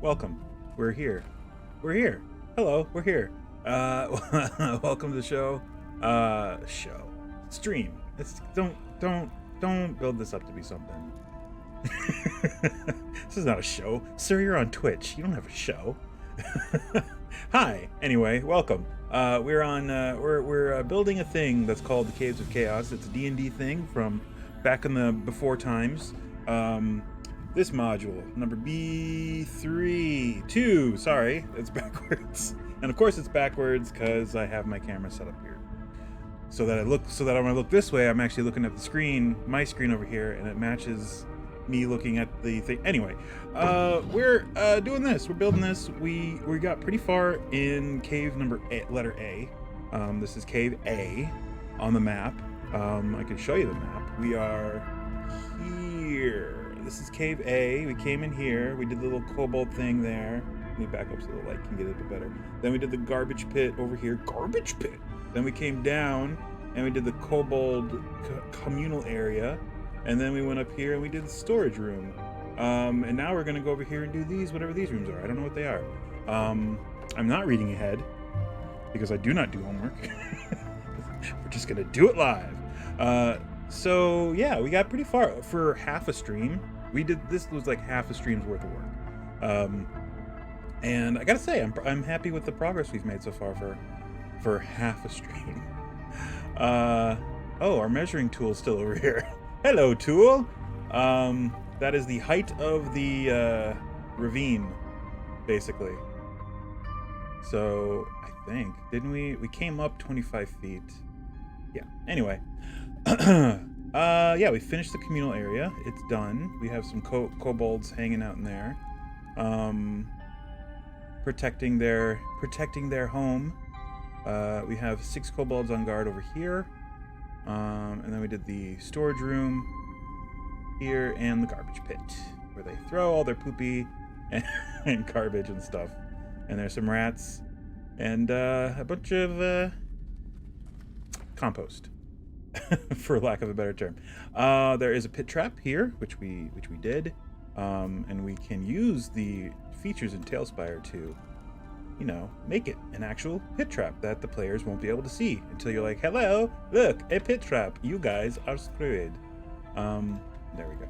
Welcome. We're here. We're here. Hello, we're here. Welcome to the show. Stream. Don't build this up to be something. This is not a show. Sir, you're on Twitch. You don't have a show. Hi. Anyway, welcome. We're building a thing that's called the Caves of Chaos. It's a D&D thing from back in the before times. This module, number B2, sorry, it's backwards. And of course it's backwards because I have my camera set up here. So that when I look this way, I'm actually looking at the screen, my screen over here, and it matches me looking at the thing. Anyway, we're doing this. We're building this. We got pretty far in cave number A, letter A. This is cave A on the map. I can show you the map. We are here. This is cave A. We came in here. We did the little kobold thing there. Let me back up so the light can get it a bit better. Then we did the garbage pit over here. Garbage pit! Then we came down and we did the kobold communal area. And then we went up here and we did the storage room. And now we're going to go over here and do these, whatever these rooms are. I don't know what they are. I'm not reading ahead because I do not do homework. We're just going to do it live. So yeah, we got pretty far for half a stream. This was like half a stream's worth of work. And I gotta say, I'm happy with the progress we've made so far for half a stream. Oh, our measuring tool is still over here. Hello, tool. That is the height of the ravine, basically. So I think, didn't we came up 25 feet. Yeah. Anyway. Yeah, we finished the communal area. It's done. We have some kobolds hanging out in there, protecting their home. We have 6 kobolds on guard over here, and then we did the storage room here and the garbage pit where they throw all their poopy and garbage and stuff. And there's some rats and a bunch of compost. For lack of a better term. There is a pit trap here, which we did, and we can use the features in TaleSpire to, make it an actual pit trap that the players won't be able to see until you're like, hello, look, a pit trap. You guys are screwed. There we go.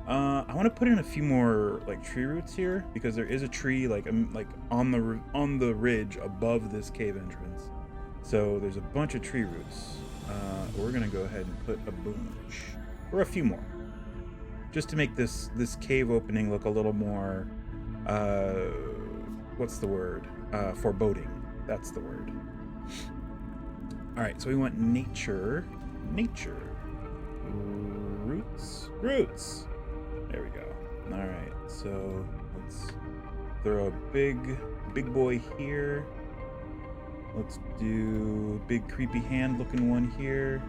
I want to put in a few more tree roots here because there is a tree on the ridge above this cave entrance. So there's a bunch of tree roots. We're gonna go ahead and put a bunch, or a few more, just to make this cave opening look a little more, what's the word? Foreboding. That's the word. All right, so we want nature, roots. There we go. All right, so let's throw a big boy here. Let's do big creepy hand looking one here.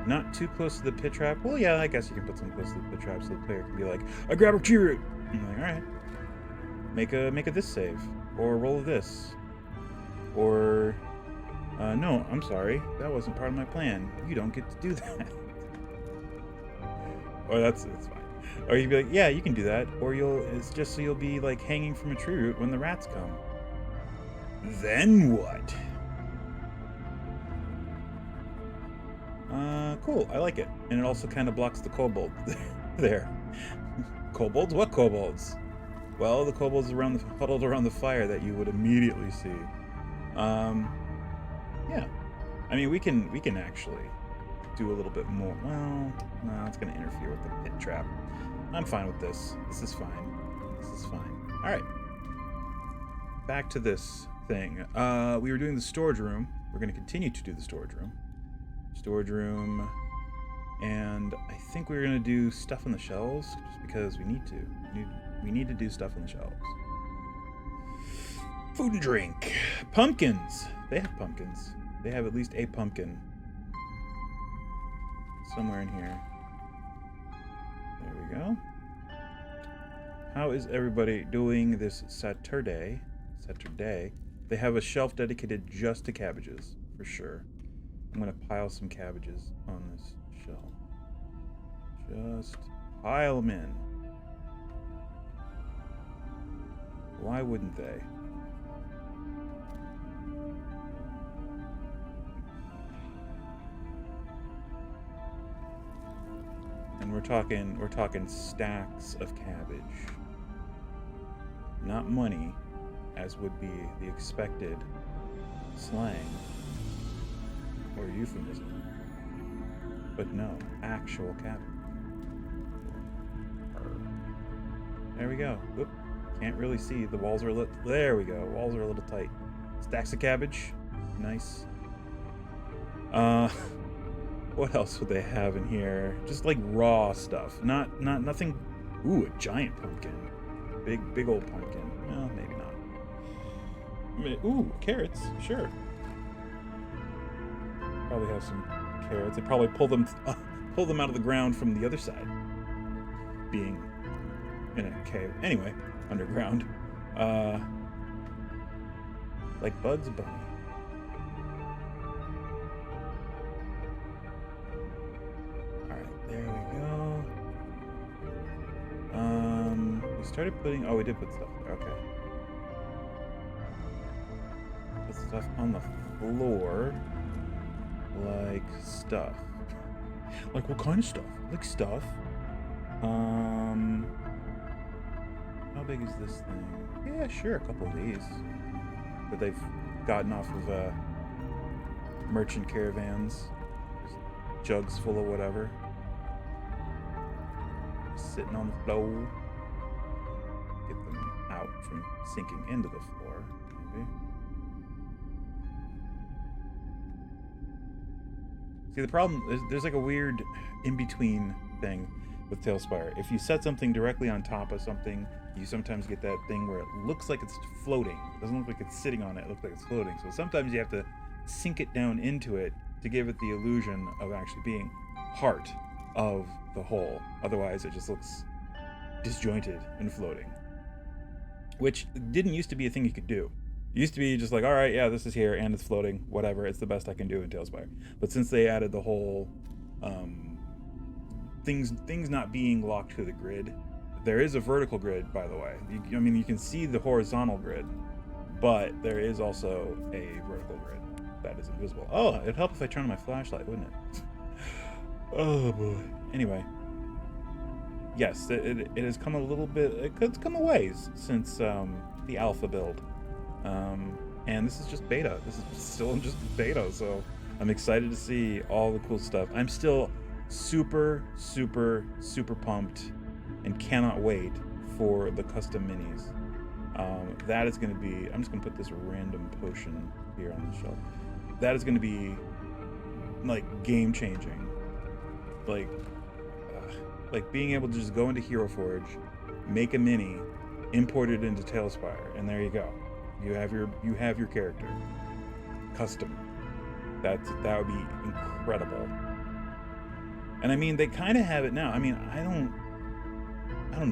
Not too close to the pit trap. Well, yeah, I guess you can put some close to the pit trap so the player can be like, I grab a tree root. I'm like, all right. Make a this save, or roll this, or no, I'm sorry, that wasn't part of my plan. You don't get to do that. Or that's fine. Or you'd be like, yeah, you can do that. Or it's just so you'll be hanging from a tree root when the rats come. Then what? Cool. I like it. And it also kind of blocks the kobold there. Kobolds? What kobolds? Well, the kobolds huddled around the fire that you would immediately see. Yeah. I mean, we can actually do a little bit more. Well, no, it's going to interfere with the pit trap. I'm fine with this. This is fine. All right. Back to this thing. We were doing the storage room. We're going to continue to do the storage room, and I think we're going to do stuff on the shelves just because we need to. We need to do stuff on the shelves. Food and drink. Pumpkins. They have pumpkins. They have at least a pumpkin somewhere in here. There we go. How is everybody doing this Saturday? They have a shelf dedicated just to cabbages, for sure. I'm going to pile some cabbages on this shelf. Just pile them in. Why wouldn't they? And we're talking stacks of cabbage. Not money, as would be the expected slang or euphemism. But no, actual cabbage. There we go. Whoop. Can't really see. The walls are there we go. Walls are a little tight. Stacks of cabbage. Nice. What else would they have in here? Just like raw stuff. Nothing. Ooh, a giant pumpkin. Big old pumpkin. Well, maybe not. Ooh, carrots. Sure. Probably have some carrots. They probably pull them out of the ground from the other side. Being in a cave. Anyway, underground. Like Bugs Bunny. Alright, there we go. We started putting... Oh, we did put stuff there. Okay. Put stuff on the floor. Like stuff. Like what kind of stuff? Like stuff. How big is this thing? Yeah, sure, a couple of these. That they've gotten off of merchant caravans. Just jugs full of whatever. Just sitting on the floor. Get them out from sinking into the floor, maybe. See, the problem is there's like a weird in-between thing with TaleSpire. If you set something directly on top of something, you sometimes get that thing where it looks like it's floating. It doesn't look like it's sitting on it. It looks like it's floating. So sometimes you have to sink it down into it to give it the illusion of actually being part of the whole. Otherwise, it just looks disjointed and floating. Which didn't used to be a thing you could do. It used to be just like, all right, yeah, this is here and it's floating, whatever. It's the best I can do in TaleSpire. But since they added the whole things not being locked to the grid, there is a vertical grid, by the way. I mean, you can see the horizontal grid, but there is also a vertical grid that is invisible. Oh, it'd help if I turned on my flashlight, wouldn't it? Oh boy. Anyway, yes, it has come a little bit. It's come a ways since the alpha build. And this is just beta. This is still just beta, so I'm excited to see all the cool stuff. I'm still super pumped and cannot wait for the custom minis. That is going to be... I'm just going to put this random potion here on the shelf. That is going to be, like, game-changing. Like being able to just go into Hero Forge, make a mini, import it into TaleSpire, and there you go. You have your character custom. That would be incredible. And I mean, they kind of have it now. I mean, I don't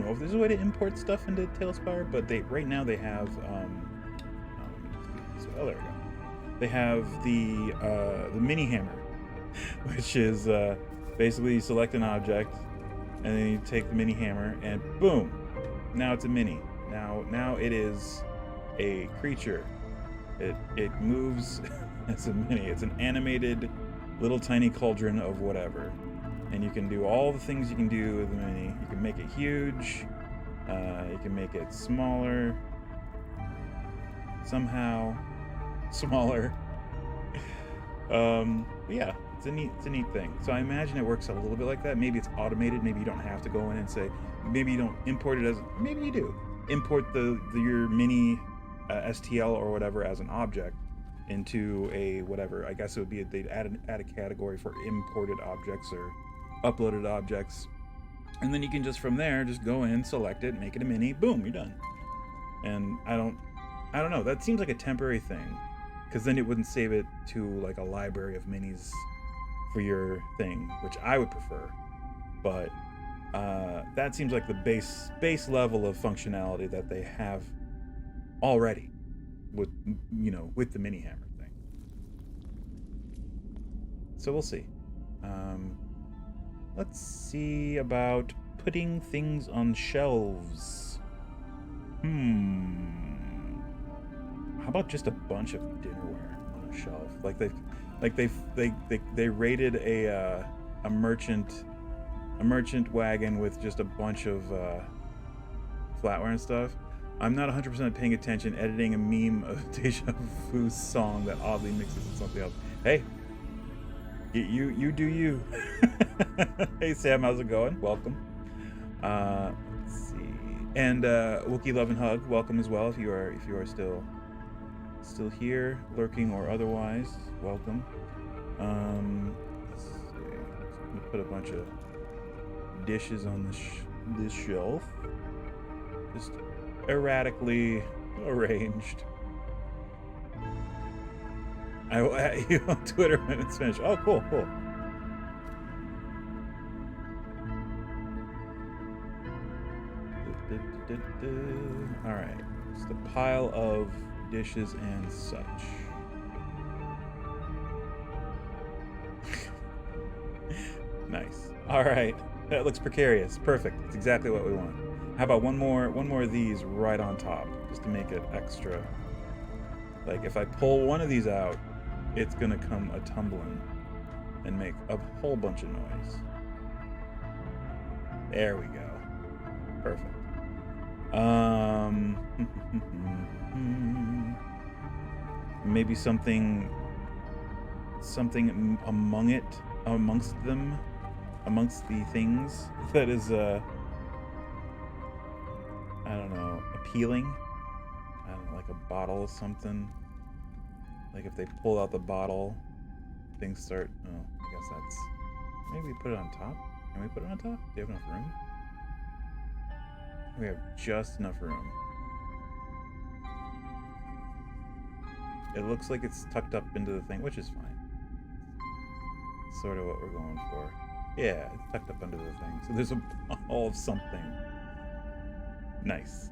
know if there's a way to import stuff into TaleSpire, but right now they have oh, there we go. They have the mini hammer, which is basically you select an object and then you take the mini hammer and boom, now it's a mini. Now it is a creature. It moves as a mini. It's an animated little tiny cauldron of whatever. And you can do all the things you can do with the mini. You can make it huge. You can make it smaller. Somehow smaller. Yeah, it's a neat thing. So I imagine it works a little bit like that. Maybe it's automated. Maybe you don't have to go in and say. Maybe you don't import it as. Maybe you do import your mini STL or whatever as an object into a whatever. I guess it would be they'd add a category for imported objects or uploaded objects, and then you can just from there just go in, select it, make it a mini, boom, you're done. And I don't know, that seems like a temporary thing, because then it wouldn't save it to like a library of minis for your thing, which I would prefer. But that seems like the base level of functionality that they have already with the mini hammer thing. So we'll see. Let's see about putting things on shelves. How about just a bunch of dinnerware on a shelf? They raided a merchant wagon with just a bunch of flatware and stuff. I'm not 100% paying attention, editing a meme of Deja Vu's song that oddly mixes with something else. Hey, you do you. Hey Sam, how's it going? Welcome. Let's see. And Wookie Love and Hug, welcome as well if you are still here, lurking or otherwise. Welcome. Let's see. I'm gonna put a bunch of dishes on this shelf, just erratically arranged. You on Twitter when it's finished. Oh, cool. All right, just a pile of dishes and such. Nice. All right, that looks precarious. Perfect. That's exactly what we want. How about one more of these right on top, just to make it extra. Like if I pull one of these out, it's gonna come a tumbling and make a whole bunch of noise. There we go. Perfect. Maybe something amongst the things that is I don't know, appealing. I don't know, like a bottle or something. Like if they pull out the bottle, things start. Oh, I guess that's. Maybe we put it on top. Can we put it on top? Do you have enough room? We have just enough room. It looks like it's tucked up into the thing, which is fine. Sort of what we're going for. Yeah, it's tucked up under the thing. So there's a ball of something. Nice.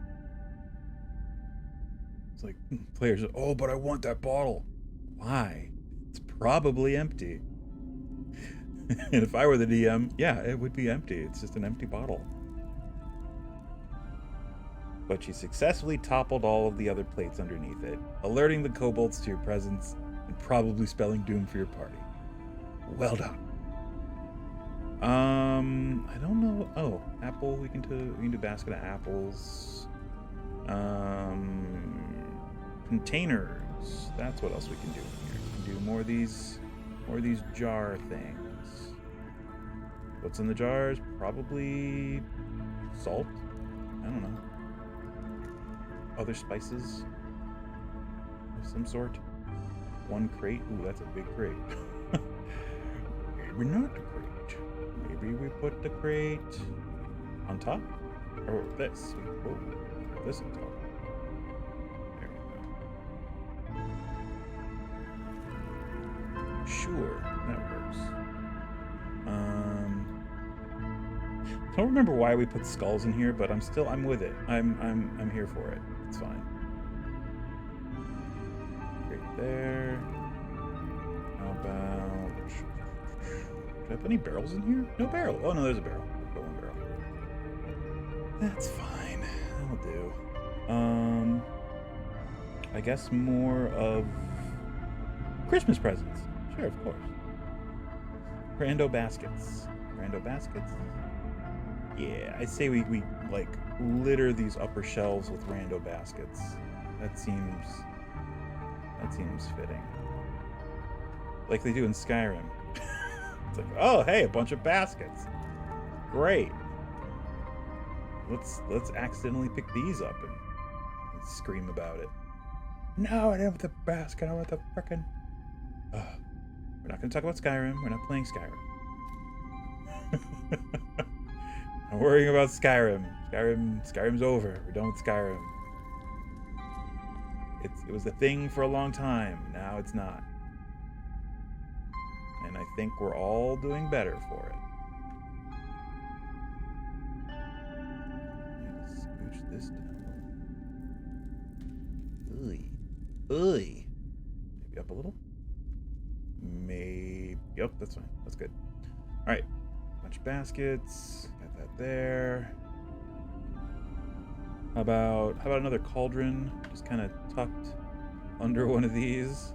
It's like players are, oh, but I want that bottle. Why? It's probably empty. And if I were the DM, yeah, it would be empty. It's just an empty bottle. But she successfully toppled all of the other plates underneath it, alerting the kobolds to your presence and probably spelling doom for your party. Well done. I don't know. Oh, apple. We can do a basket of apples. Containers. That's what else we can do in here. We can do more of these jar things. What's in the jars? Probably salt. I don't know. Other spices of some sort. One crate. Ooh, that's a big crate. Maybe not a crate. Maybe we put the crate on top? Or this. Oh, this on top. There we go. Sure, that works. I don't remember why we put skulls in here, but I'm with it. I'm here for it. It's fine. Right there. How about... Do I put any barrels in here? No barrel. Oh no, there's a barrel. I'll put one barrel. That's fine. That'll do. I guess more of Christmas presents. Sure, of course. Rando baskets. Yeah, I say we like litter these upper shelves with rando baskets. That seems fitting. Like they do in Skyrim. It's like, oh hey, a bunch of baskets. Great. Let's accidentally pick these up and scream about it. No, I didn't have the basket. I want the frickin'. We're not gonna talk about Skyrim. We're not playing Skyrim. I'm worrying about Skyrim. Skyrim's over. We're done with Skyrim. It was a thing for a long time. Now it's not. And I think we're all doing better for it. Scooch this down. Maybe up a little. Maybe. Yep, that's fine. That's good. All right. Bunch of baskets. Got that there. How about another cauldron? Just kind of tucked under one of these.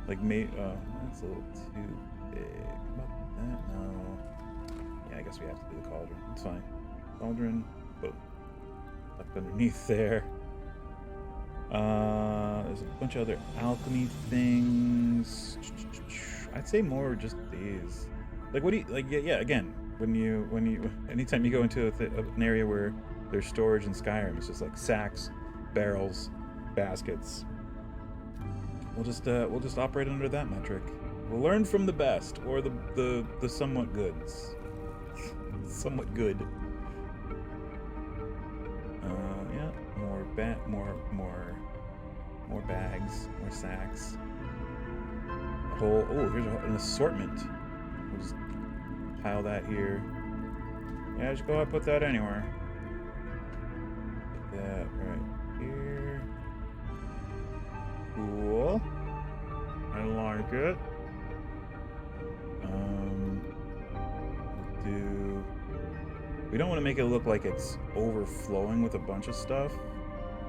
Like, that's a little too big. How about that? No. Yeah, I guess we have to do the cauldron. It's fine. Cauldron. Boom. Tucked underneath there. There's a bunch of other alchemy things. I'd say more just these. Like, what do you like? Yeah. Again, anytime you go into an area where there's storage in Skyrim, it's just like sacks, barrels, baskets. We'll just operate under that metric. We'll learn from the best, or the somewhat goods. Somewhat good. Yeah, more bags, more sacks. Here's an assortment. We'll just pile that here. Yeah, just go ahead and put that anywhere. Put that right here. Cool. I like it. We don't want to make it look like it's overflowing with a bunch of stuff,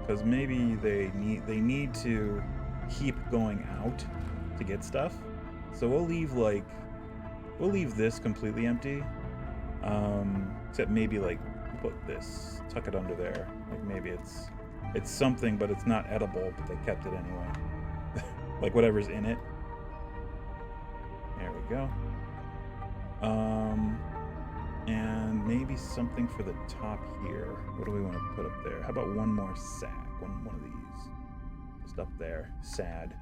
because maybe they need to keep going out to get stuff. So we'll leave this completely empty. Except maybe like put this, tuck it under there. Like maybe it's something, but it's not edible, but they kept it anyway. Like whatever's in it. There we go. And maybe something for the top here. What do we want to put up there? How about one more sack? One of these. Just up there. Sad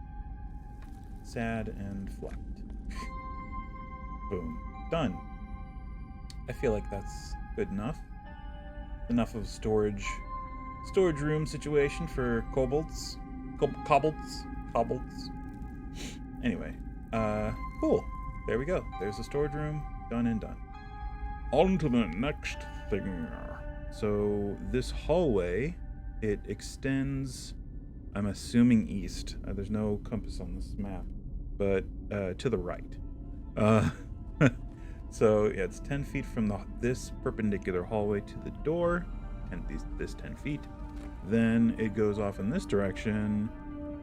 and flat. Boom. Done. I feel like that's good enough. Enough of storage room situation for kobolds. Kobolds. Anyway, cool. There we go. There's the storage room. Done and done. On to the next thing. So this hallway, it extends, I'm assuming east. There's no compass on this map, but to the right. So yeah, it's 10 feet from this perpendicular hallway to the door, and this 10 feet. Then it goes off in this direction,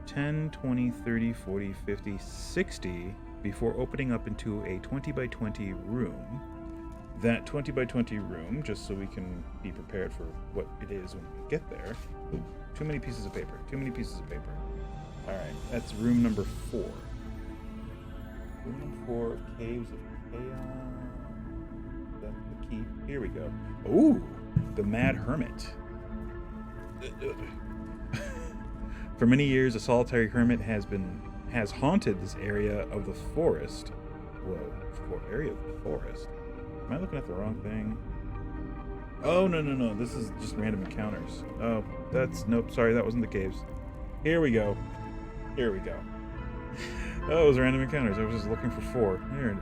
10, 20, 30, 40, 50, 60, before opening up into a 20 by 20 room. That 20 by 20 room, just so we can be prepared for what it is when we get there. Ooh, too many pieces of paper. All right, that's room number 4. Room number 4, Caves of Chaos. That's the key. Here we go. Ooh, the Mad Hermit. For many years, a solitary hermit has haunted this area of the forest. Whoa, area of the forest. Am I looking at the wrong thing? Oh, no. This is just random encounters. Oh, nope, sorry, that wasn't the caves. Here we go. Oh, it was random encounters. I was just looking for 4. Here.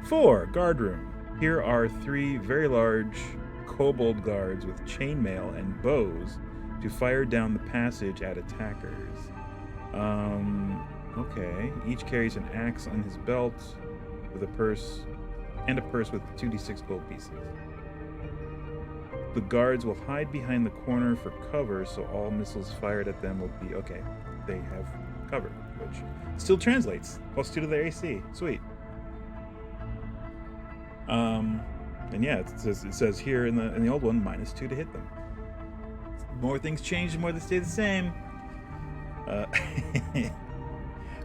4, guard room. Here are 3 very large kobold guards with chainmail and bows to fire down the passage at attackers. Okay. Each carries an axe on his belt with a purse with 2d6 gold pieces. The guards will hide behind the corner for cover, so all missiles fired at them will be okay. They have cover, which still translates. +2 to their AC. Sweet. And yeah, it says here in the old one, -2 to hit them. More things change, the more they stay the same.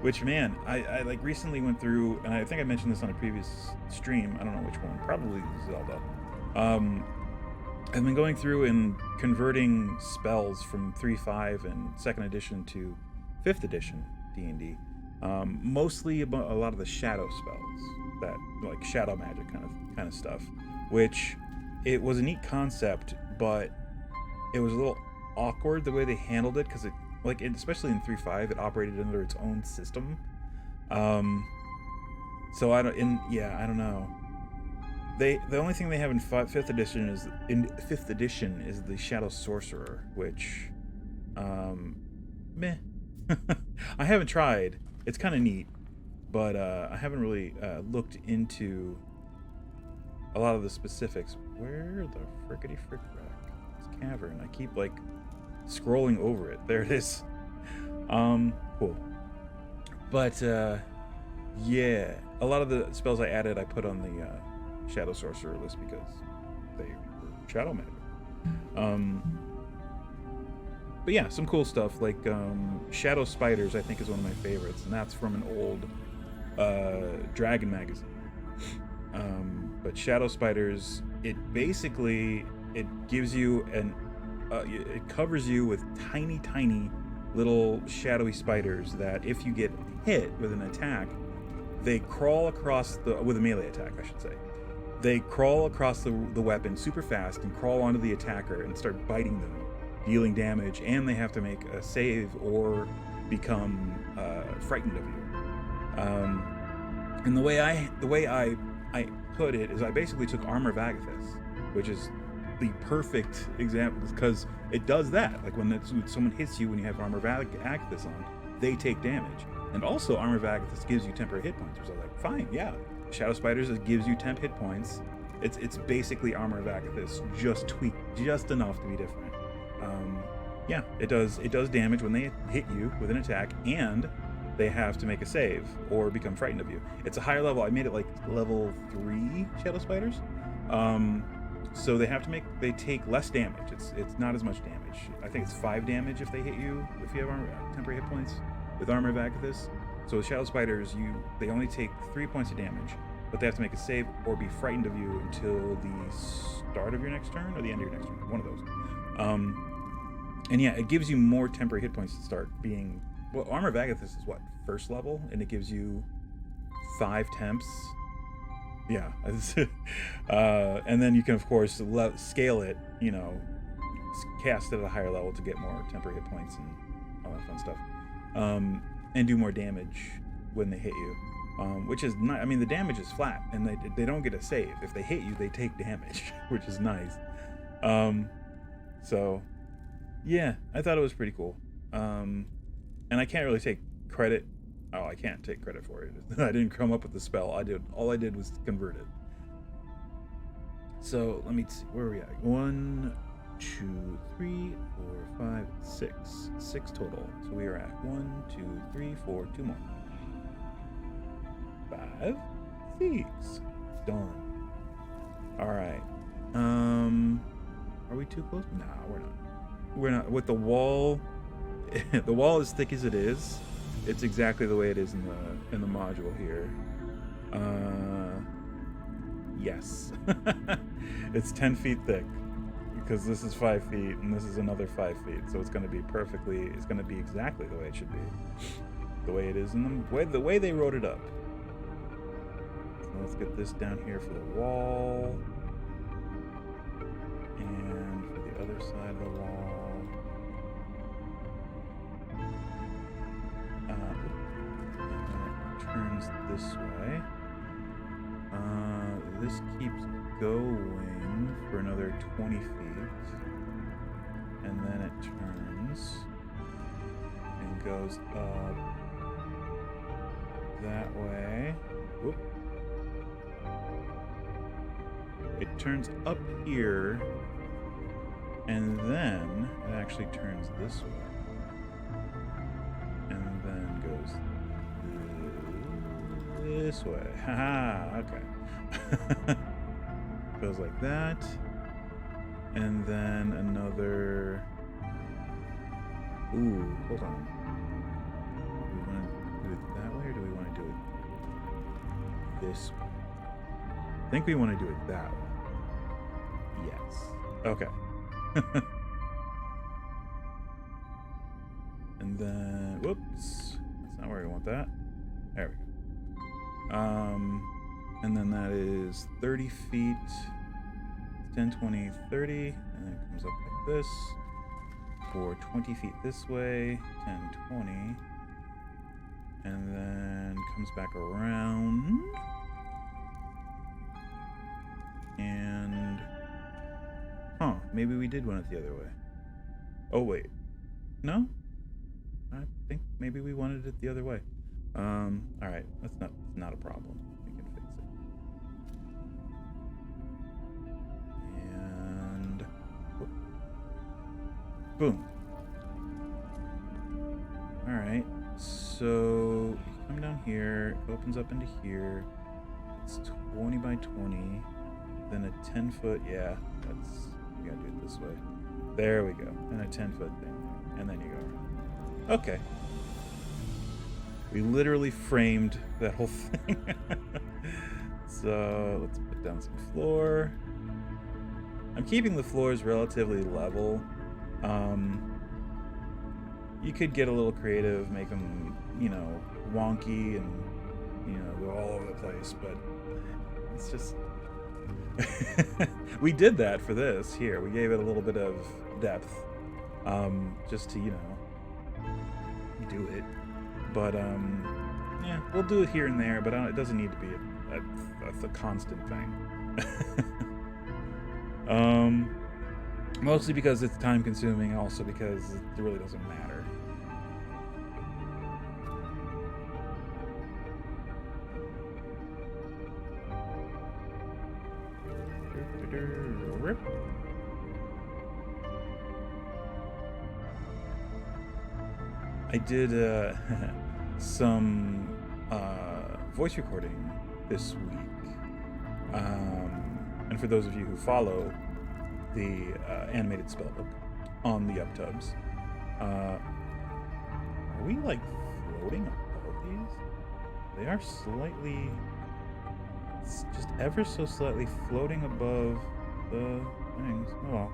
Which, man, I like recently went through, and I think I mentioned this on a previous stream. I don't know which one. Probably Zelda. I've been going through and converting spells from 3.5 and 2nd edition to 5th edition D&D. Mostly a lot of the shadow spells, that like shadow magic kind of stuff. Which it was a neat concept, but it was a little awkward the way they handled it, because especially in 3.5, it operated under its own system. So I don't know. The only thing they have in 5th edition is the Shadow Sorcerer, which meh. I haven't tried. It's kind of neat, but I haven't really looked into a lot of the specifics. Where the frickety frick rack? This cavern. I keep scrolling over it. There it is. Cool. But yeah, a lot of the spells I added I put on the Shadow Sorcerer list because they were Shadow Magic. But yeah, some cool stuff like Shadow Spiders I think is one of my favorites, and that's from an old Dragon magazine. But Shadow Spiders, it basically gives you it covers you with tiny little shadowy spiders that if you get hit with an attack, they crawl across with a melee attack, I should say. They crawl across the weapon super fast and crawl onto the attacker and start biting them, dealing damage, and they have to make a save or become frightened of you. And the way I put it is I basically took Armor of Agathis, which is the perfect example because it does that. Like when someone hits you when you have Armor of Agathis on, they take damage. And also Armor of Agathis gives you temporary hit points, which I was like, fine, yeah. Shadow Spiders, it gives you temp hit points. It's basically Armor of Agathis, just tweaked just enough to be different. Yeah, it does damage when they hit you with an attack, and they have to make a save or become frightened of you. It's a higher level. I made it like level 3 Shadow Spiders. So they take less damage. It's not as much damage. I think it's 5 damage if they hit you, if you have temporary hit points with Armor of Agathis. So with Shadow Spiders, they only take 3 points of damage, but they have to make a save or be frightened of you until the start of your next turn or the end of your next turn. One of those. And yeah, it gives you more temporary hit points to start being. Well, Armor of Agathis is what, first level, and it gives you 5 temps. Yeah, and then you can of course scale it, cast it at a higher level to get more temporary hit points and all that fun stuff, and do more damage when they hit you, which is not. I mean, the damage is flat, and they don't get a save. If they hit you, they take damage, which is nice. So yeah, I thought it was pretty cool. And I can't really take credit. Oh, I can't take credit for it. I didn't come up with the spell. All I did was convert it. So let me see. Where are we at? 1, 2, 3, 4, 5, 6. 6 total. So we are at 1, 2, 3, 4. 2 more. 5, 6. Done. All right. Are we too close? Nah, we're not. We're not. With the wall, the wall as thick as it is, it's exactly the way it is in the module here. Yes. It's 10 feet thick because this is 5 feet and this is another 5 feet. So it's going to be exactly the way it should be. The way it is the way they wrote it up. So let's get this down here for the wall. And for the other side of the wall. Turns this way. This keeps going for another 20 feet, and then it turns and goes up that way. Whoop. It turns up here, and then it actually turns this way, and then goes this way. Haha, okay. Goes like that. And then another. Ooh, hold on. Do we want to do it that way or do we want to do it this way? I think we want to do it that way. Yes. Okay. And then, whoops. That's not where we want that. There we go. And then that is 30 feet, 10, 20, 30, and then it comes up like this, for 20 feet this way, 10, 20, and then comes back around, and, maybe we did want it the other way. Oh, wait. No? I think maybe we wanted it the other way. Alright, that's not a problem. We can fix it. And boom. Alright. So you come down here, it opens up into here. It's 20 by 20. Then a 10-foot, yeah, that's, you gotta do it this way. There we go. And a 10-foot thing. And then you go around. Okay. We literally framed that whole thing. So let's put down some floor. I'm keeping the floors relatively level. You could get a little creative, make them, you know, wonky and, you know, go all over the place, but it's just... We did that for this here. We gave it a little bit of depth, just to, you know, do it. But, yeah, we'll do it here and there, but it doesn't need to be a constant thing. Mostly because it's time consuming, also because it really doesn't matter. I did some voice recording this week, and for those of you who follow the animated spellbook on the uptubs, are we like floating above these? They are slightly, just ever so slightly floating above the things. Oh well.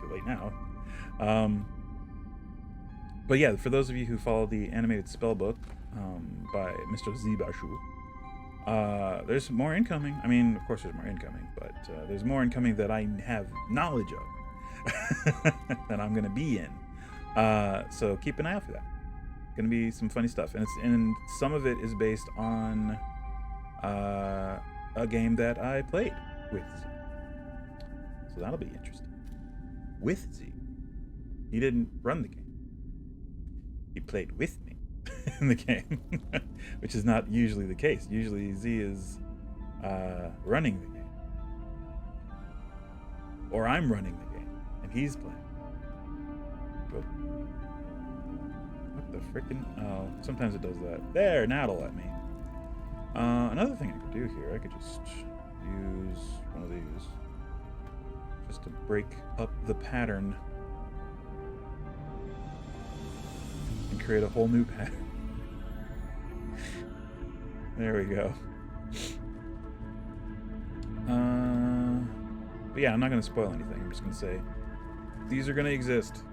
Too late now. But yeah, for those of you who follow the animated spellbook by Mr. Zibashu, there's more incoming. I mean, of course there's more incoming, but there's more incoming that I have knowledge of that I'm going to be in. So keep an eye out for that. Going to be some funny stuff. And some of it is based on a game that I played with Z. So that'll be interesting. With Z. He didn't run the game. He played with me in the game, which is not usually the case. Usually Z is running the game. Or I'm running the game, and he's playing. But what the frickin'... Oh, sometimes it does that. There, now it'll let me. Another thing I could do here, I could just use one of these. Just to break up the pattern. And create a whole new pattern. There we go. But yeah, I'm not going to spoil anything. I'm just going to say these are going to exist.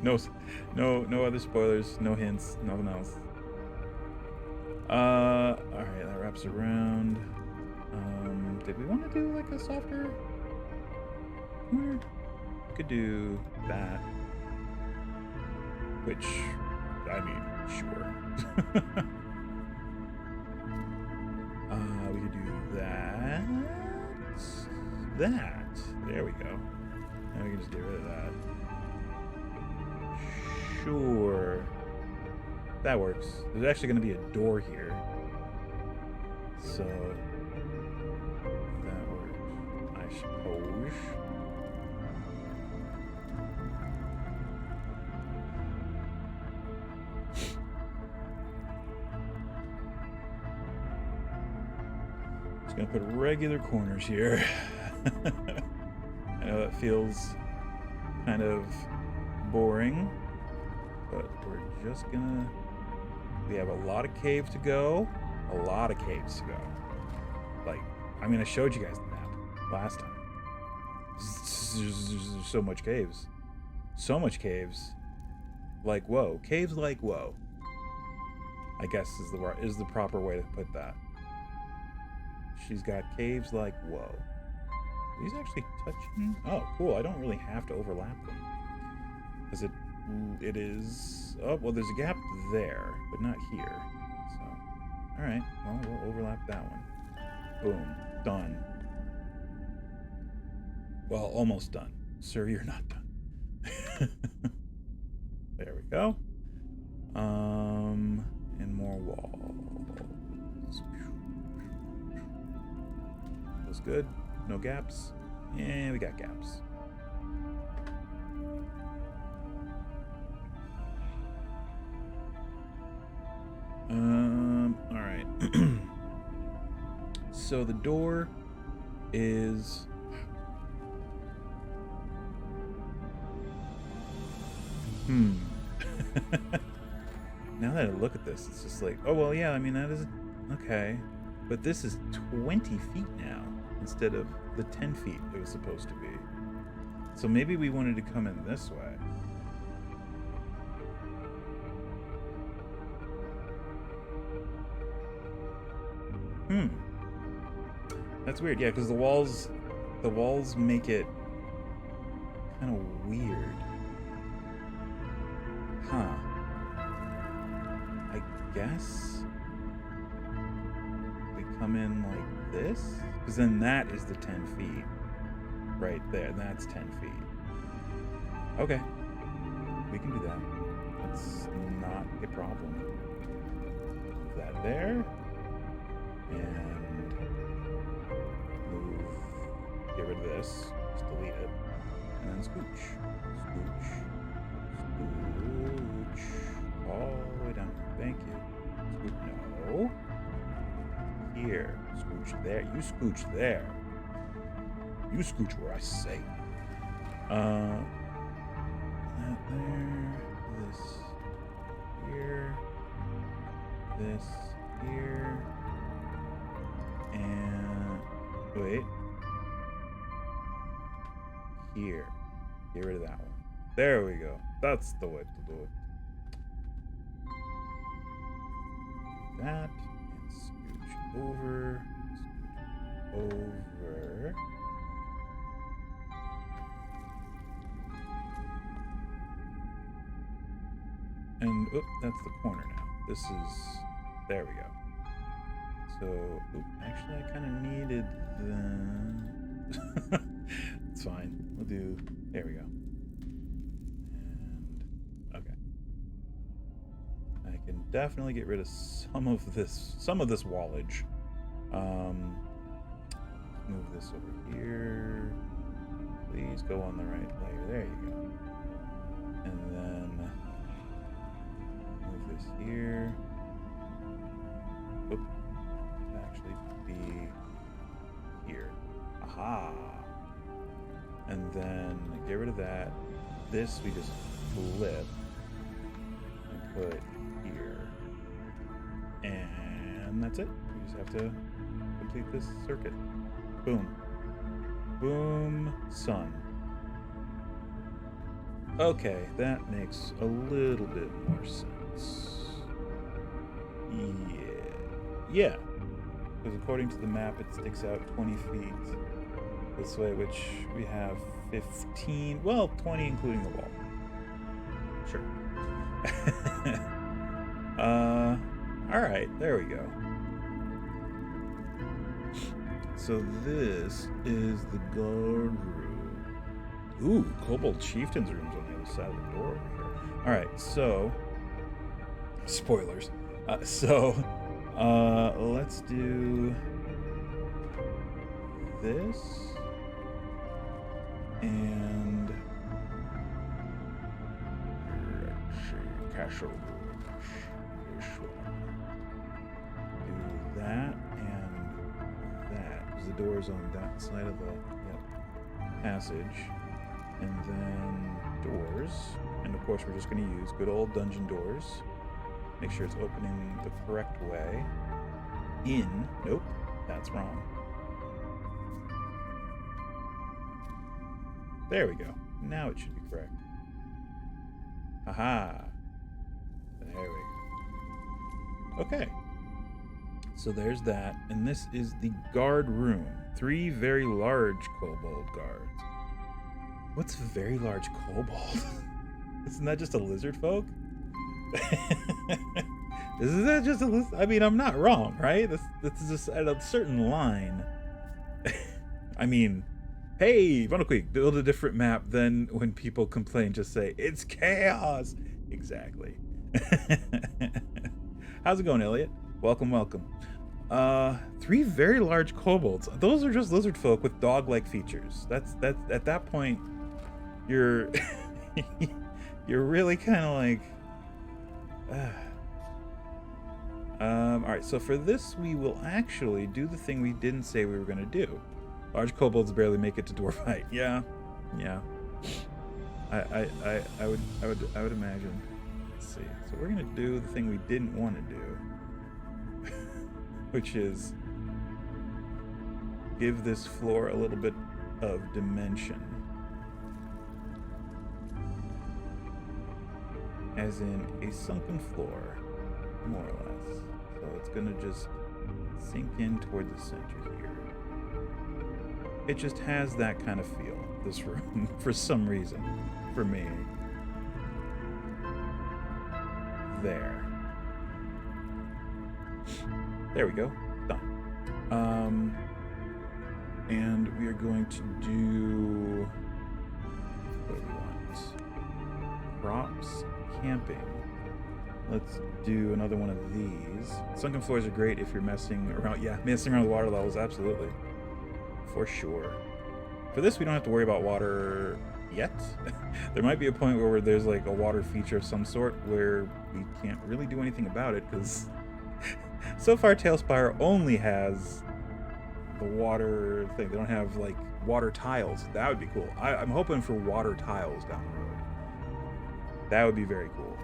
No other spoilers, no hints, nothing else. Alright, that wraps around. Did we want to do like a softer corner? We could do that. Which, I mean, sure. We could do that. There we go. Now we can just get rid of that. Sure. That works. There's actually going to be a door here. So, that works, I suppose. Just going to put regular corners here. I know that feels kind of boring, but we're just gonna... We have a lot of caves to go. A lot of caves to go. Like, I mean, I showed you guys the map last time. There's so much caves. So much caves. Like, whoa. Caves like, whoa. I guess is the proper way to put that. She's got caves like, whoa. Are these actually touching? Oh, cool. I don't really have to overlap them. Because it is... Oh, well, there's a gap there, but not here. So, alright. Well, we'll overlap that one. Boom. Done. Well, almost done. Sir, you're not done. There we go. And more walls. That's good. No gaps. Yeah, we got gaps. All right. So the door is... Now that I look at this, it's just like, oh, well, yeah, I mean, that is... Okay. But this is 20 feet now, instead of the 10 feet it was supposed to be. So maybe we wanted to come in this way. That's weird, yeah, because the walls make it kind of weird. Huh. I guess we come in like this? Because then that is the 10 feet. Right there, that's 10 feet. Okay. We can do that. That's not a problem. Move that there. And move, get rid of this, just delete it, and then scooch, scooch, scooch, all the way down. Thank you. Scooch, no. Here, scooch there. You scooch there. You scooch where I say. That there. This here. This here. And wait. Here. Get rid of that one. There we go. That's the way to do it. That and scooch over. Scooch over. And oop, that's the corner now. This is, there we go. So, oop, actually I kind of needed the, it's fine. We'll do, there we go. And, okay. I can definitely get rid of some of this wallage. Move this over here. Please go on the right layer. There you go. And then move this here. Oop. Actually be here. Aha. And then get rid of that. This we just flip and put here. And that's it. We just have to complete this circuit. Boom. Boom. Sun. Okay, that makes a little bit more sense. Yeah. Because according to the map, it sticks out 20 feet this way, which we have 15, well, 20 including the wall. Sure. Alright, there we go. So this is the guard room. Ooh, Kobold Chieftain's room's on the other side of the door over here. Alright, so... spoilers. Let's do this and castle. Do that and that, because the door's on that side of the passage, and then doors, and of course we're just going to use good old dungeon doors. Make sure it's opening the correct way. In. Nope, that's wrong. There we go. Now it should be correct. Aha. There we go. Okay. So there's that. And this is the guard room. 3 very large kobold guards. What's very large kobold? Isn't that just a lizard folk? Isn't that just a... I mean, I'm not wrong, right? This is just at a certain line. I mean, hey, Quick, build a different map. Then when people complain, just say, it's chaos. Exactly. How's it going, Elliot? Welcome, welcome. 3 very large kobolds. Those are just lizard folk with dog-like features. That's at that point, you're... you're really kind of like... Alright, so for this, we will actually do the thing we didn't say we were going to do. Large kobolds barely make it to dwarf height. Yeah. I would imagine. Let's see. So we're going to do the thing we didn't want to do, which is give this floor a little bit of dimension. As in a sunken floor, more or less. So it's gonna just sink in toward the center here. It just has that kind of feel, this room, for some reason, for me. There. There we go. Done. And we are going to do... what do we want? Props. Camping. Let's do another one of these. Sunken floors are great if you're messing around. Yeah, messing around with water levels, absolutely. For sure. For this, we don't have to worry about water yet. There might be a point where there's like a water feature of some sort where we can't really do anything about it, because so far TaleSpire only has the water thing. They don't have like water tiles. That would be cool. I'm hoping for water tiles down the road. That would be very cool.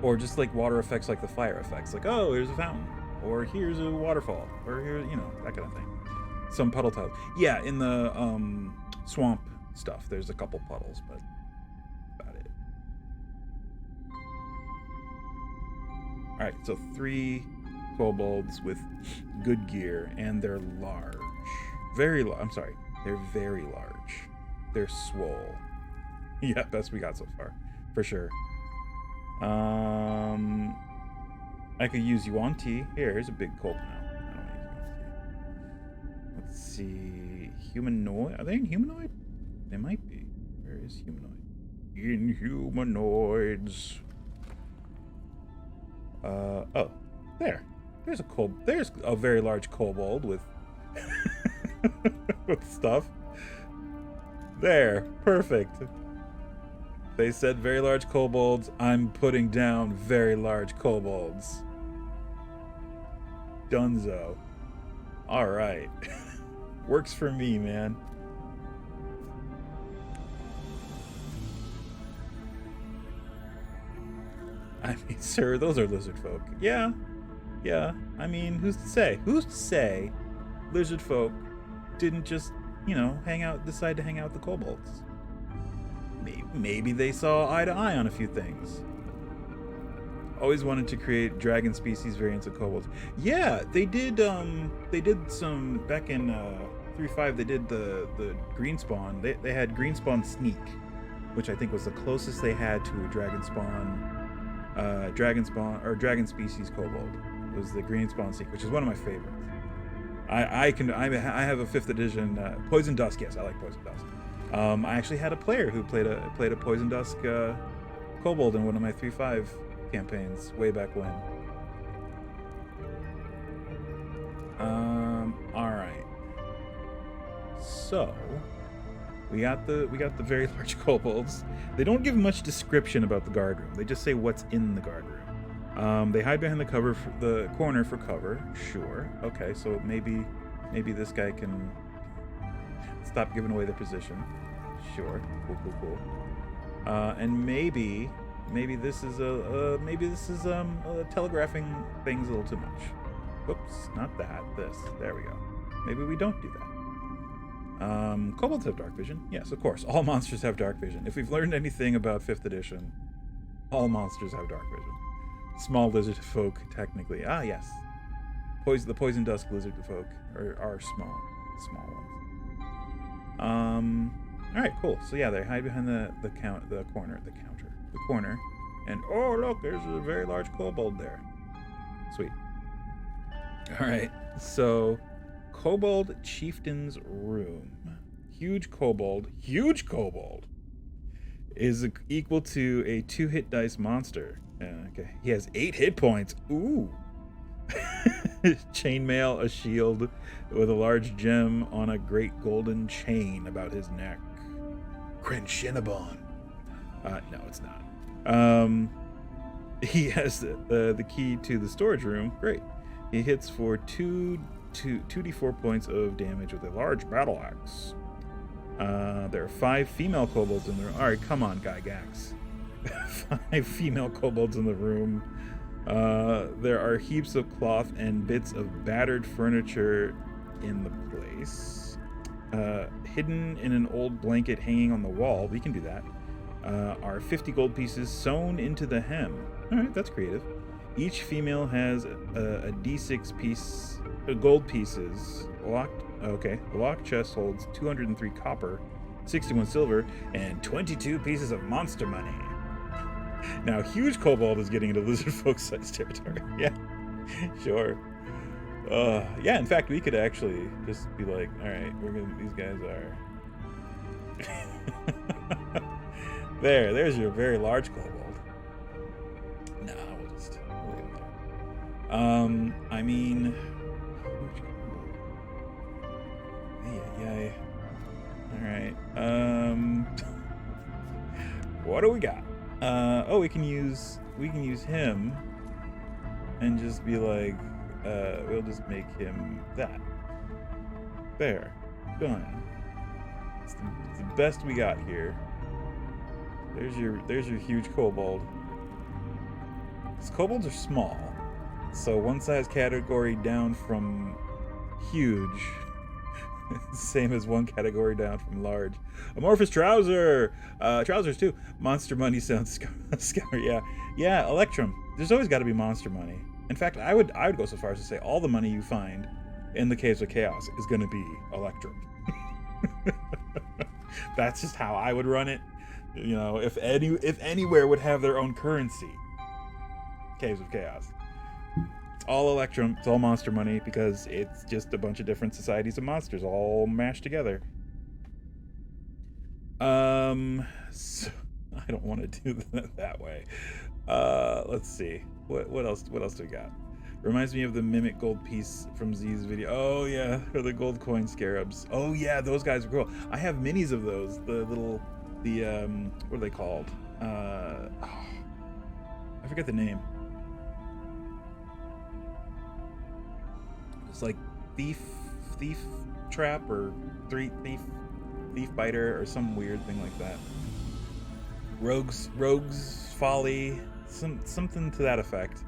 Or just like water effects, like the fire effects. Like, oh, here's a fountain. Or here's a waterfall. Or here's, you know, that kind of thing. Some puddle tiles. Yeah, in the swamp stuff, there's a couple puddles, but about it. Alright, so 3 kobolds with good gear, and they're large. Very large. I'm sorry. They're very large. They're swole. Yeah, best we got so far, for sure. I could use Yuan Ti. Here's a big kobold now. I don't want to use Yuan Ti. Let's see. Humanoid. Are they in humanoid? They might be. Where is humanoid? Inhumanoids. Oh, there. There's a very large kobold with with stuff. There, perfect. They said very large kobolds. I'm putting down very large kobolds. Dunzo. All right. Works for me, man. I mean, sir, those are lizard folk. Yeah. I mean, who's to say? Who's to say lizard folk didn't just, you know, decide to hang out with the kobolds? Maybe they saw eye to eye on a few things. Always wanted to create dragon species variants of kobolds. Yeah, they did some back in 3.5. They did the green spawn. They had green spawn sneak, which I think was the closest they had to a dragon species kobold. It was the green spawn sneak, which is one of my favorites. I have a 5th edition Poison Dusk. Yes, I like Poison Dusk. I actually had a player who played a Poison Dusk kobold in one of my 3.5 campaigns way back when. All right. So we got the very large kobolds. They don't give much description about the guard room. They just say what's in the guard room. They hide behind the corner for cover. Sure. Okay. So maybe this guy can stop giving away their position. Sure. Cool. And maybe this is telegraphing things a little too much. Oops, not that. This. There we go. Maybe we don't do that. Kobolds have dark vision. Yes, of course. All monsters have dark vision. If we've learned anything about 5th edition, all monsters have dark vision. Small lizard folk, technically. Ah, yes. The poison dusk lizard folk are small ones. All right, cool. So yeah, they hide behind the corner, and oh look, there's a very large kobold there. Sweet. All right, so Kobold Chieftain's room. Huge kobold is equal to a 2-hit dice monster. Okay, he has 8 hit points. Ooh. Chainmail, a shield with a large gem on a great golden chain about his neck. Crenshinabon. No, it's not. he has the key to the storage room. Great. He hits for 2d4 points of damage with a large battle axe. There are 5 female kobolds in there. All right, come on, Gygax. 5 female kobolds in the room. There are heaps of cloth and bits of battered furniture in the place. Hidden in an old blanket hanging on the wall, we can do that, are 50 gold pieces sewn into the hem. All right, that's creative. Each female has a d6 piece, gold pieces. The locked chest holds 203 copper, 61 silver, and 22 pieces of monster money. Now, huge kobold is getting into lizard folk size territory. Yeah, sure. Yeah, in fact, we could actually just be like, all right, these guys are... There's your very large kobold. No, we'll leave it there. I mean... Yeah. All right. What do we got? We can use him and just be like, we'll just make him that. There. Done. It's the best we got here. There's your huge kobold. These kobolds are small, so one size category down from huge. Same as one category down from large. Amorphous trouser. Trousers too. Monster money sounds scour. Yeah. Electrum. There's always got to be monster money. In fact, I would go so far as to say all the money you find in the Caves of Chaos is going to be Electrum. That's just how I would run it. You know, if anywhere would have their own currency, Caves of Chaos. It's all Electrum. It's all monster money because it's just a bunch of different societies of monsters all mashed together. So I don't want to do that way. Let's see. What else do we got? Reminds me of the mimic gold piece from Z's video. Oh yeah, or the gold coin scarabs. Oh yeah, those guys are cool. I have minis of those. What are they called? I forget the name. It's like thief trap or thief biter or some weird thing like that. Rogues folly, something to that effect.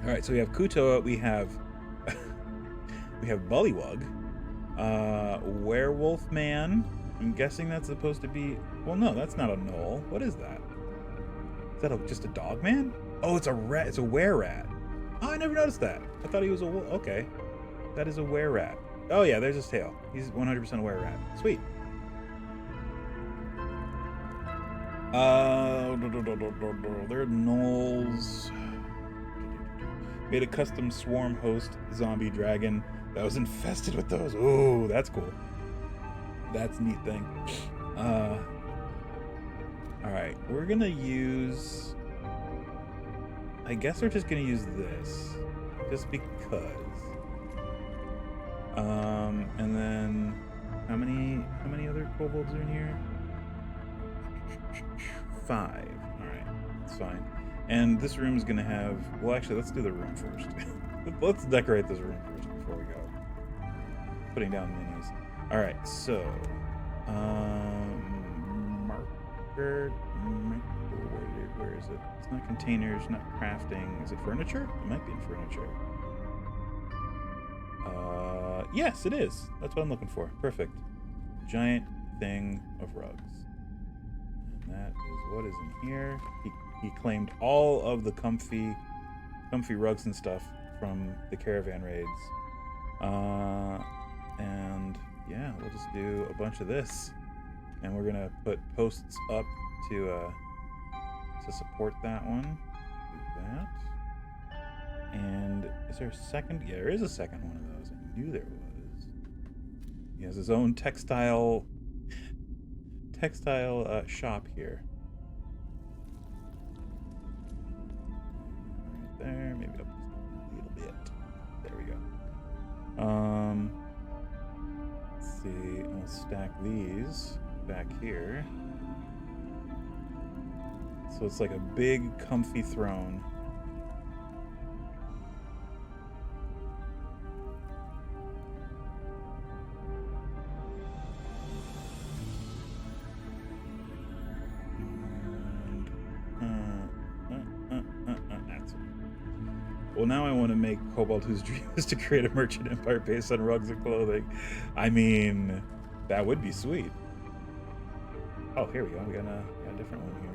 All right, so we have Kutoa, we have Bullywug, Werewolf Man. I'm guessing that's supposed to be. Well, no, that's not a gnoll. What is that? Is that just a dog man? Oh, it's a rat. It's a were-rat. Oh, I never noticed that. I thought he was a wolf. Okay, that is a were-rat. Oh yeah, there's his tail. He's 100% a were-rat. Sweet. They're gnolls. Made a custom swarm host zombie dragon that was infested with those. Ooh, that's cool. That's a neat thing. All right, we're gonna use. I guess we're just gonna use this, just because. And then how many other kobolds are in here? 5. All right, that's fine. And this room is gonna have. Well, actually, let's do the room first. Let's decorate this room first before we go. Putting down minis. All right, so marker. Where is it? It's not containers, not crafting. Is it furniture? It might be in furniture. Yes, it is. That's what I'm looking for. Perfect. Giant thing of rugs. And that is what is in here. He claimed all of the comfy rugs and stuff from the caravan raids. And yeah, we'll just do a bunch of this, and we're gonna put posts up to support that one. Do that. And is there a second? Yeah, there is a second one of those. I knew there was. He has his own textile shop here. Right there, maybe up just a little bit. There we go. Let's see. We'll stack these back here. So it's like a big, comfy throne. Well, now I want to make Kobold whose dream is to create a merchant empire based on rugs and clothing. I mean, that would be sweet. Oh, here we go. We got a different one here.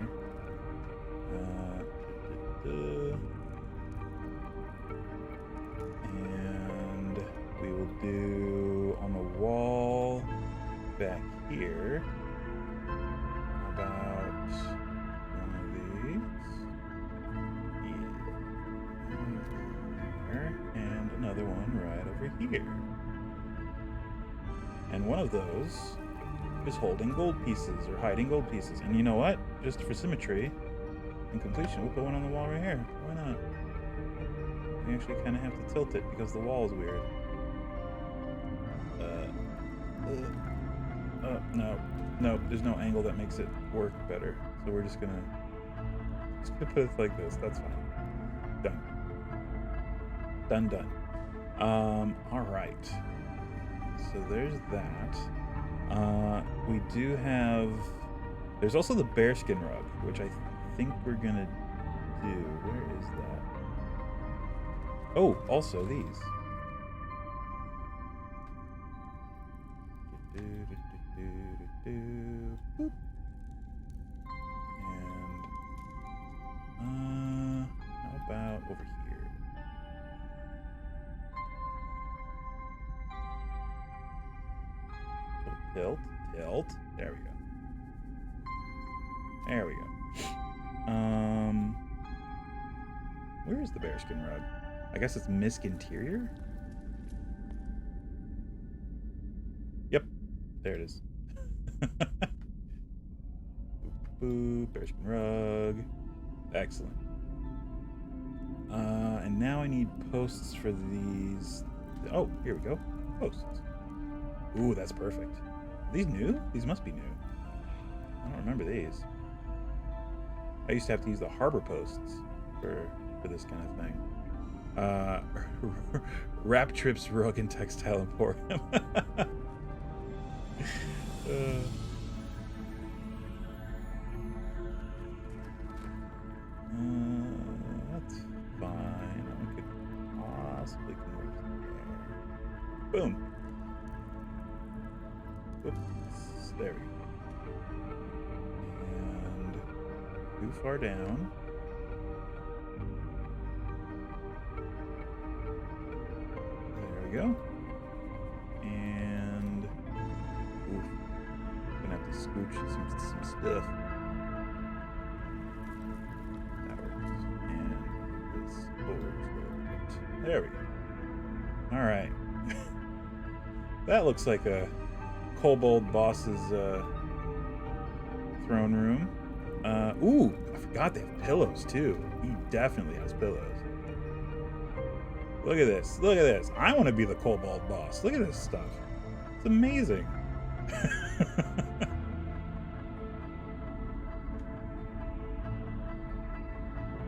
And we will do on the wall back here. How about one of these? And another one right over here. And one of those is holding gold pieces or hiding gold pieces. And you know what? Just for symmetry and completion, we'll put one on the wall right here. Why not? We actually kind of have to tilt it because the wall is weird. No, there's no angle that makes it work better. So we're just gonna put it like this. That's fine. Done. All right. So there's that. We do have. There's also the bearskin rug, which I think we're gonna do. Where is that? Oh, also these. Boop. And how about over here? Tilt. There we go. Where is the bearskin rug? I guess it's Misk Interior? Yep, there it is. Boop, bearskin rug. Excellent. And now I need posts for these. Oh, here we go. Posts. Ooh, that's perfect. Are these new? These must be new. I don't remember these. I used to have to use the harbor posts for this kind of thing. Wrap Trips Rug and Textile Emporium. That's fine. I could possibly convert it there. Boom. Whoops. There we go. And too far down. There we go. And oof, gonna have to scooch some stuff. That works. And this over. There we go. All right. That looks like a Kobold boss's throne room. Ooh, I forgot they have pillows too. He definitely has pillows. Look at this. Look at this. I want to be the Kobold boss. Look at this stuff. It's amazing.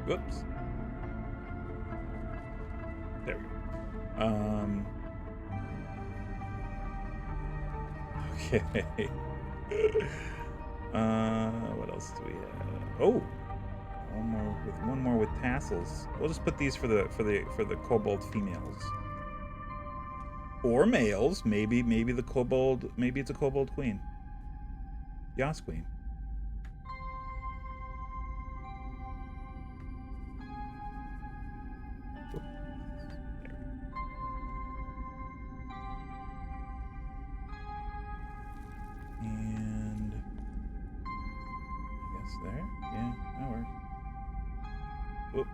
Whoops. There we go. Okay. What else do we have? Oh, one more with tassels. We'll just put these for the kobold females or males. Maybe the kobold. Maybe it's a kobold queen. Yas queen. There? Yeah, that works. Oop.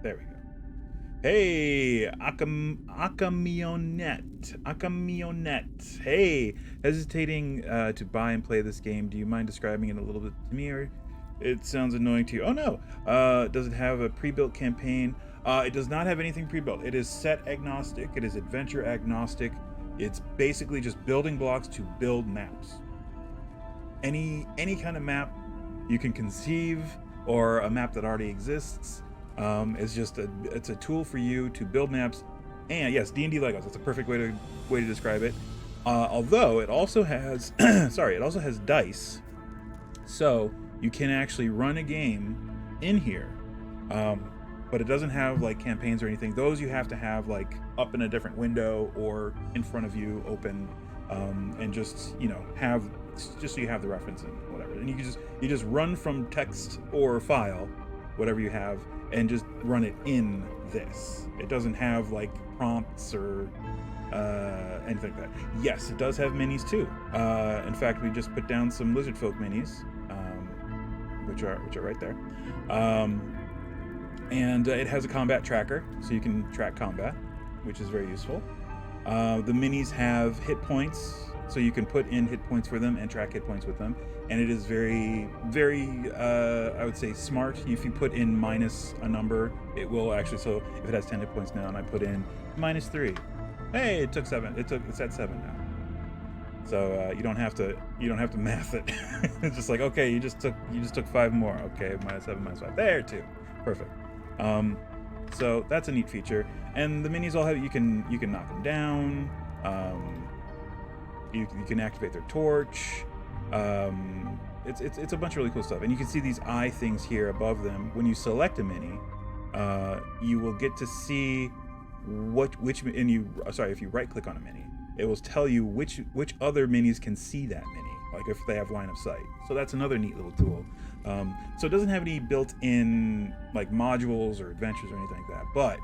There we go. Hey, Akamionet. Hey, hesitating to buy and play this game. Do you mind describing it a little bit to me, or it sounds annoying to you? Oh no. Does it have a pre-built campaign? It does not have anything pre-built. It is set agnostic. It is adventure agnostic. It's basically just building blocks to build maps. any kind of map you can conceive, or a map that already exists. It's a tool for you to build maps. And yes, D&D Legos, that's a perfect way to describe it. Although it also has it also has dice, so you can actually run a game in here, but it doesn't have like campaigns or anything. Those you have to have like up in a different window or in front of you open, and just, you know, have just so you have the reference and whatever. And you just run from text or file, whatever you have, and just run it in this. It doesn't have like prompts or anything like that. Yes, it does have minis too. In fact, we just put down some lizard folk minis, which are right there. And it has a combat tracker, so you can track combat, which is very useful. The minis have hit points, so you can put in hit points for them and track hit points with them. And it is very, very, I would say, smart. If you put in minus a number, it will actually. So if it has 10 hit points now, and I put in -3, hey, it took 7. It's at 7 now. So you don't have to math it. It's just like, okay, you just took 5 more. Okay, -7 -5. There too, perfect. So that's a neat feature. And the minis all have, you can knock them down. You can activate their torch. It's a bunch of really cool stuff. And you can see these eye things here above them. When you select a mini, you will get to see if you right click on a mini, it will tell you which other minis can see that mini, like if they have line of sight. So that's another neat little tool. So it doesn't have any built-in like modules or adventures or anything like that, but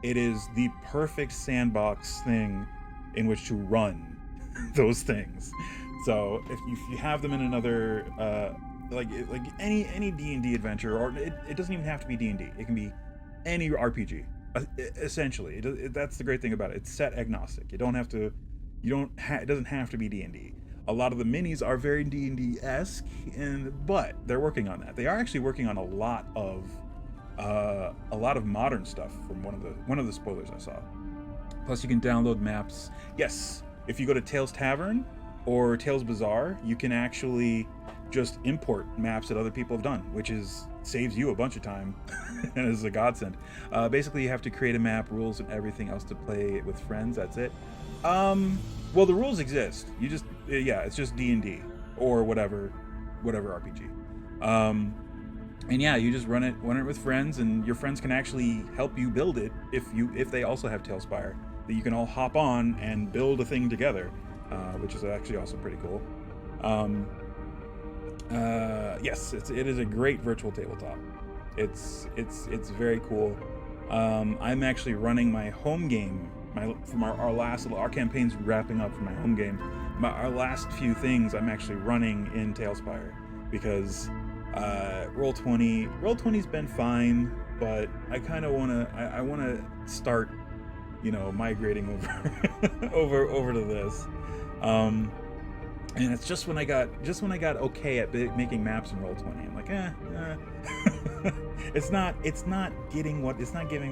it is the perfect sandbox thing in which to run those things. So if you have them in another like any D&D adventure, or it doesn't even have to be D&D, it can be any RPG essentially. That's the great thing about it. It's set agnostic. It doesn't have to be D&D. A lot of the minis are very D&D-esque, but they're working on that. They are actually working on a lot of modern stuff from one of the spoilers I saw. Plus, you can download maps. Yes, if you go to Tales Tavern or Tales Bazaar, you can actually just import maps that other people have done, which saves you a bunch of time and is a godsend. Basically, you have to create a map, rules, and everything else to play with friends. That's it. Well, the rules exist. You just, it's just D&D or whatever RPG. And yeah, you just run it with friends, and your friends can actually help you build it if they also have TaleSpire. That you can all hop on and build a thing together, which is actually also pretty cool. Yes, it is a great virtual tabletop. It's very cool. I'm actually running my home game. From our campaign's wrapping up for my home game. Our last few things I'm actually running in TaleSpire, because Roll20's been fine, but I kind of wanna start, migrating over to this. And it's just when I got okay at making maps in Roll20, I'm like, it's not giving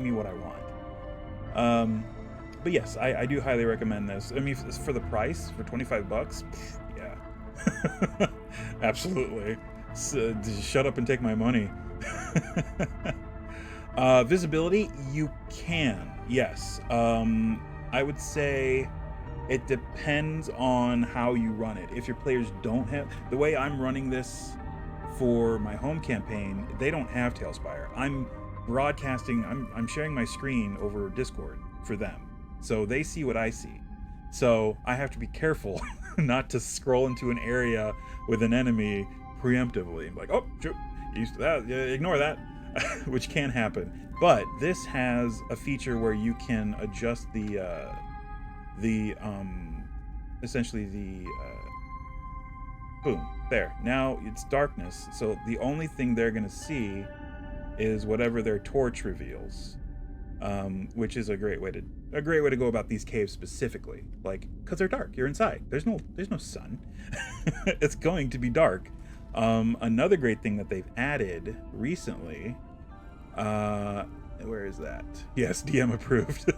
me what I want. But yes, I do highly recommend this. I mean, for the price, for $25, yeah, absolutely. So, shut up and take my money. Visibility, you can, yes. I would say it depends on how you run it. If your players don't have, the way I'm running this for my home campaign, they don't have TaleSpire. I'm broadcasting, I'm sharing my screen over Discord for them, so they see what I see. So I have to be careful not to scroll into an area with an enemy preemptively, like, oh, shoot, used to that, yeah, ignore that, which can happen. But this has a feature where you can adjust essentially the boom, there. Now it's darkness, so the only thing they're gonna see is whatever their torch reveals, which is a great way to go about these caves specifically, like, because they're dark. You're inside. There's no sun. It's going to be dark. Another great thing that they've added recently, where is that? Yes, DM approved.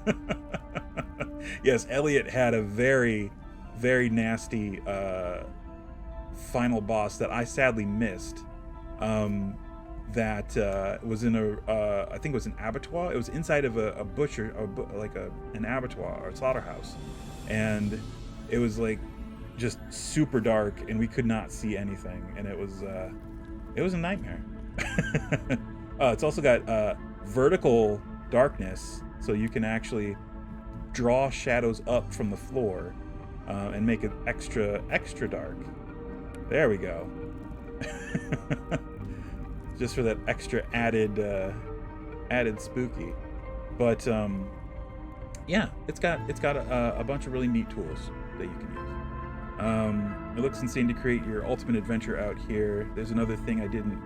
Yes, Elliot had a very, very nasty final boss that I sadly missed. That was in I think it was an abattoir. It was inside of a butcher, an abattoir or a slaughterhouse, and it was like just super dark, and we could not see anything, and it was a nightmare. It's also got vertical darkness, so you can actually draw shadows up from the floor and make it extra dark. There we go. Just for that extra added spooky. But yeah, it's got a bunch of really neat tools that you can use. It looks insane to create your ultimate adventure out here. There's another thing I didn't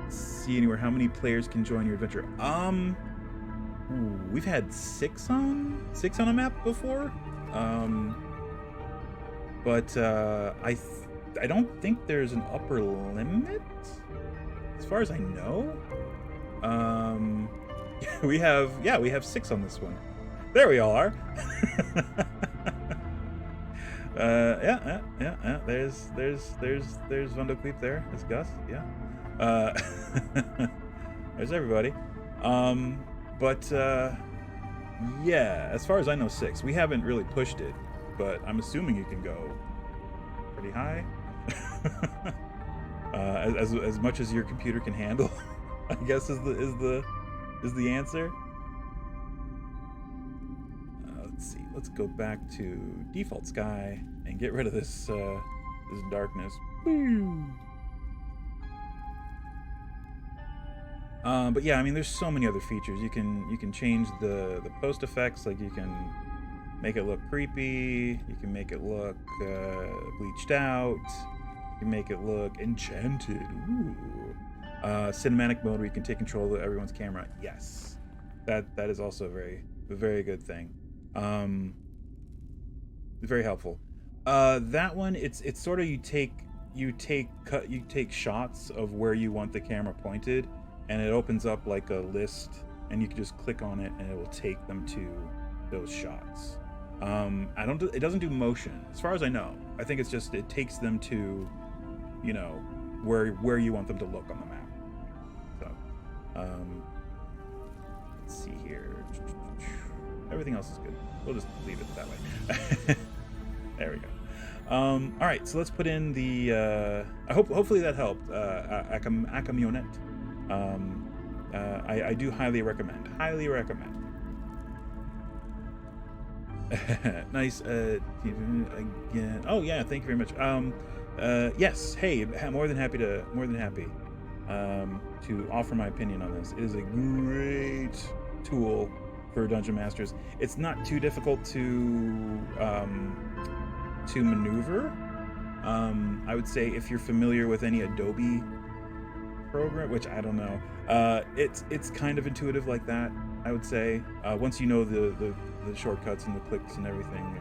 see anywhere. How many players can join your adventure? We've had six on a map before. But I don't think there's an upper limit, as far as I know. We have 6 on this one. There we all are. Yeah. There's Vundocleep there. There's Gus. Yeah. There's everybody. But yeah, as far as I know, 6. We haven't really pushed it, but I'm assuming you can go pretty high. As much as your computer can handle, I guess is the answer. Let's see. Let's go back to default sky and get rid of this darkness. Woo! But yeah, I mean, there's so many other features. You can change the post effects. Like, you can make it look creepy. You can make it look bleached out. You can make it look enchanted. Ooh. Cinematic mode, where you can take control of everyone's camera. Yes, that is also a very good thing. Very helpful. That one, it's sort of you take shots of where you want the camera pointed, and it opens up like a list, and you can just click on it, and it will take them to those shots. It doesn't do motion, as far as I know. I think it's just, it takes them to, you know, where you want them to look on the map. So, let's see here. Everything else is good. We'll just leave it that way. There we go. All right, so let's put in the. Hopefully that helped. Akamionet. I do highly recommend. Highly recommend. Nice. Again. Oh yeah, thank you very much. Yes. Hey, more than happy to offer my opinion on this. It is a great tool for dungeon masters. It's not too difficult to maneuver. I would say if you're familiar with any Adobe program, which I don't know, it's kind of intuitive like that. I would say once you know the shortcuts and the clicks and everything,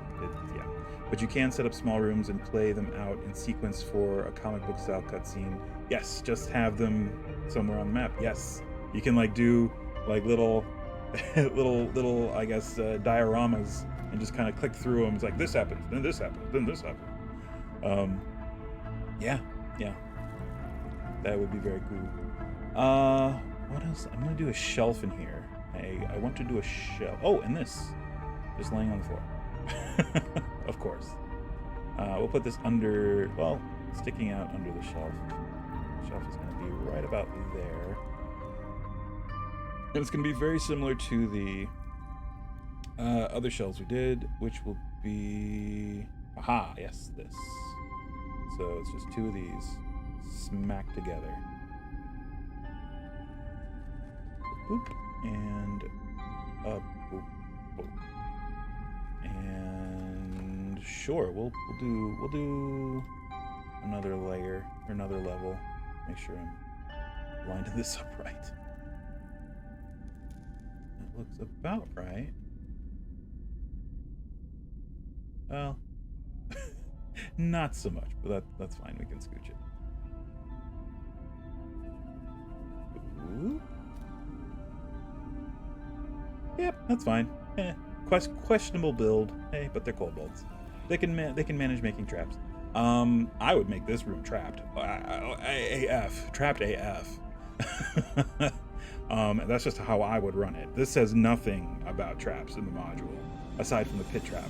yeah. But you can set up small rooms and play them out in sequence for a comic book style cutscene. Yes, just have them somewhere on the map. Yes, you can like do like little I guess dioramas and just kind of click through them. It's like, this happens, then this happens, then this happens. Yeah, that would be very cool. What else? I'm gonna do a shelf in here. I want to do a shelf. Oh, and this, just laying on the floor. Of course. We'll put this under, well, sticking out under the shelf. The shelf is gonna be right about there. And it's going to be very similar to the other shelves we did, which will be... Aha, yes, this. So it's just 2 of these smacked together. Boop, and up, boop, boop. And sure, we'll do another layer, or another level. Make sure I'm lining this up right. Looks about right. Well, not so much, but that's fine. We can scooch it. Ooh. Yep, that's fine. Questionable build. Hey, but they're kobolds. They can manage making traps. I would make this room trapped. AF. Trapped AF. That's just how I would run it. This says nothing about traps in the module, aside from the pit trap.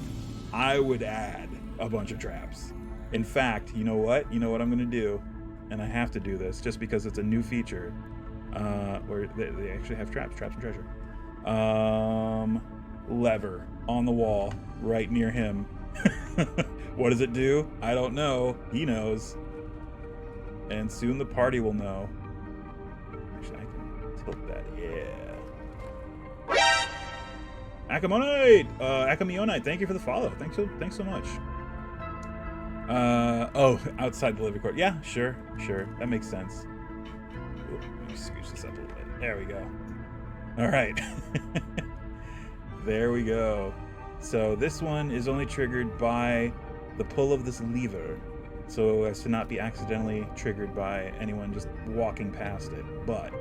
I would add a bunch of traps. In fact, you know what? You know what I'm going to do? And I have to do this just because it's a new feature. Where they actually have traps and treasure. Lever on the wall right near him. What does it do? I don't know. He knows. And soon the party will know. Actually, I can tilt that. Yeah. Akamionite, thank you for the follow. Thanks so much. Oh, outside the living quarters. Yeah, sure. That makes sense. Ooh, let me scooch this up a little bit. There we go. All right. There we go. So this one is only triggered by the pull of this lever, so as to not be accidentally triggered by anyone just walking past it. But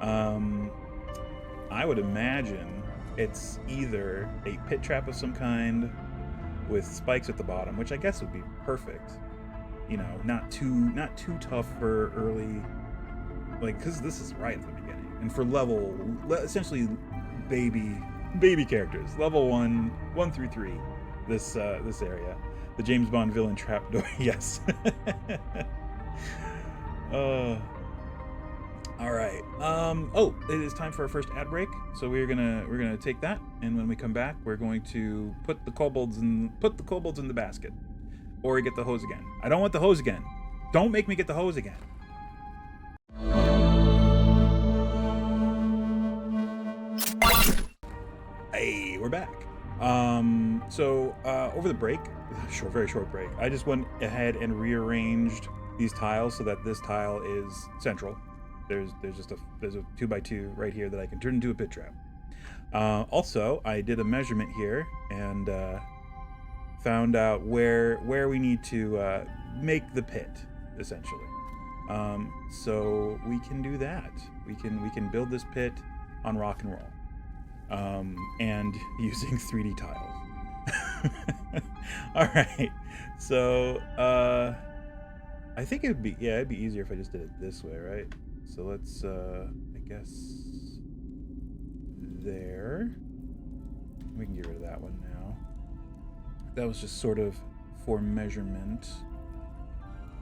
I would imagine it's either a pit trap of some kind with spikes at the bottom, which I guess would be perfect. You know, not too tough for early, like, because this is right at the beginning, and for essentially baby characters, level 1 through 3. This area. The James Bond villain trapdoor, yes. All right. Oh, it is time for our first ad break. So we're gonna take that, and when we come back, we're going to put the kobolds in the basket, or get the hose again. I don't want the hose again. Don't make me get the hose again. Hey, we're back. So over the break, very short break, I just went ahead and rearranged these tiles so that this tile is central. There's a 2x2 right here that I can turn into a pit trap. Also, I did a measurement here and found out where we need to make the pit, essentially. So we can do that. We can build this pit on rock and roll, and using 3D tiles. All right. So I think it'd be easier if I just did it this way, right? So let's I guess there. We can get rid of that one now. That was just sort of for measurement.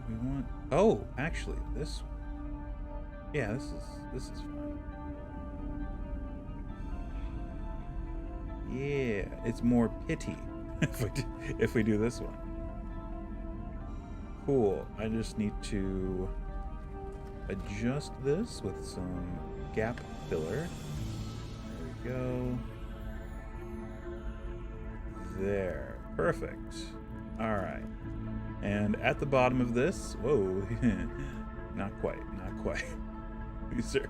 We want, oh, actually this one. Yeah, this is fine. Yeah, it's more pity if we do this one. Cool. I just need to adjust this with some gap filler. There we go. There. Perfect. All right. And at the bottom of this, whoa, not quite. These are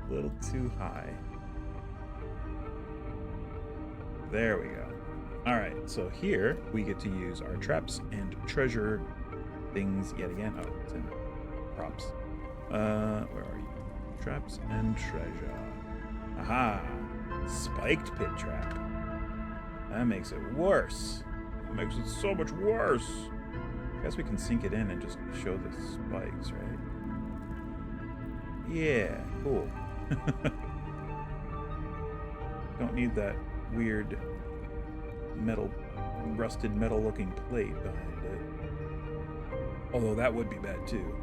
a little too high. There we go. All right, so here we get to use our traps and treasure things yet again. Oh, it's in props. Where are you? Traps and treasure. Aha! Spiked pit trap. That makes it worse. It makes it so much worse. I guess we can sink it in and just show the spikes, right? Yeah, cool. Don't need that weird rusted metal looking plate behind it. Although that would be bad too.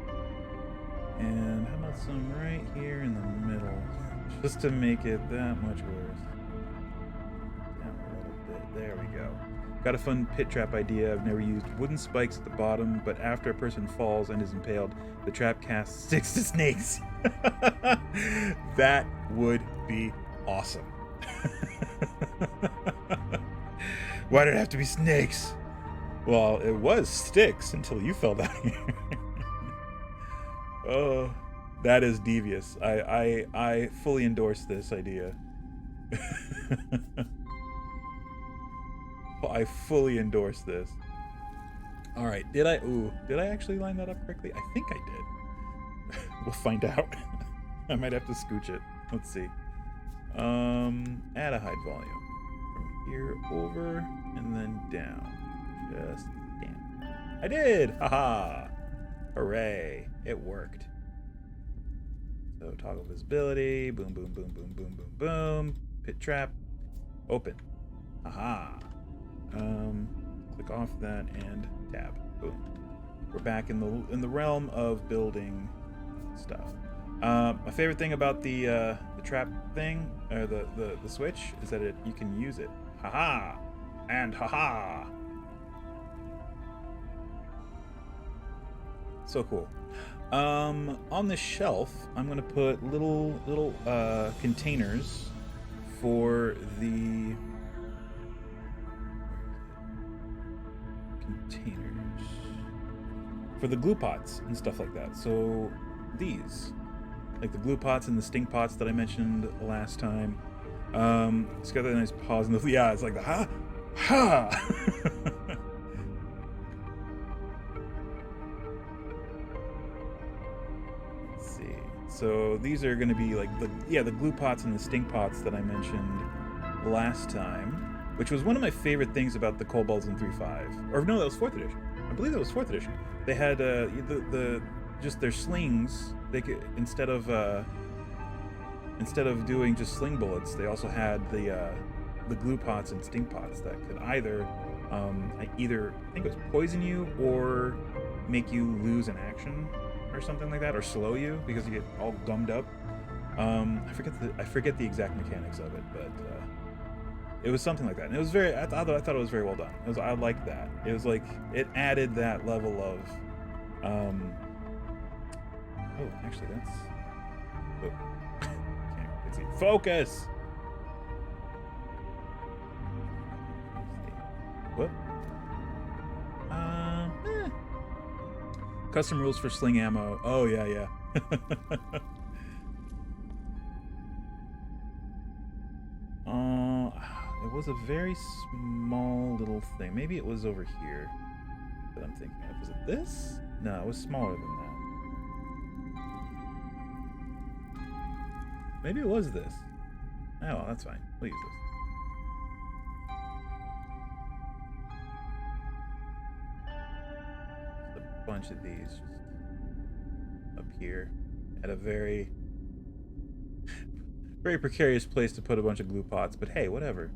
And how about some right here in the middle? Just to make it that much worse. Down a little bit. There we go. Got a fun pit trap idea. I've never used wooden spikes at the bottom, but after a person falls and is impaled, the trap casts sticks to snakes. That would be awesome. Why did it have to be snakes? Well, it was sticks until you fell down here. Oh, that is devious. I fully endorse this idea. I fully endorse this. All right, did I actually line that up correctly? I think I did. We'll find out. I might have to scooch it. Let's see. Add a hide volume from here over and then down. Just down. I did! Haha! Hooray! It worked. So toggle visibility. Boom, boom, boom, boom, boom, boom, boom. Pit trap. Open. Haha. Click off that and tab. Boom. We're back in the realm of building stuff. My favorite thing about the trap thing, or the switch, is that you can use it. Haha! And haha! So cool. On the shelf, I'm gonna put little containers for the glue pots and stuff like that. So these, like the glue pots and the stink pots that I mentioned last time. It's got that nice pause in the yeah. It's like the ha. Let's see. So these are going to be like the glue pots and the stink pots that I mentioned last time, which was one of my favorite things about the Kobolds in 3.5. Or no, that was 4th edition. I believe that was 4th edition. They had just their slings. They could instead of doing just sling bullets, they also had the glue pots and stink pots that could either I think it was poison you or make you lose an action or something like that, or slow you because you get all gummed up. I forget the exact mechanics of it, but it was something like that, and it was very. I thought it was very well done. I liked that. It was like it added that level of. Oh, actually, that's. Oh. Can't see. Focus. Whoop. Custom rules for sling ammo. Oh yeah. It was a very small little thing. Maybe it was over here that I'm thinking of. Was it this? No, it was smaller than that. Maybe it was this. Oh, well, that's fine. We'll use this. Just a bunch of these just up here at a very precarious place to put a bunch of glue pots, but hey, whatever.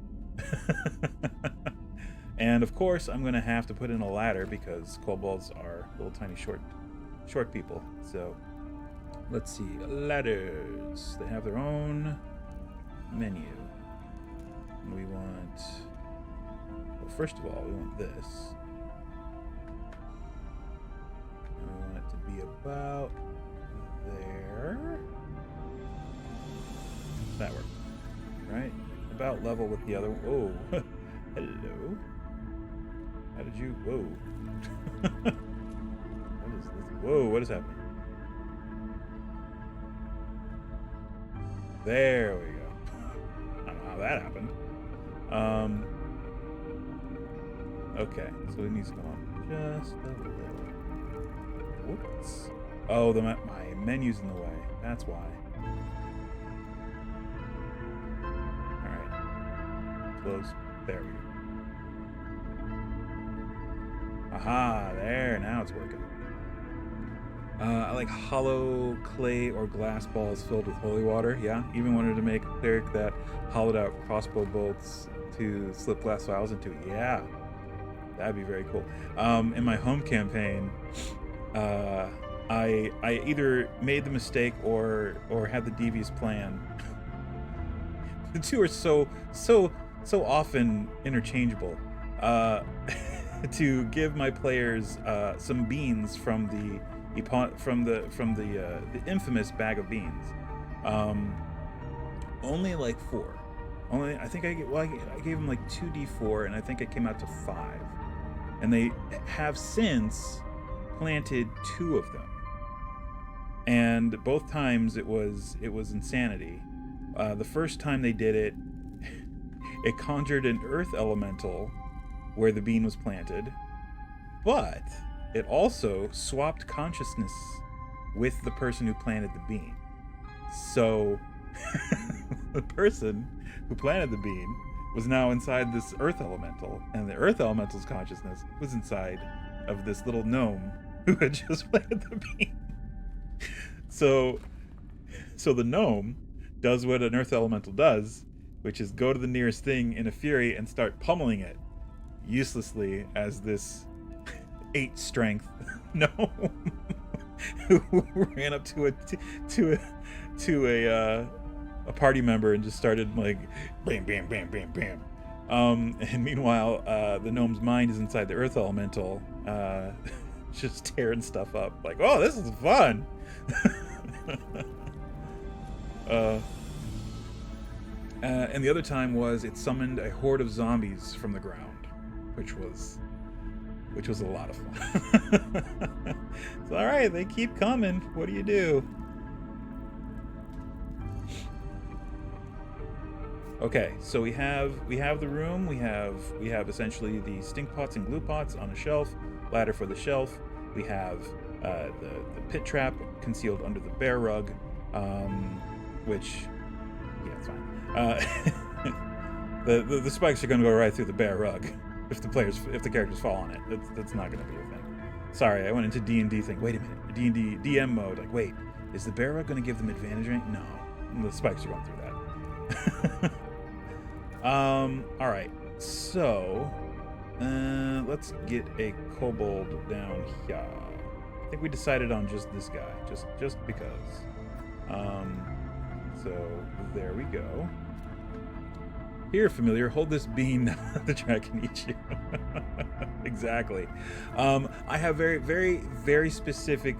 And of course, I'm going to have to put in a ladder because kobolds are little tiny short people. So let's see. Ladders. They have their own menu. We want... Well, first of all, we want this. I want it to be about there. That works, right? About level with the other. Whoa, hello. How did you? Whoa. What is this? Whoa, what is happening? There we go. I don't know how that happened. Okay, so it needs to go on just a little. Whoops. Oh, my menu's in the way. That's why. Close. There we go. Aha, there, now it's working. I like hollow clay or glass balls filled with holy water. Yeah, even wanted to make a cleric that hollowed out crossbow bolts to slip glass vials into. Yeah, that'd be very cool. In my home campaign, I either made the mistake or had the devious plan. The two are so often interchangeable, to give my players some beans from the infamous bag of beans. Only like 4. I think I gave them like 2d4, and I think it came out to 5. And they have since planted 2 of them. And both times it was insanity. The first time they did it, it conjured an earth elemental where the bean was planted, but it also swapped consciousness with the person who planted the bean. So the person who planted the bean was now inside this earth elemental, and the earth elemental's consciousness was inside of this little gnome who had just planted the bean. So the gnome does what an earth elemental does, which is go to the nearest thing in a fury and start pummeling it uselessly as this 8 strength gnome who ran up to a party member and just started like bam bam bam bam bam. And meanwhile, the gnome's mind is inside the earth elemental, just tearing stuff up. Like, oh, this is fun. And the other time was it summoned a horde of zombies from the ground, which was a lot of fun. It's all right, they keep coming. What do you do? Okay, so we have the room. We have essentially the stink pots and glue pots on a shelf, ladder for the shelf. We have the pit trap concealed under the bear rug, which, yeah, it's fine. The spikes are going to go right through the bear rug if the characters fall on it. That's not going to be a thing. Sorry, I went into D&D thing. Wait a minute, D&D DM mode. Like, wait, is the bear rug going to give them advantage? Right? No, the spikes are going through that. All right, so let's get a kobold down here. I think we decided on just this guy, just because. So there we go. Here, familiar, hold this bean. The dragon eats you. Exactly. I have very, very, very specific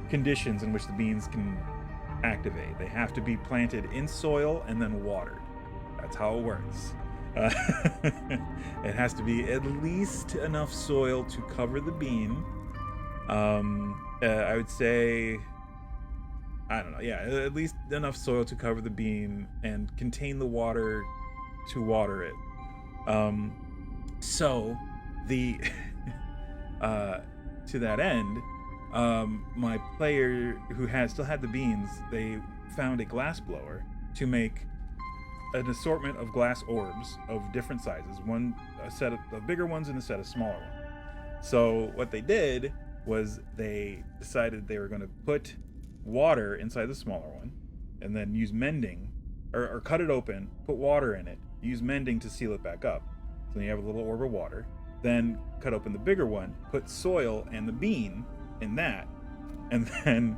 conditions in which the beans can activate. They have to be planted in soil and then watered. That's how it works. It has to be at least enough soil to cover the bean. I would say, I don't know, yeah, at least enough soil to cover the bean and contain the water to water it. So the to that end, my player who still had the beans, they found a glass blower to make an assortment of glass orbs of different sizes, a set of bigger ones and a set of smaller ones. So what they did was they decided they were going to put water inside the smaller one and then use mending, or cut it open, put water in it, use mending to seal it back up. So then you have a little orb of water, then cut open the bigger one, put soil and the bean in that, and then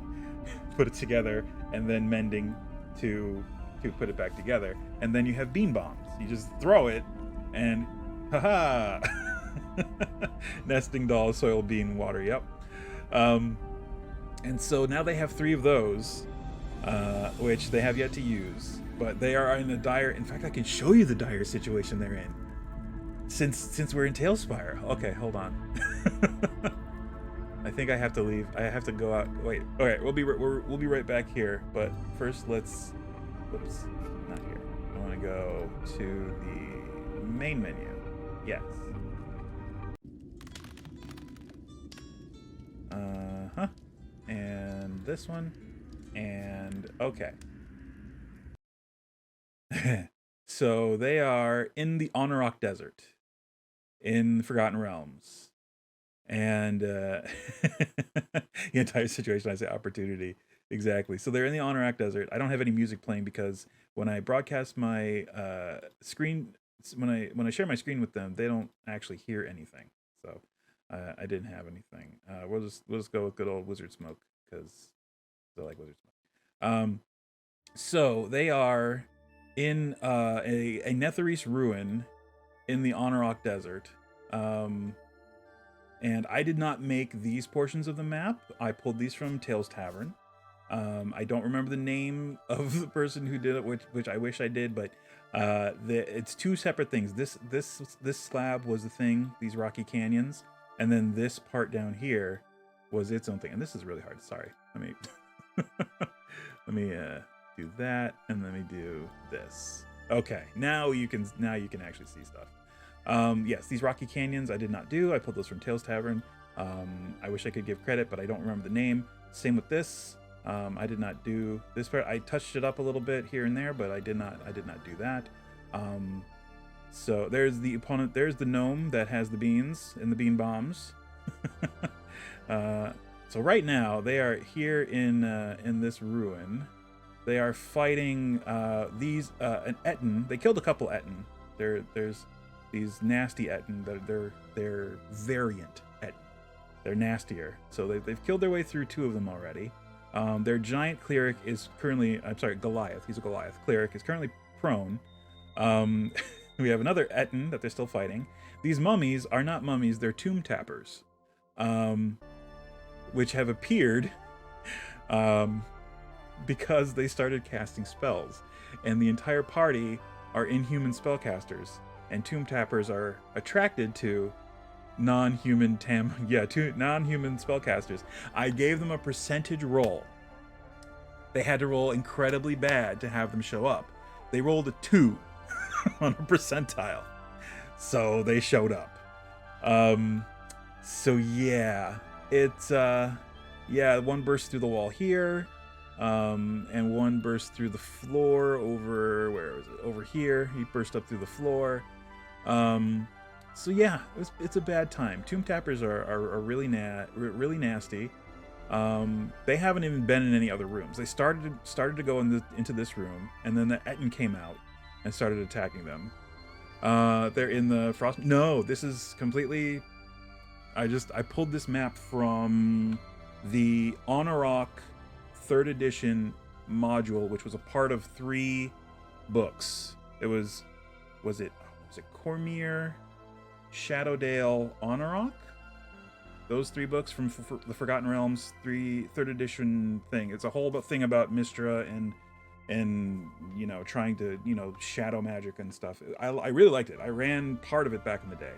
put it together, and then mending to put it back together, and then you have bean bombs. You just throw it and haha. Nesting doll, soil, bean, water. Yep. And so now they have 3 of those, which they have yet to use, but they are in a dire, in fact I can show you the dire situation they're in since we're in TaleSpire. Okay, hold on. I think I have to leave. I have to go out. Wait. Okay, we'll be right back here, but first let's, whoops, not here. I want to go to the main menu. Yes. And this one, and okay. So they are in the Anorok Desert, in Forgotten Realms, and the entire situation, I say opportunity, exactly. So they're in the Anorok Desert. I don't have any music playing because when I broadcast my screen, when I share my screen with them, they don't actually hear anything. So I didn't have anything. We'll just go with good old wizard smoke because I like wizard smoke. So they are in a Netherese ruin in the Anorok Desert. And I did not make these portions of the map. I pulled these from Tales Tavern. I don't remember the name of the person who did it, which I wish I did, but it's 2 separate things. This slab was the thing, these rocky canyons, and then this part down here was its own thing. And this is really hard. Sorry. Let me do that, and let me do this. Okay, now you can actually see stuff. Yes, these rocky canyons I did not do. I pulled those from Tales Tavern. I wish I could give credit, but I don't remember the name. Same with this. I did not do this part. I touched it up a little bit here and there, but I did not do that. So there's the opponent. There's the gnome that has the beans and the bean bombs. So right now they are here in this ruin. They are fighting an Etten. They killed a couple Etten. There's these nasty Etten. They're variant Etten. They're nastier. So they've killed their way through 2 of them already. Their giant cleric is currently, Goliath. He's a Goliath. Cleric is currently prone. We have another Etten that they're still fighting. These mummies are not mummies, they're tomb tappers, which have appeared because they started casting spells. And the entire party are inhuman spellcasters. And tomb tappers are attracted to non-human non-human spellcasters. I gave them a percentage roll. They had to roll incredibly bad to have them show up. They rolled a 2 on a percentile, so they showed up. So yeah, it's one burst through the wall here, and one burst through the floor over here. He burst up through the floor. So yeah, it's a bad time. Tomb tappers are really nasty. They haven't even been in any other rooms. They started to go into this room, and then the Etten came out and started attacking them. They're in the frost. No, this is completely. I pulled this map from the Honorok 3rd edition module, which was a part of 3 books. It was it Cormyr, Shadowdale, Honorok? Those 3 books from the Forgotten Realms 3rd edition thing. It's a whole thing about Mystra and trying to shadow magic and stuff. I really liked it. I ran part of it back in the day.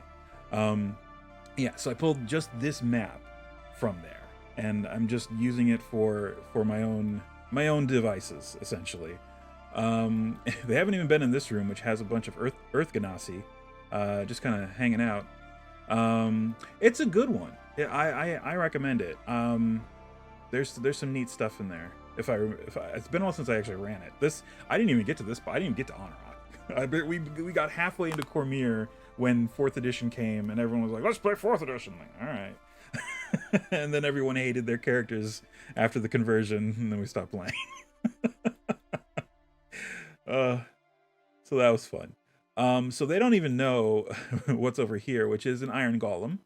So I pulled just this map from there, and I'm just using it for my own devices essentially. They haven't even been in this room, which has a bunch of Earth Ganassi, just kind of hanging out. It's a good one. I recommend it. There's some neat stuff in there. If I it's been a while since I actually ran it. I didn't even get to this, but I didn't even get to Honorok. We got halfway into Cormyr when 4th edition came, and everyone was like, "Let's play 4th edition." Like, all right. And then everyone hated their characters after the conversion, and then we stopped playing. So that was fun. So they don't even know what's over here, which is an iron golem.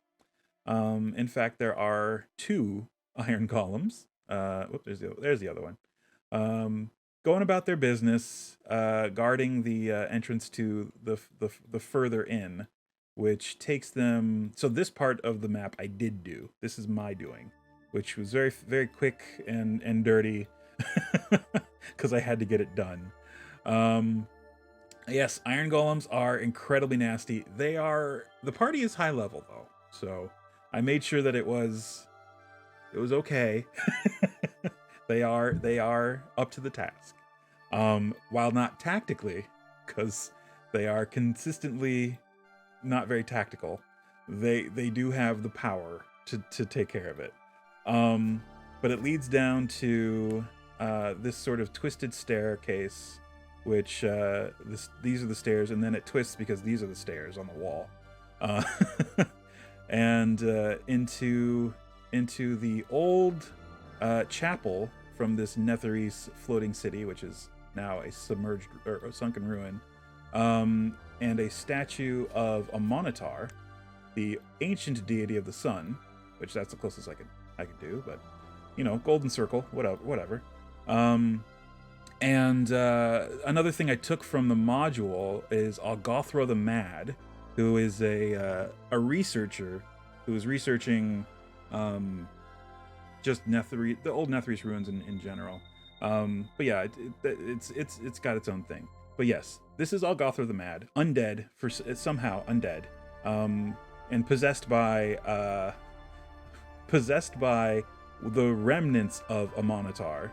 In fact, there are 2 iron golems. There's the other one. Going about their business, guarding the entrance to the further in, which takes them. So this part of the map I did do. This is my doing, which was very, very quick and dirty, because I had to get it done. Yes, iron golems are incredibly nasty. The party is high level though, so I made sure that it was okay. They are up to the task. While not tactically, because they are consistently not very tactical, they do have the power to take care of it. But it leads down to this sort of twisted staircase, which these are the stairs, and then it twists because these are the stairs on the wall, and into the old chapel from this Netherese floating city, which is now a submerged or sunken ruin, and a statue of a Monitar, the ancient deity of the sun, which that's the closest I could do, but golden circle, whatever. And another thing I took from the module is Algothra the Mad, who is a researcher who is researching just the old Netherese ruins in general. But yeah, it's got its own thing. But yes, this is Algothra the Mad, undead somehow undead, and possessed by the remnants of a Monitar,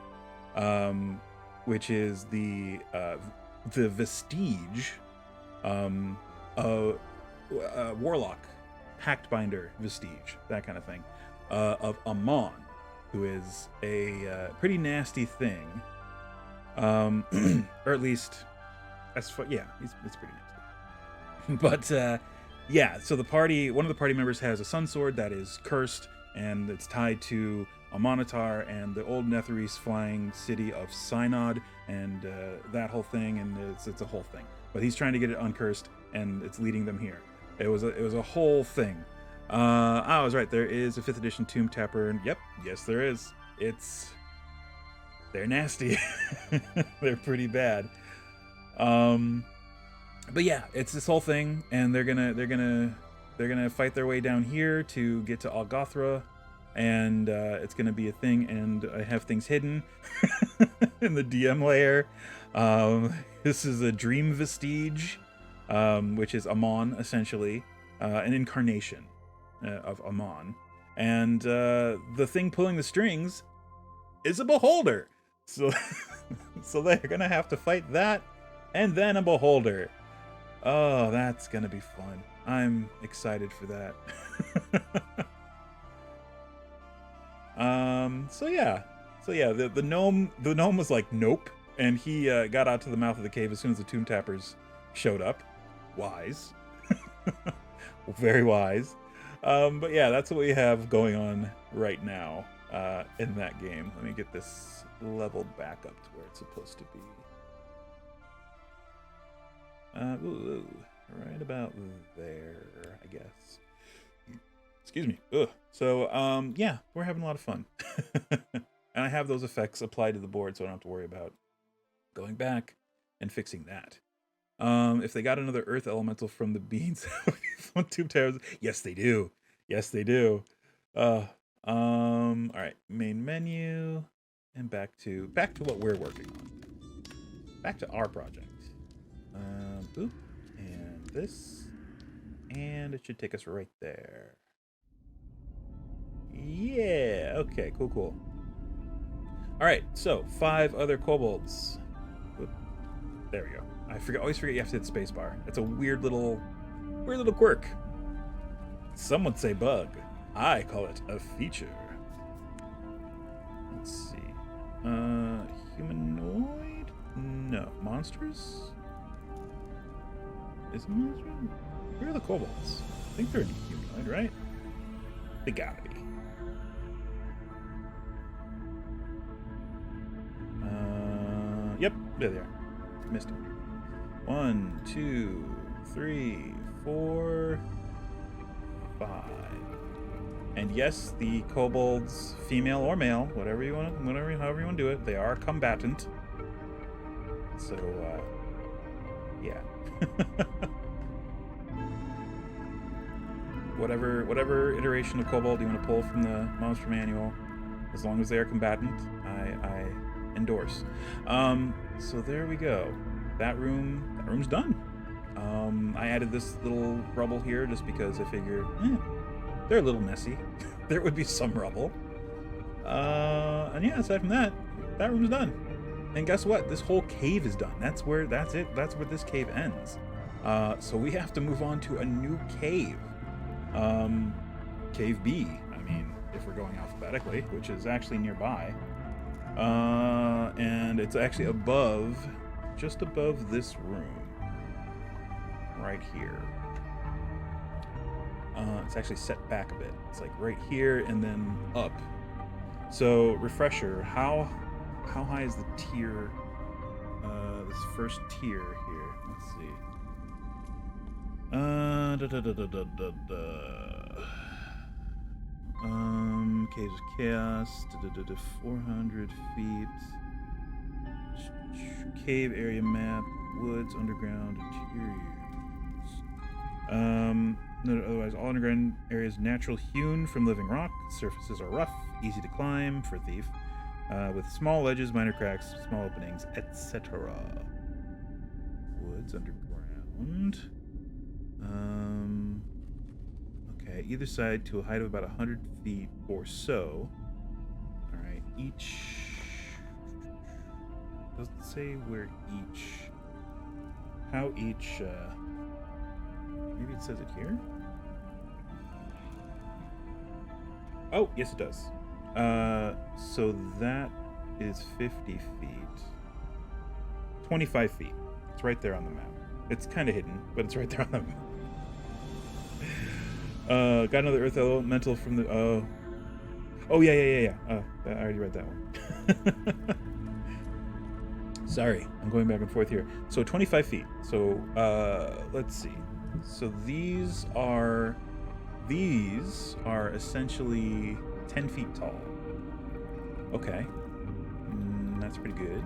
which is the vestige, warlock, Pactbinder vestige, that kind of thing, of Amon, who is a pretty nasty thing, or at least, it's pretty nasty. But yeah, so one of the party members has a sun sword that is cursed, and it's tied to a Monitor and the old Netherese flying city of Synod, and that whole thing, and it's a whole thing. But he's trying to get it uncursed, and it's leading them here. It was a whole thing. I was right. There is a 5th edition Tomb Tapper, and yep, yes, there is. They're nasty. They're pretty bad. But yeah, it's this whole thing, and they're gonna fight their way down here to get to Algothra, and it's gonna be a thing. And I have things hidden in the DM layer. This is a dream vestige, which is Amon, essentially, an incarnation of Amon, and the thing pulling the strings is a beholder. So, so they're gonna have to fight that, and then a beholder. Oh, that's gonna be fun. I'm excited for that. So yeah, the gnome was like, nope, and he got out to the mouth of the cave as soon as the Tomb Tappers showed up. Wise. Very wise. But yeah, that's what we have going on right now in that game. Let me get this leveled back up to where it's supposed to be. Right about there, I guess. Excuse me. Ugh. So, yeah, we're having a lot of fun. And I have those effects applied to the board, so I don't have to worry about going back and fixing that. If they got another earth elemental from the beans on Tomb Towers, yes, they do. Yes, they do. All right, main menu, and back to what we're working on. Back to our project. Boop, and this, and it should take us right there. Yeah. Okay. Cool. All right. So 5 other kobolds. Whoop, there we go. Always forget you have to hit spacebar. It's a weird little quirk. Some would say bug. I call it a feature. Let's see. Humanoid? No. Monsters? Is it monster? Where are the kobolds? I think they're humanoid, right? They gotta be. Yep, there they are. Missed them. 1, 2, 3, 4, 5. And yes, the kobolds, female or male, however you want to do it, they are combatant. So, yeah. whatever iteration of kobold you want to pull from the monster manual, as long as they are combatant, I endorse. So there we go. That room's done. I added this little rubble here just because I figured, they're a little messy. There would be some rubble. And yeah, aside from that room's done. And guess what? This whole cave is done. That's it. That's where this cave ends. So we have to move on to a new cave. Cave B, I mean, if we're going alphabetically, which is actually nearby. And it's actually just above this room. Right here. It's actually set back a bit. It's like right here and then up. So, refresher, how high is the tier, this first tier here? Let's see. Caves of Chaos, 400 feet. Cave area map, woods, underground, interiors. Otherwise, all underground areas natural hewn from living rock. Surfaces are rough, easy to climb for a thief, with small ledges, minor cracks, small openings, etc. Woods underground. Okay, either side to a height of about 100 feet or so. All right, doesn't say where how each, maybe it says it here? Oh, yes it does. So that is 50 feet. 25 feet. It's right there on the map. It's kind of hidden, but it's right there on the map. Got another earth elemental from the... Oh, yeah. I already read that one. Sorry, I'm going back and forth here. So 25 feet. So, let's see. So these are essentially 10 feet tall. Okay. That's pretty good.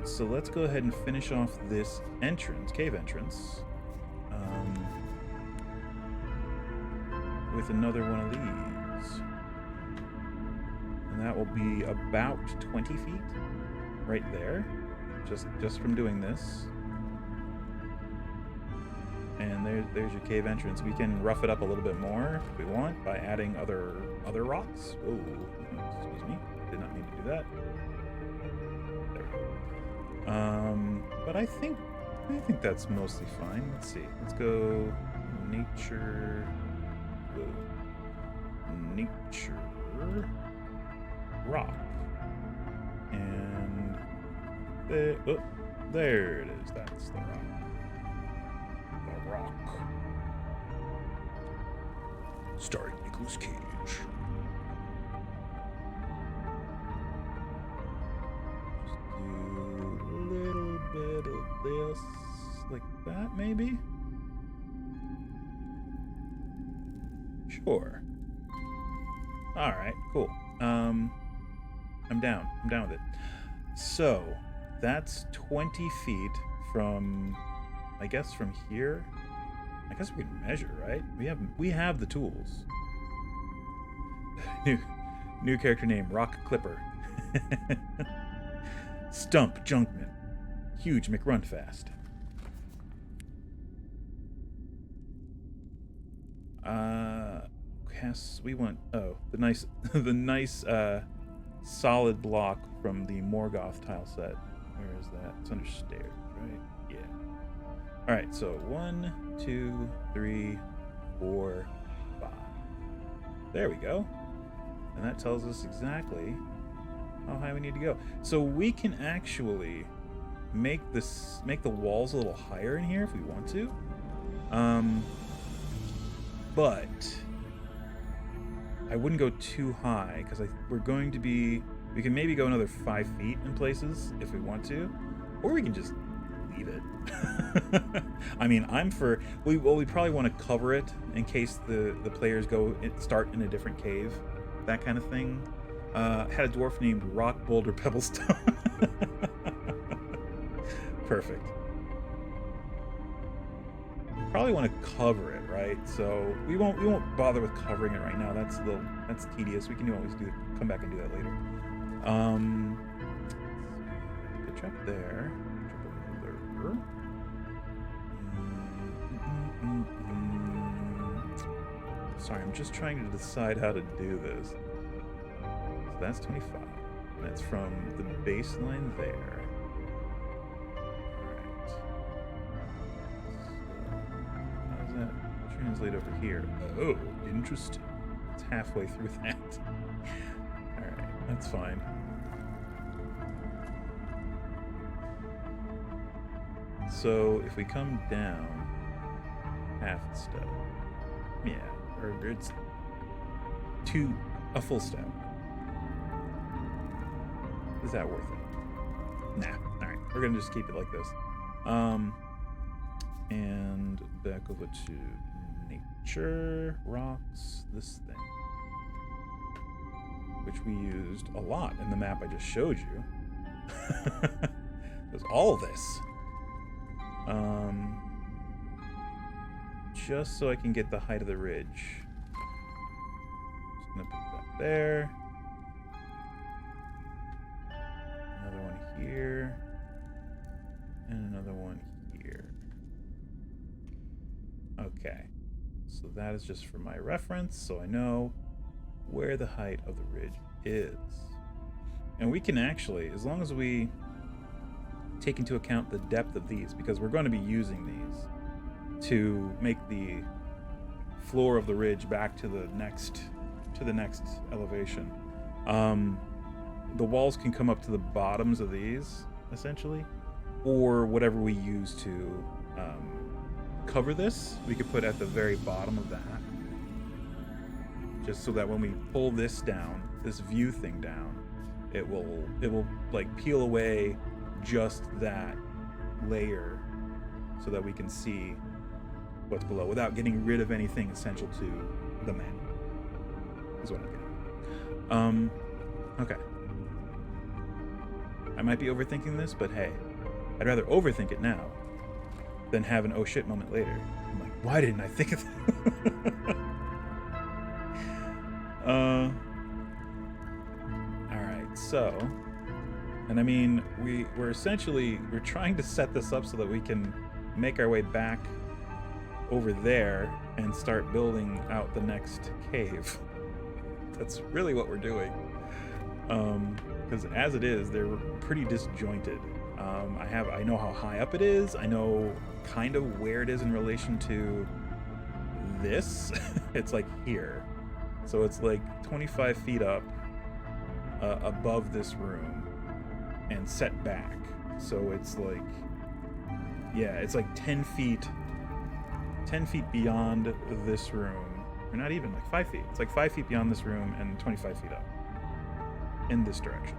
So let's go ahead and finish off this entrance, cave entrance, with another one of these. And that will be about 20 feet right there, just from doing this. And there's your cave entrance. We can rough it up a little bit more if we want by adding other rocks. Oh, excuse me. Did not mean to do that. But I think that's mostly fine. Let's see. Let's go nature. Nature rock. And there it is. That's the rock. The rock. Starring Nicolas Cage. Bit of this, like that, maybe? Sure. Alright, cool. I'm down with it. So, that's 20 feet from, I guess from here. I guess we can measure, right? We have the tools. New character name, Rock Clipper. Stump Junkman. Huge McRunfast. We want the nice solid block from the Morgoth tile set. Where is that? It's under stairs, right? Yeah. All right. So 1, 2, 3, 4, 5. There we go. And that tells us exactly how high we need to go. So we can actually make the walls a little higher in here if we want to, but I wouldn't go too high because we can maybe go another 5 feet in places if we want to, or we can just leave it. I mean, we probably want to cover it in case the players start in a different cave, that kind of thing. Had a dwarf named Rock Boulder Pebblestone. Perfect. Probably want to cover it, right? So we won't bother with covering it right now. That's tedious. We can always come back and do that later. Good trap there. Sorry, I'm just trying to decide how to do this. So that's 25. That's from the baseline there. Translate over here. Oh, interesting. It's halfway through that. Alright, that's fine. So if we come down half a step, yeah, or it's a full step. Is that worth it? Nah. Alright, we're gonna just keep it like this. And back over to nature rocks, this thing, which we used a lot in the map I just showed you. There's all of this. Just so I can get the height of the ridge. Just gonna put that there. Another one here. And another one here. Okay. So that is just for my reference, so I know where the height of the ridge is. And we can actually, as long as we take into account the depth of these, because we're going to be using these to make the floor of the ridge back to the next elevation. The walls can come up to the bottoms of these, essentially, or whatever we use to cover this, we could put at the very bottom of that, just so that when we pull this down, this view thing down, it will like peel away just that layer so that we can see what's below without getting rid of anything essential to the map, is what I'm getting. Okay. I might be overthinking this, but hey, I'd rather overthink it now than have an oh shit moment later. I'm like, why didn't I think of that? Alright, so, and I mean, we're trying to set this up so that we can make our way back over there and start building out the next cave. That's really what we're doing. Because as it is, they're pretty disjointed. I know how high up it is. I know kind of where it is in relation to this. It's like here. So it's like 25 feet up above this room and set back. So it's like, yeah, it's like 10 feet beyond this room. Or not even, like 5 feet. It's like 5 feet beyond this room and 25 feet up in this direction.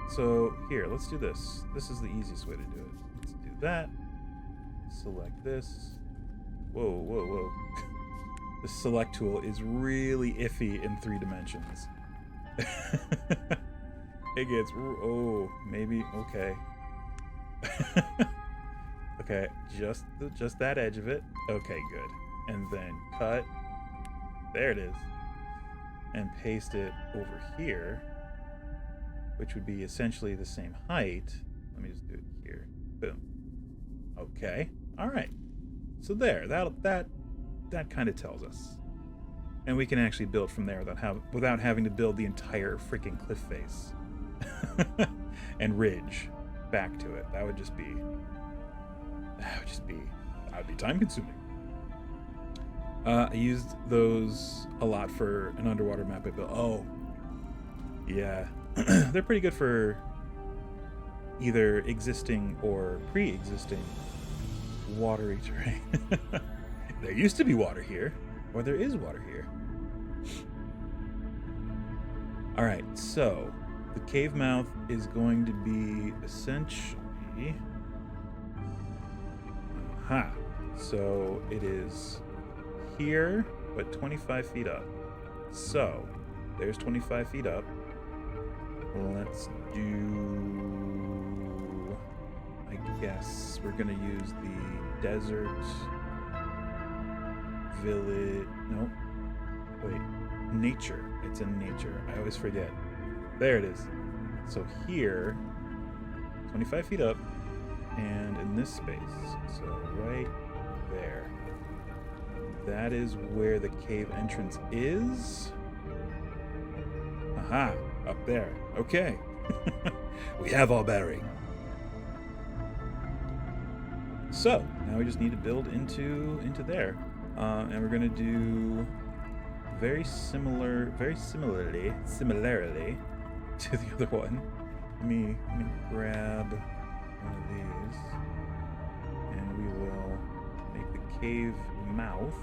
So here, let's do this. This is the easiest way to do it. Let's do that. Select this. Whoa. The select tool is really iffy in 3 dimensions. It gets, oh, maybe, okay. Okay, just that edge of it. Okay, good. And then cut. There it is. And paste it over here, which would be essentially the same height. Let me just do it here. Boom. Okay. All right. So there, that kind of tells us. And we can actually build from there without having to build the entire freaking cliff face and ridge back to it. That would be time consuming. I used those a lot for an underwater map I built. Oh, yeah. They're pretty good for either existing or pre-existing watery terrain. There used to be water here, or there is water here. All right, so the cave mouth is going to be essentially... Aha. So it is here, but 25 feet up. So there's 25 feet up. Let's do, I guess we're gonna use the desert village. Nope. Wait, nature. It's in nature. I always forget. There it is. So here, 25 feet up, and in this space. So right there. That is where the cave entrance is. Aha, up there. Okay. We have our bearing. So now we just need to build into there. And we're gonna do very similarly to the other one. Let me grab one of these, and we will make the cave mouth.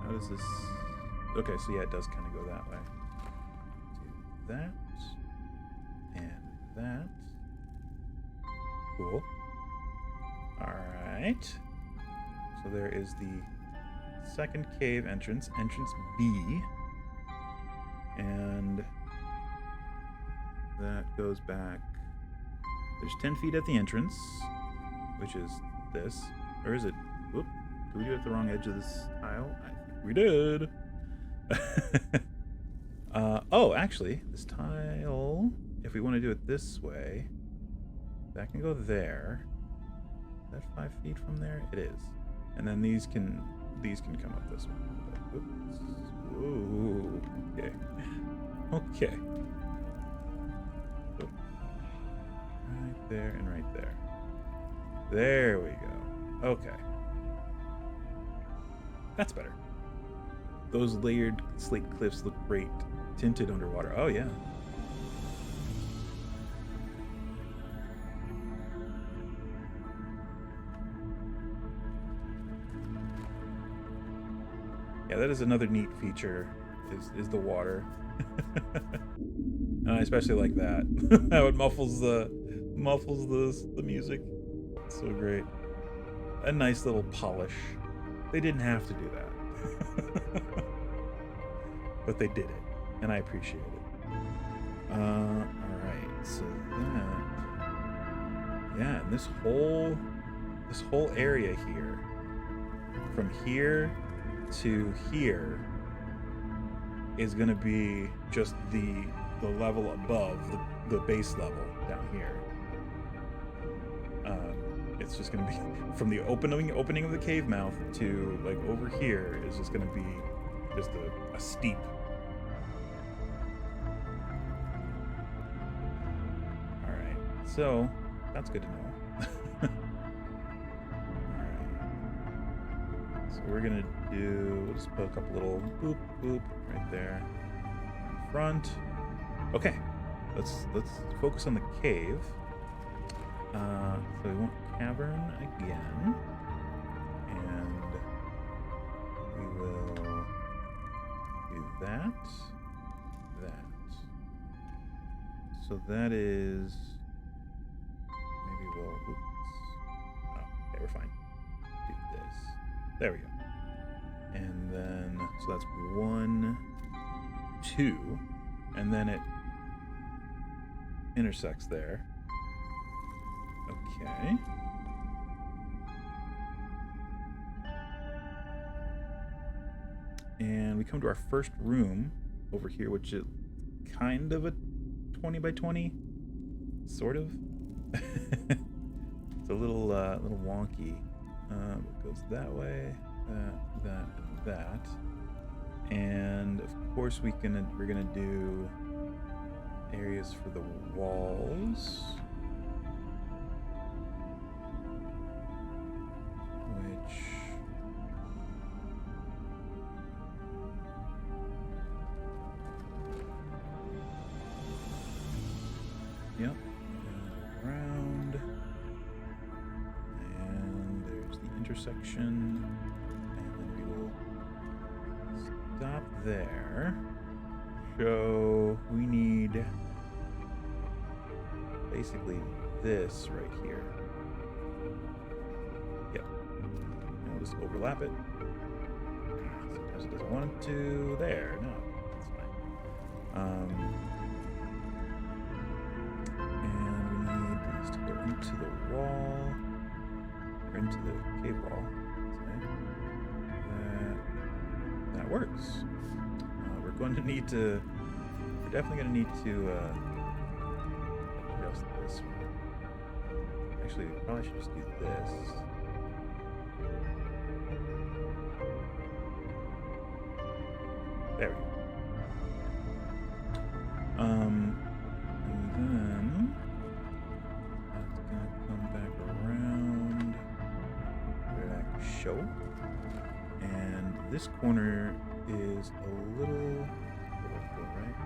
How does this? Okay, so yeah, it does kind of go that way. Do that and that. Cool. All right. So there is the second cave entrance, entrance B. And that goes back. There's 10 feet at the entrance, which is this. Or is it? Whoop. Did we do it at the wrong edge of this tile? I think we did. Oh, actually, this tile, if we want to do it this way, that can go there. Is that 5 feet from there? It is. And then these can come up this way. Oops. Whoa. Okay. Okay. Oop. Right there and right there. There we go. Okay. That's better. those layered slate cliffs look great tinted underwater. Oh yeah. Yeah, that is another neat feature, is the water. I especially like that. How it muffles the music. It's so great. A nice little polish. They didn't have to do that. But they did it, and I appreciate it. Alright, so that, yeah, and this whole area here, from here to here, is going to be just the level above the base level down here. It's just going to be from the opening of the cave mouth to like over here is just going to be just a steep. All right, so that's good to know. All right, so we're gonna we'll just put a couple little boop boop right there in front. Okay, let's focus on the cave. So we want cavern again, and we will do that. So that is, maybe we'll, oops. Oh, okay, we're fine. Do this. There we go. And then, so that's 1, 2, and then it intersects there. Okay. And we come to our first room over here, which is kind of a 20 by 20, sort of. It's a little wonky. It goes that way, that, and of course we're gonna do areas for the walls, which yep, around, and there's the intersection, and then we will stop there. So we need basically this right here. Yep. And we'll just overlap it. Sometimes it doesn't want it to. There. No, that's fine. And we need these to go into the wall, or into the cave wall. That works. We're definitely going to need to adjust this one. Actually, we probably should just do this. There we go. And then that's going to come back around back show. And this corner is a little right?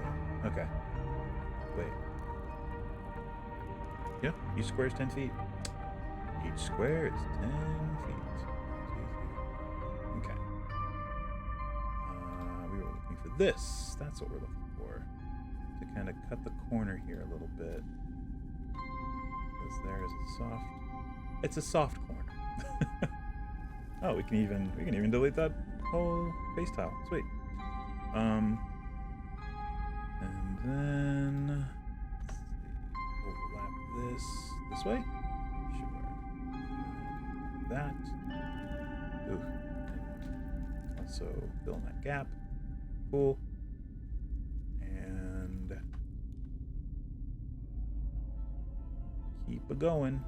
Yeah. Okay. Wait. Yeah, each square is 10 feet. Each square is 10 feet. Okay. We were looking for this. That's what we're looking for. To kind of cut the corner here a little bit. Because there is a soft... It's a soft corner. Oh, we can even delete that whole base tile. Sweet. And then let's see, overlap this way. Sure. That. Ooh. Also fill in that gap. Cool. And keep it going.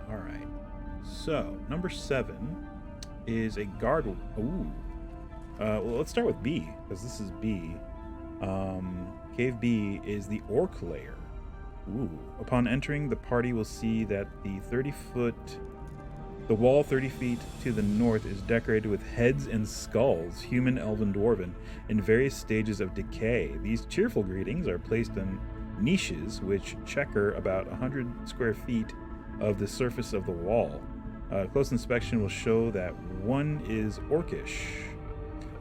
All right. So, number 7 is a guard. Ooh. Well, let's start with B, because this is B. Cave B is the orc lair. Ooh. Upon entering, the party will see that the wall 30 feet to the north is decorated with heads and skulls, human, elven, dwarven, in various stages of decay. These cheerful greetings are placed in niches which checker about 100 square feet of the surface of the wall. Close inspection will show that one is orcish.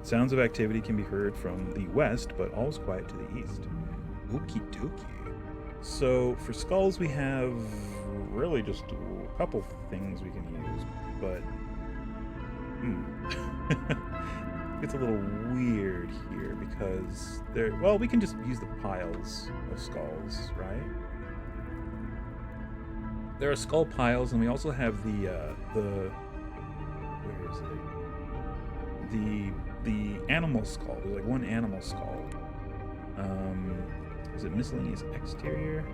Sounds of activity can be heard from the west, but all is quiet to the east. Okie dokie. So for skulls, we have really just a couple things we can use, but it's a little weird here because we can just use the piles of skulls, right? There are skull piles, and we also have where is it? The animal skull. There's like one animal skull. Is it miscellaneous exterior?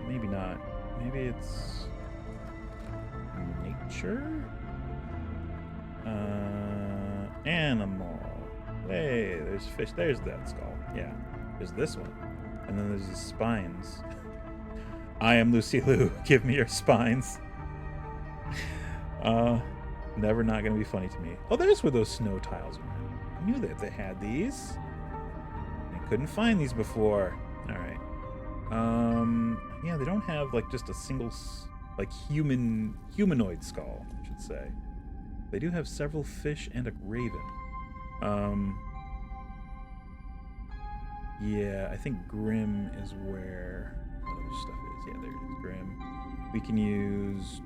Maybe not. Maybe it's nature? Animal. Hey, there's fish. There's that skull. Yeah. There's this one. And then there's the spines. I am Lucy Lou. Give me your spines. Never not gonna be funny to me. Oh, there's where those snow tiles went. I knew that they had these. I couldn't find these before. All right. Yeah, they don't have like just a single like humanoid skull, I should say. They do have several fish and a raven. Yeah, I think Grim is where that other stuff is. Yeah, there it is, Grim. We can use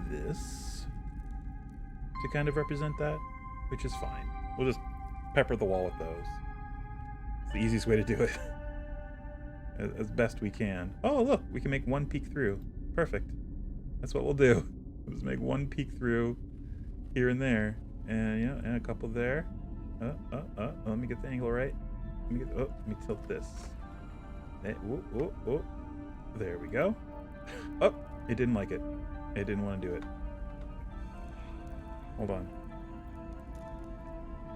this to kind of represent that, which is fine. We'll just pepper the wall with those. It's the easiest way to do it. As best we can. Oh, look, we can make one peek through. Perfect. That's what we'll do. We'll just make one peek through here and there. And yeah, and a couple there. Let me get the angle right. Let me tilt this. There we go. Oh, it didn't like it. It didn't want to do it. Hold on.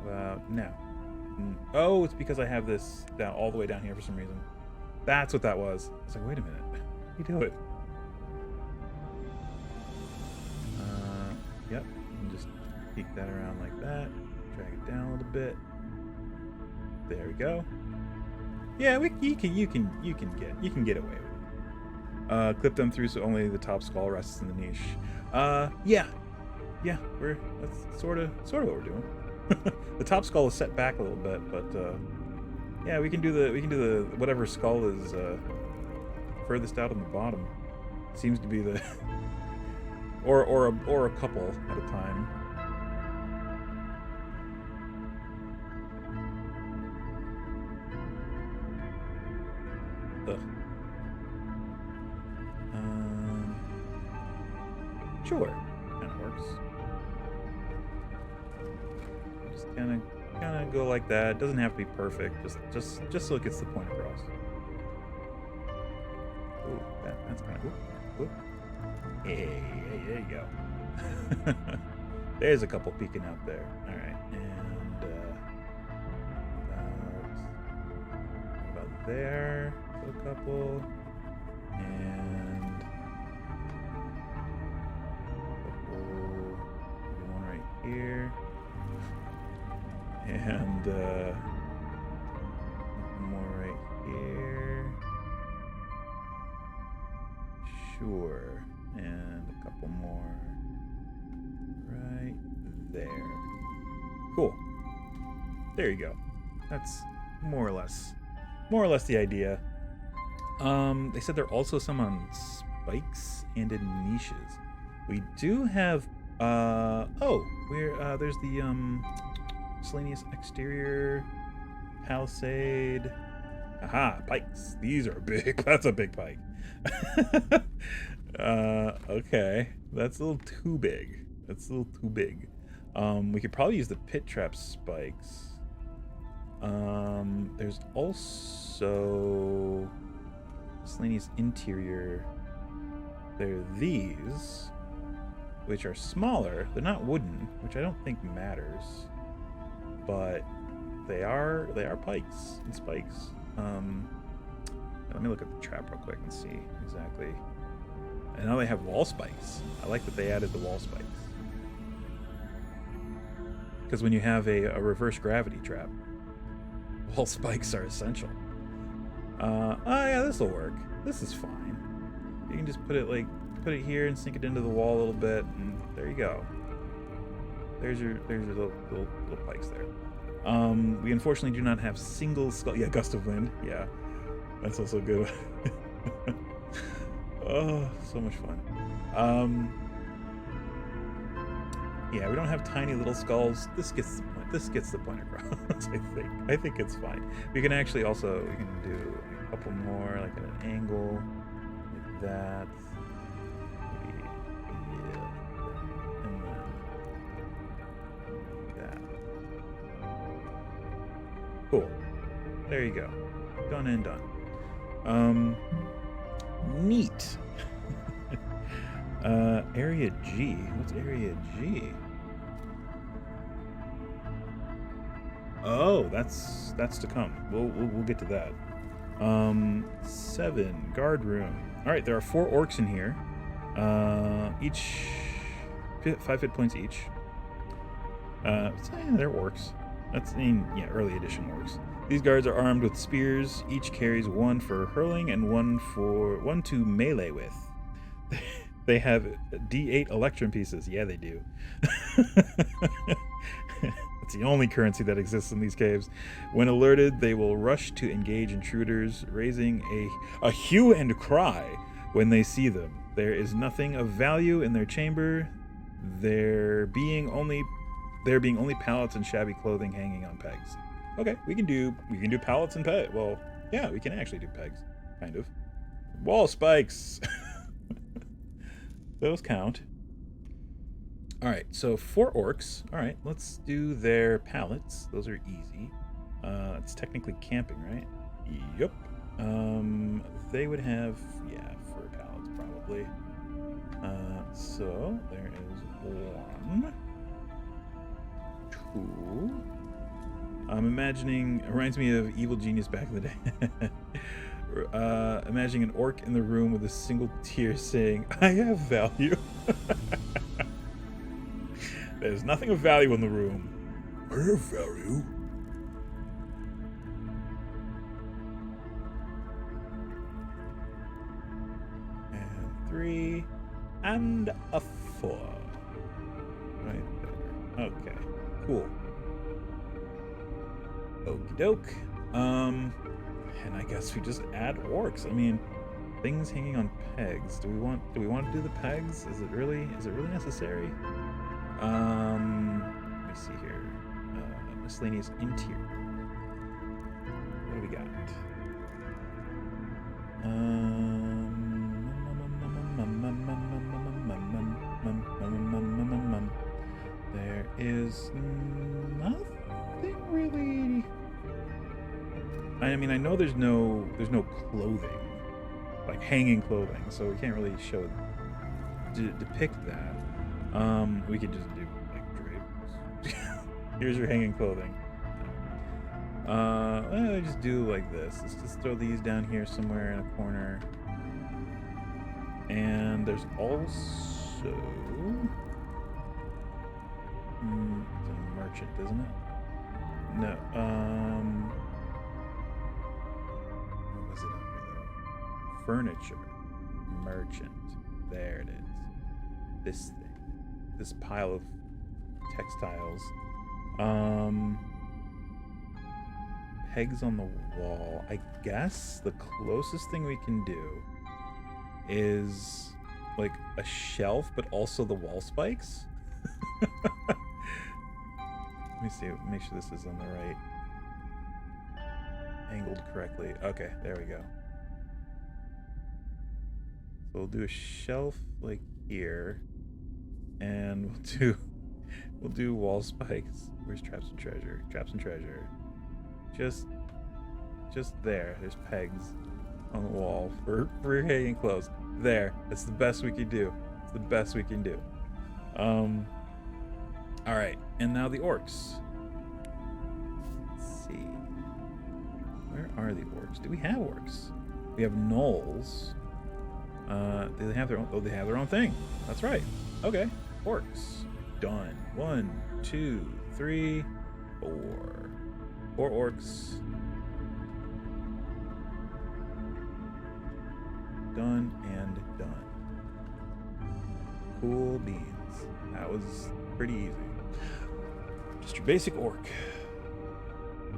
About now. Oh, it's because I have this down all the way down here for some reason. That's what that was. I was like, wait a minute. How do you do it? Yep. And just peek that around like that. Drag it down a little bit. There we go. Yeah, you can get away with it. Clip them through so only the top skull rests in the niche. Yeah, that's sort of what we're doing. The top skull is set back a little bit, but yeah, we can do the whatever skull is furthest out on the bottom. Seems to be the or a couple at a time. Ugh. Sure, kind of works. Just kind of go like that. It doesn't have to be perfect. Just so it gets the point across. Ooh, that's kind of. Ooh. Hey, there you go. There's a couple peeking out there. All right, and about there, a couple, and one right here, and more right here. Sure. And a couple more right there. Cool. There you go. That's more or less the idea. They said there are also some on spikes and in niches. We do have there's the miscellaneous exterior palisade. Aha, pikes. These are big. That's a big pike. Okay. That's a little too big. We could probably use the pit trap spikes. There's also miscellaneous interior. There are these, which are smaller. They're not wooden, which I don't think matters, but they are pikes and spikes. Let me look at the trap real quick and see exactly. And now they have wall spikes. I like that they added the wall spikes. Because when you have a reverse gravity trap, wall spikes are essential. Oh yeah, this will work. This is fine. You can just put it here and sink it into the wall a little bit, and there you go. There's your little pikes there. We unfortunately do not have single skull. Yeah, gust of wind. Yeah, that's also good. Oh, so much fun. Yeah, we don't have tiny little skulls. This gets the point. This gets the point across. I think it's fine. We can actually also do a couple more, like at an angle, like that. Maybe, yeah, and then that. Cool. There you go. Done and done. Neat. Area G. What's area G? Oh, that's to come. We'll get to that. 7 guard room. All right, there are 4 orcs in here. Each 5 hit points each. They're orcs. Early edition orcs. These guards are armed with spears. Each carries 1 for hurling and 1 to melee with. They have D8 electrum pieces. Yeah, they do. It's the only currency that exists in these caves. When alerted, they will rush to engage intruders, raising a hue and cry when they see them. There is nothing of value in their chamber, there being only pallets and shabby clothing hanging on pegs. Okay, we can do pallets and pegs. Well, yeah, we can actually do pegs, kind of. Wall spikes. Those count. All right, so 4 orcs. All right, let's do their pallets. Those are easy. It's technically camping, right? Yep. They would have, fur pallets probably. So there is 1, 2. I'm imagining, it reminds me of Evil Genius back in the day. Imagining an orc in the room with a single tear saying, "I have value." There's nothing of value in the room. I have value. And 3 and a 4. Right there. Okay, cool. Okie doke. And I guess we just add orcs. I mean, things hanging on pegs. Do we want to do the pegs? Is it really necessary? Let me see here. Miscellaneous interior. What do we got? There is nothing really. I mean, I know there's no clothing, like hanging clothing, so we can't really depict that. We could just do like drapes. Here's your hanging clothing. Let's just do like this. Let's just throw these down here somewhere in a corner. And there's also it's a merchant, isn't it? No. What was it under though? Furniture. Merchant. There it is. This thing. This pile of textiles. Pegs on the wall. I guess the closest thing we can do is like a shelf, but also the wall spikes. Let me see. Make sure this is on the right. Angled correctly. Okay, there we go. So we'll do a shelf like here, and we'll do wall spikes. Where's traps and treasure? Traps and treasure. Just there. There's pegs on the wall for hanging clothes. There. That's the best we can do. It's the best we can do. All right, and now the orcs. Let's see. Where are the orcs? Do we have orcs? We have gnolls. Do they have their own? Oh, they have their own thing. That's right. Okay. Orcs. Done. 1, 2, 3, 4. 4 orcs. Done and done. Cool beans. That was pretty easy. Just your basic orc.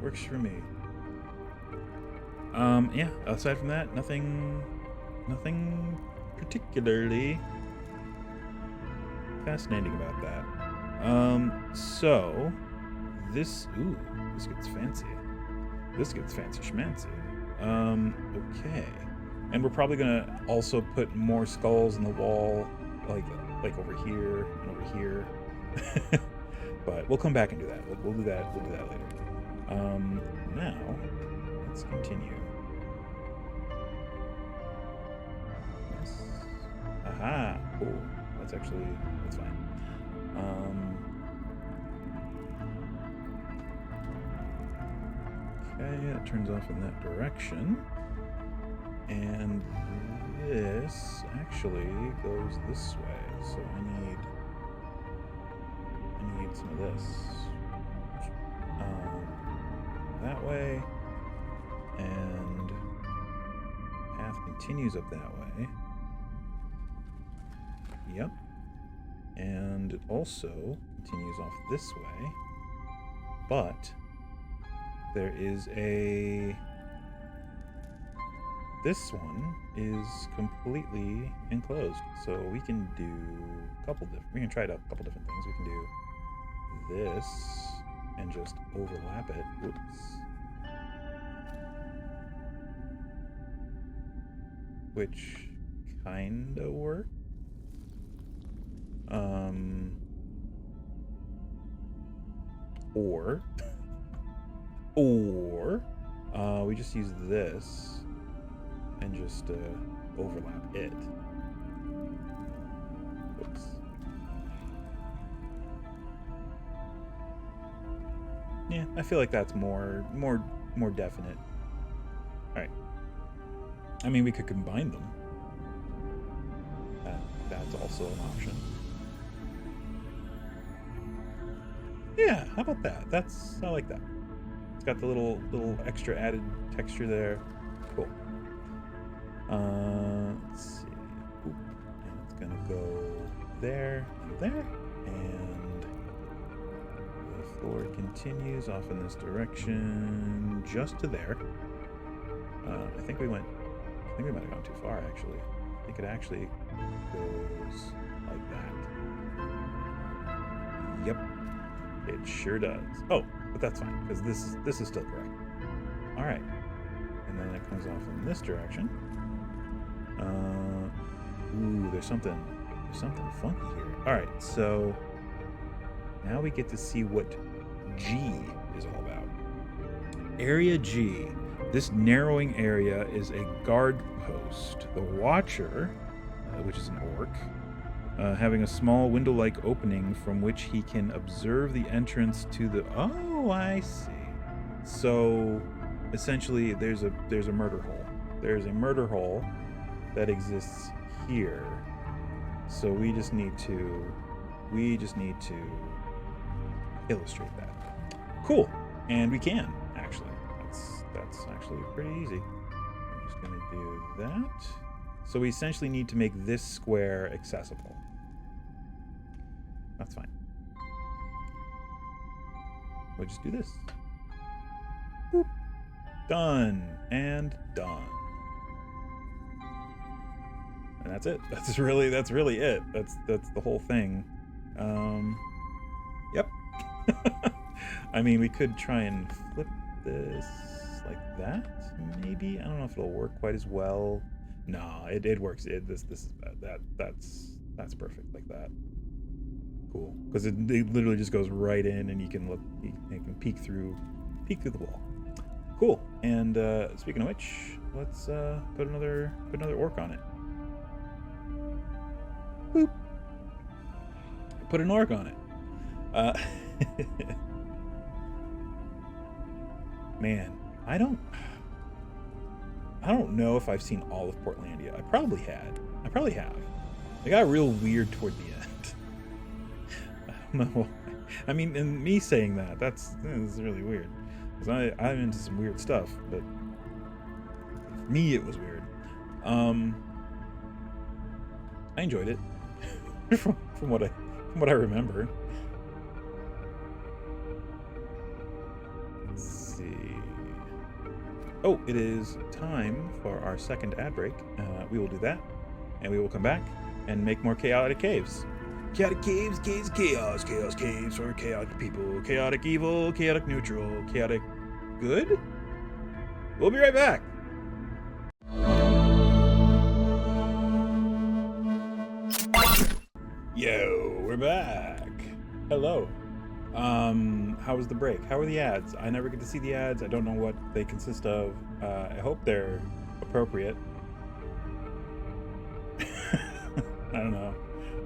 Works for me. Yeah, aside from that, nothing particularly fascinating about that. So this gets fancy. This gets fancy schmancy. Okay. And we're probably gonna also put more skulls in the wall, like over here and over here. But we'll come back and do that. We'll do that. We'll do that later. Now let's continue. Yes. Aha. Cool. That's fine. Okay, that turns off in that direction. And this actually goes this way, so I need some of this. That way, and path continues up that way. Yep. And it also continues off this way, but there is this one is completely enclosed, so we can do we can try out a couple different things. We can do this and just overlap it. Whoops. Which kinda works. Or we just use this and just overlap it. Oops. Yeah, I feel like that's more definite. All right. I mean, we could combine them. That's also an option. Yeah, how about that? I like that. It's got the little extra added texture there. Cool. Let's see. Oop. And it's gonna go there and there, and the floor continues off in this direction just to there. I think we might have gone too far, actually. I think it actually goes like that. Yep, it sure does. Oh, but that's fine, because this is still correct. All right, and then it comes off in this direction. Ooh, there's something funky here. All right, so now we get to see what G is all about. Area G. This narrowing area is a guard post. The Watcher, which is an orc, having a small window-like opening from which he can observe the entrance to the... Oh, I see. So, essentially, there's a murder hole. There's a murder hole that exists here. So we just need to illustrate that. Cool. And we can, actually. That's actually pretty easy. I'm just going to do that. So we essentially need to make this square accessible. That's fine. We'll just do this. Boop. Done. And done. And that's it. That's really it. That's the whole thing. Yep. I mean, we could try and flip this like that, maybe. I don't know if it'll work quite as well. No, it works. This is bad. That's perfect like that. Cool, because it literally just goes right in, and you can peek through the wall. Cool. And speaking of which, let's put another orc on it. Boop. Put an orc on it. Man, I don't know if I've seen all of Portlandia. I probably have. It got real weird toward the end. I don't know why. I mean, and me saying that's really weird. Because I'm into some weird stuff, but for me it was weird. I enjoyed it. from what I remember. Let's see. Oh, it is time for our second ad break. We will do that, and we will come back and make more chaotic caves. Chaotic caves, chaos caves for chaotic people, chaotic evil, chaotic neutral, chaotic good. We'll be right back. Yo, we're back. Hello. How was the break? How were the ads? I never get to see the ads. I don't know what they consist of. I hope they're appropriate. I don't know.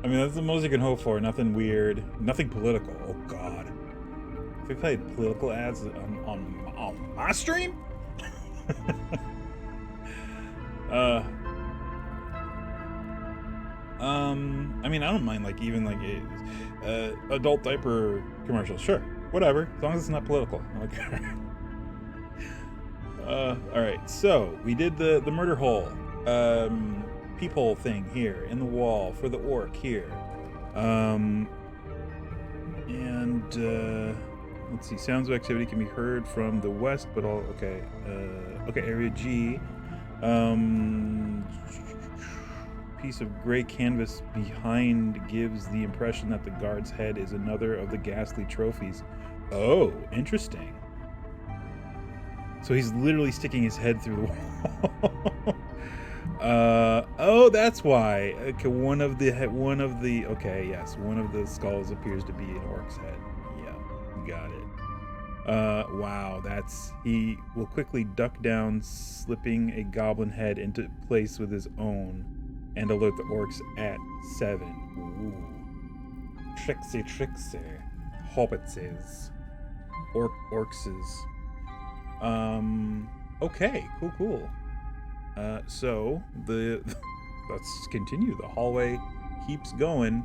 I mean, that's the most you can hope for. Nothing weird. Nothing political. Oh, God. If we played political ads on my stream? I mean, I don't mind, like, even, like, adult diaper commercials. Sure. Whatever. As long as it's not political. Okay. Alright. So, we did the murder hole. Peephole thing here in the wall for the orc here. Let's see, sounds of activity can be heard from the west, but all okay. Okay, area G. Piece of gray canvas behind gives the impression that the guard's head is another of the ghastly trophies. Oh, interesting. So he's literally sticking his head through the wall. Oh, that's why. Okay, one of the skulls appears to be an orc's head. Yeah, got it. Wow, he will quickly duck down, slipping a goblin head into place with his own, and alert the orcs at 7. Ooh. Tricksy. Hobbitses. Orcses. Okay, cool. So let's continue. The hallway keeps going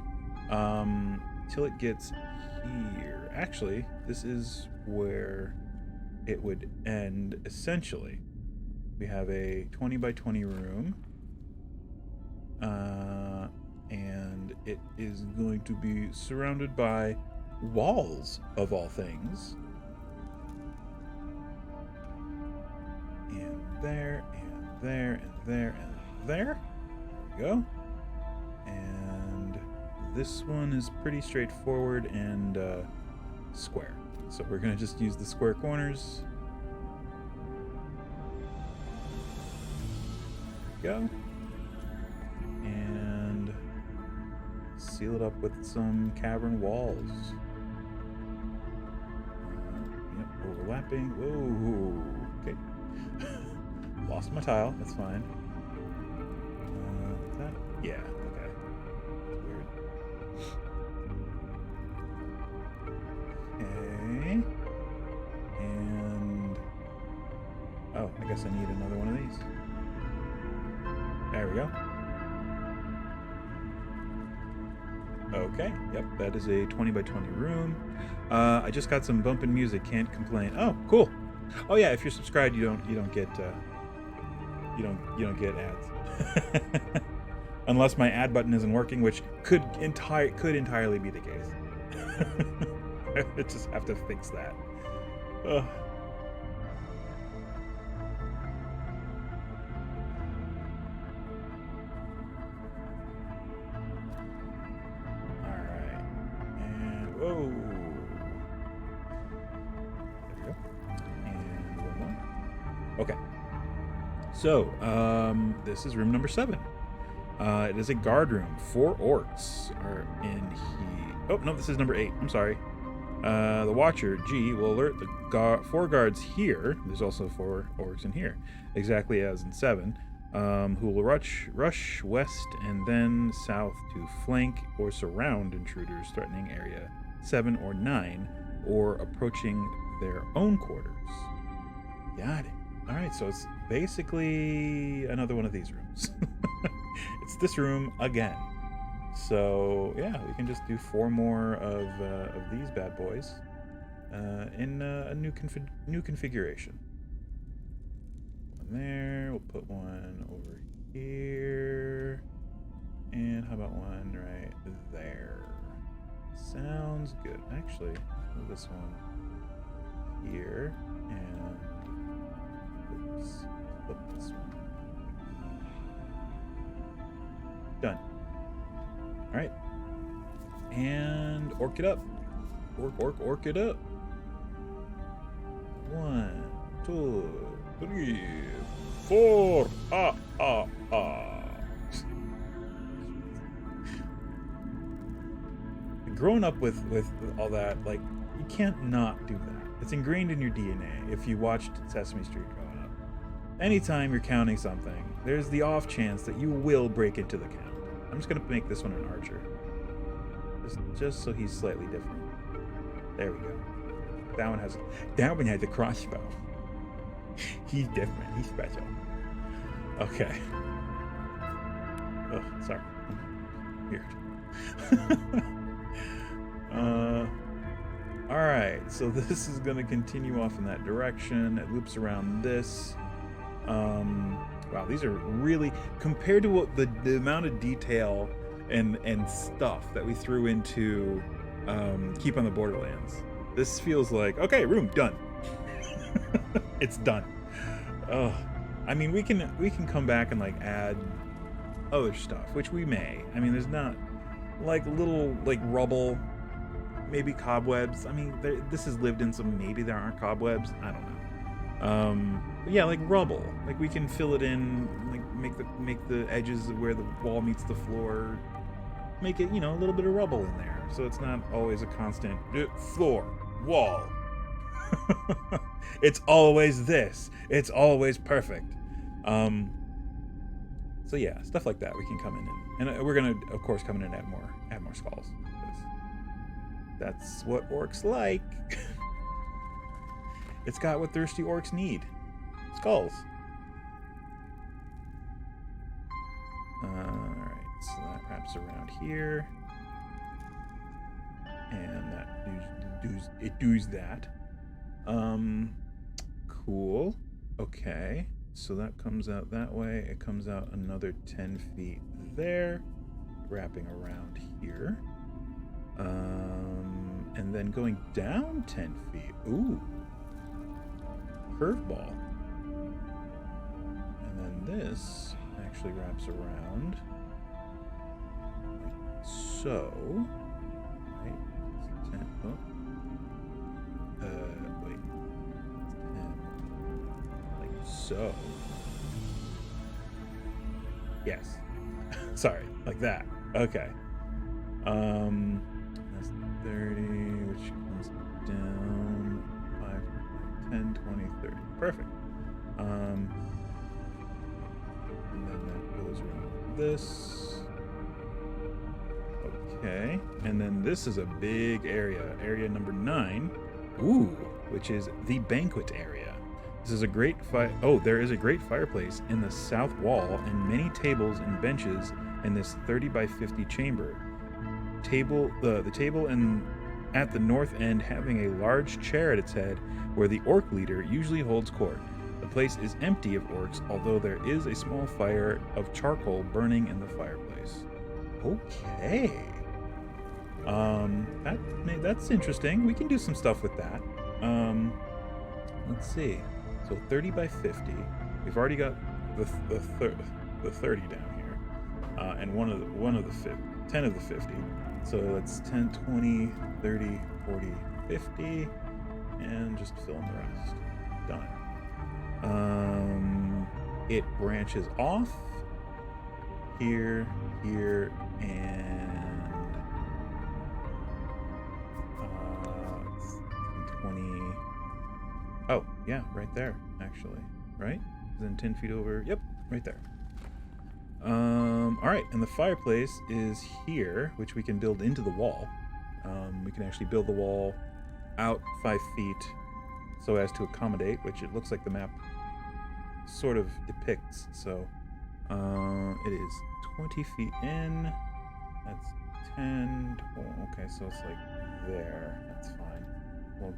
till it gets here. Actually, this is where it would end essentially. We have a 20 by 20 room, and it is going to be surrounded by walls of all things. And there, and there, and there, and there. There we go. And this one is pretty straightforward and square. So we're going to just use the square corners. There we go. And seal it up with some cavern walls. Yep, overlapping. Whoa. Okay. Lost my tile. That's fine. Yeah. Okay. That's weird. Okay. And oh, I guess I need another one of these. There we go. Okay. Yep. That is a 20 by 20 room. I just got some bumping music. Can't complain. Oh, cool. Oh yeah. If you're subscribed, you don't get. You don't get ads. Unless my ad button isn't working, which could entirely be the case. I just have to fix that. Alright. And whoa. There we go. And one more. Okay. So, this is room number 7. It is a guard room. 4 orcs are in here. Oh, no, this is number 8. I'm sorry. The Watcher, G, will alert the 4 guards here. There's also 4 orcs in here, exactly as in 7, who will rush west and then south to flank or surround intruders threatening area 7 or 9 or approaching their own quarters. Got it. All right, so it's basically another one of these rooms. It's this room again. So yeah, we can just do 4 more of these bad boys in a new configuration. One there. We'll put one over here, and how about one right there? Sounds good. Actually, move this one here and flip this one. Done. All right, and orc it up. Orc it up. 1, 2, 3, 4. Growing up with all that, like, you can't not do that. It's ingrained in your DNA if you watched Sesame Street growing up. Anytime you're counting something, there's the off chance that you will break into the count. I'm just gonna make this one an archer, just so he's slightly different. There we go. That one has a crossbow. He's different. He's special. Okay. Oh, sorry. Weird. All right. So this is gonna continue off in that direction. It loops around this. Wow, these are really, compared to what the amount of detail and stuff that we threw into Keep on the Borderlands. This feels like, okay, room done. It's done. Oh, I mean, we can come back and like add other stuff, which we may. I mean, there's not like little like rubble, maybe cobwebs. I mean, this has lived in some. Maybe there aren't cobwebs. I don't know. But yeah, like rubble. Like we can fill it in, like make the edges of where the wall meets the floor. Make it, you know, a little bit of rubble in there, so it's not always a constant floor, wall. It's always this. It's always perfect. So yeah, stuff like that we can come in and we're gonna, of course, come in and add more skulls. That's what orcs like. It's got what thirsty orcs need. Skulls. Alright, so that wraps around here. And that does that. Cool. Okay. So that comes out that way. It comes out another 10 feet there. Wrapping around here. And then going down 10 feet. Ooh. Curveball. And then this actually wraps around like so. Right? 10. Oh. Wait. 10. Like so. Yes. Sorry, like that. Okay. That's 30, which comes down 5, 10, 20, 30. Perfect. And then that goes around this. Okay. And then this is a big area. Area number 9. Ooh, which is the banquet area. This is a great there is a great fireplace in the south wall and many tables and benches in this 30 by 50 chamber. The table and at the north end having a large chair at its head where the orc leader usually holds court. The place is empty of orcs, although there is a small fire of charcoal burning in the fireplace. Okay. That's interesting. We can do some stuff with that. Let's see. So 30 by 50. We've already got the 30 down here, and one of the 10 of the 50. So that's 10, 20, 30, 40, 50, and just fill in the rest. Done. It branches off here, and 20. Oh, yeah, right there, actually. Right? Then 10 feet over. Yep, right there. All right, and the fireplace is here, which we can build into the wall. We can actually build the wall out 5 feet so as to accommodate, which it looks like the map sort of depicts. So it is 20 feet in. That's 10. Okay, so it's like there. That's fine. Well,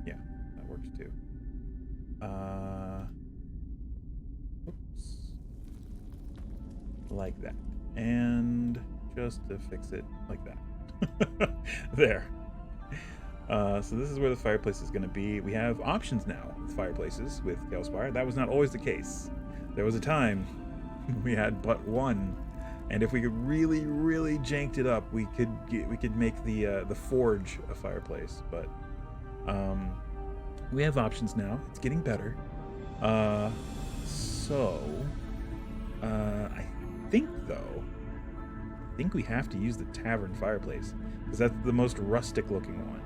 yeah, that works too. Oops. Like that. And just to fix it like that. There. So this is where the fireplace is going to be. We have options now with fireplaces with TaleSpire. That was not always the case. There was a time we had but one, and if we could really, really janked it up, we could make the forge a fireplace. But we have options now. It's getting better. I think we have to use the tavern fireplace because that's the most rustic looking one.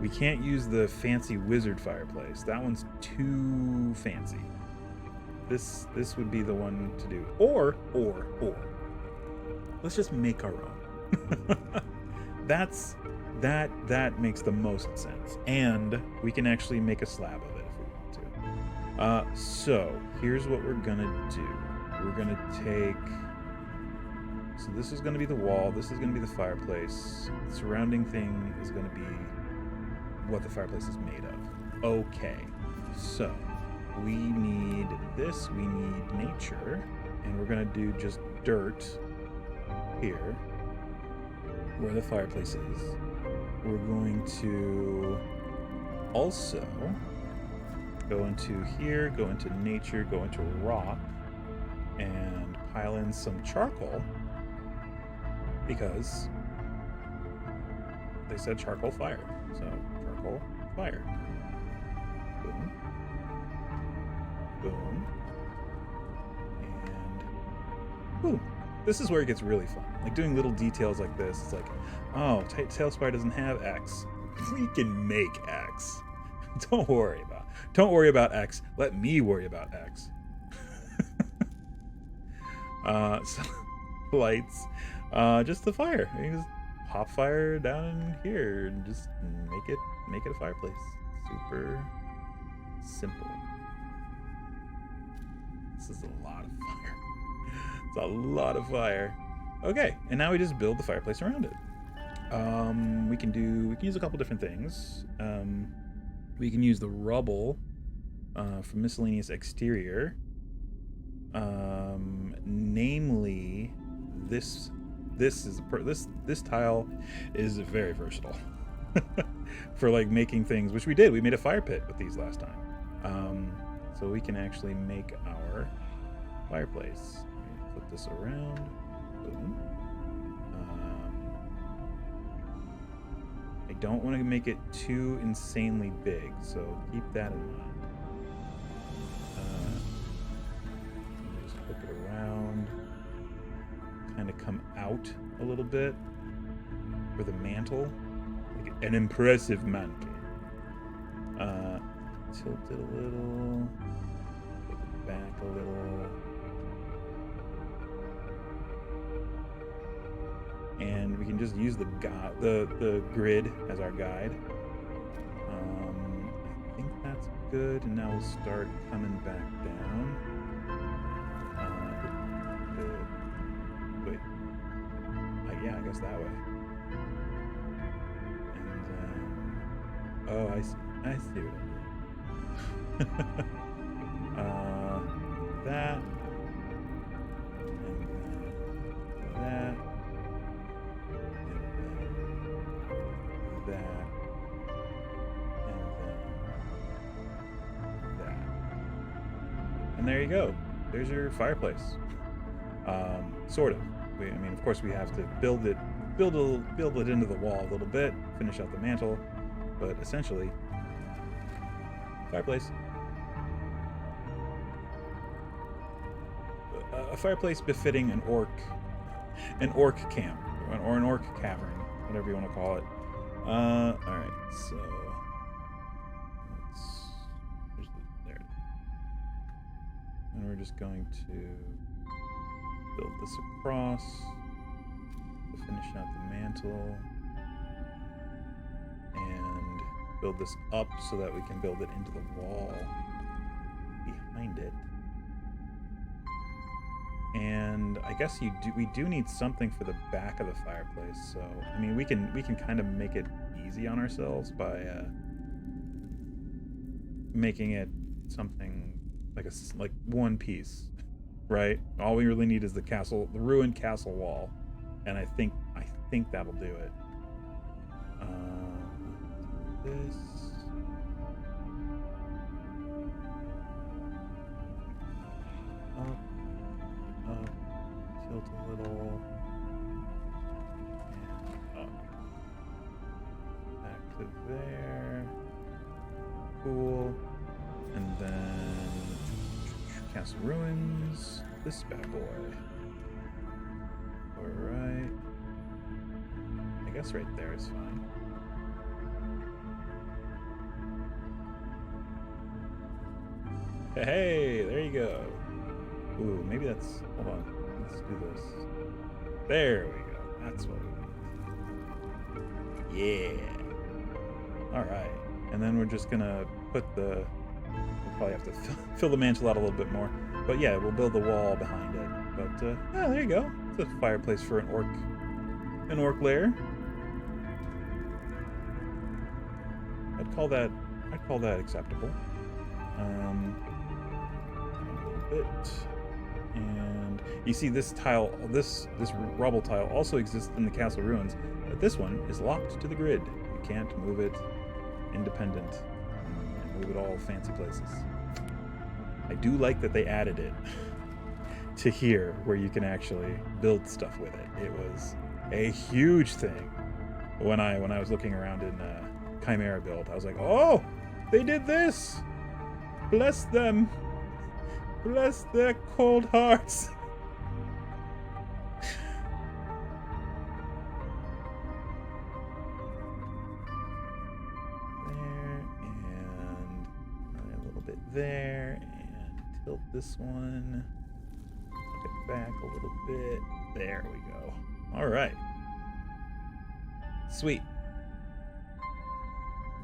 We can't use the fancy wizard fireplace. That one's too fancy. This would be the one to do. Or let's just make our own. That makes the most sense. And we can actually make a slab of it if we want to. So here's what we're gonna do. We're gonna take. So this is gonna be the wall. This is gonna be the fireplace. The surrounding thing is gonna be what the fireplace is made of. Okay, so we need this, we need nature, and we're gonna do just dirt here where the fireplace is. We're going to also go into here, go into nature, go into rock, and pile in some charcoal because they said charcoal fire. So charcoal fire. Boom. Boom. And boom. This is where it gets really fun. Like doing little details like this. It's like, oh, TaleSpire doesn't have X. We can make X. Don't worry about X. Let me worry about X. So lights. Just the fire. You just pop fire down in here and just make it a fireplace. Super simple. This is a lot of fire. It's a lot of fire. Okay, and now we just build the fireplace around it. We can use a couple different things. We can use the rubble for miscellaneous exterior. Namely, this tile is very versatile for like making things, which we did. We made a fire pit with these last time. So we can actually make our fireplace. Flip this around. Boom. I don't want to make it too insanely big, so keep that in mind. Just flip it around. Kind of come out a little bit for the mantle. Like an impressive mantle. Tilt it a little. Flip it back a little. And we can just use the grid as our guide. I think that's good. And now we'll start coming back down. Wait. Yeah, I guess that way. And then, oh, I see what I did. That. And that. That, and then that. And there you go. There's your fireplace. Sort of. I mean, of course, we have to build it into the wall a little bit, finish out the mantle, but essentially, fireplace. A fireplace befitting an orc camp, or an orc cavern, whatever you want to call it. Alright, so there it is. And we're just going to build this across to finish out the mantle and build this up so that we can build it into the wall behind it. And I guess we do need something for the back of the fireplace. So I mean, we can kind of make it easy on ourselves by making it something like one piece, right? All we really need is the ruined castle wall, and I think that'll do it. This. Up, tilt a little, and up, back to there. Cool. And then Castle Ruins, this bad boy. Alright. I guess right there is fine. Hey, there you go. Ooh, maybe that's... Hold on. Let's do this. There we go. That's what we need. Yeah. Alright. And then we're just gonna put the... We'll probably have to fill the mantle out a little bit more. But yeah, we'll build the wall behind it. But, yeah, there you go. It's a fireplace for an orc lair. I'd call that acceptable. A little bit. And you see this tile, this rubble tile also exists in the castle ruins, but this one is locked to the grid. You can't move it independent and move it all fancy places. I do like that they added it to here where you can actually build stuff with it. It was a huge thing when I was looking around in Chimera build. I was like, oh, they did this! Bless them! Bless their cold hearts. There, and a little bit there, and tilt this one. Look it back a little bit. There we go. All right. Sweet.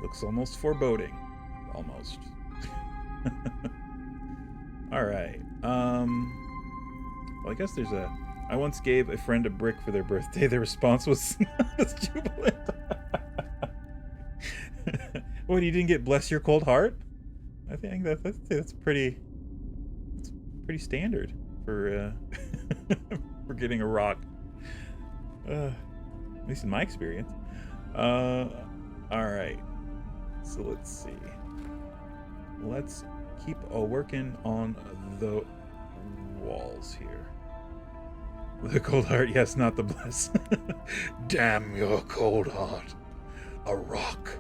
Looks almost foreboding. Almost. Alright, well, I guess there's I once gave a friend a brick for their birthday. Their response was not as jubilant. What, you didn't get bless your cold heart? I think that's pretty standard for for getting a rock. At least in my experience. Alright, so let's see. Let's keep working on the walls here. The cold heart, yes, not the bless. Damn your cold heart. A rock.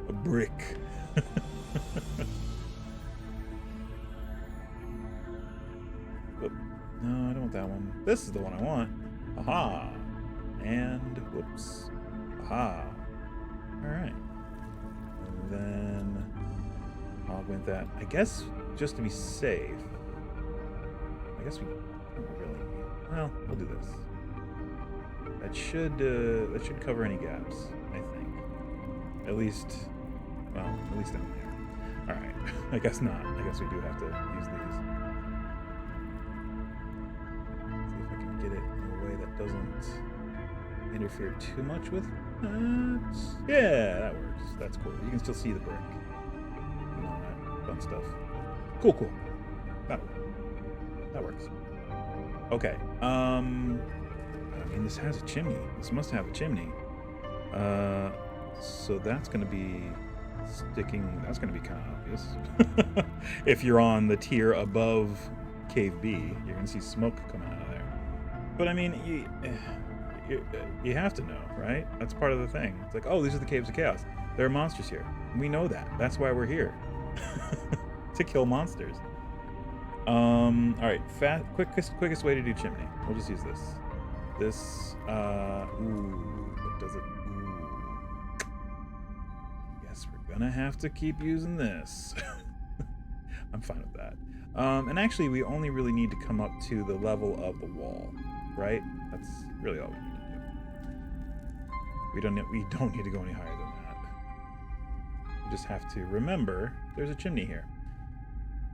A brick. No, I don't want that one. This is the one I want. Aha. And whoops. Aha. Alright. And then augment that. I guess just to be safe. I guess we don't really need. Well, we'll do this. That should cover any gaps, I think. At least down there. All right. I guess not. I guess we do have to use these. See if I can get it in a way that doesn't interfere too much with that. Yeah, that works. That's cool. You can still see the brick. And all that fun stuff. Cool. That works. Okay. I mean, this has a chimney. This must have a chimney. So that's going to be sticking. That's going to be kind of obvious. If you're on the tier above Cave B, you're going to see smoke coming out of there. But I mean, you have to know, right? That's part of the thing. It's like, oh, these are the Caves of Chaos. There are monsters here. We know that. That's why we're here. To kill monsters. All right, quickest way to do chimney. We'll just use this. This, what does it? Ooh. Guess we're gonna have to keep using this. I'm fine with that. And actually, we only really need to come up to the level of the wall, right? That's really all we need to do. We don't need to go any higher than that. You just have to remember there's a chimney here.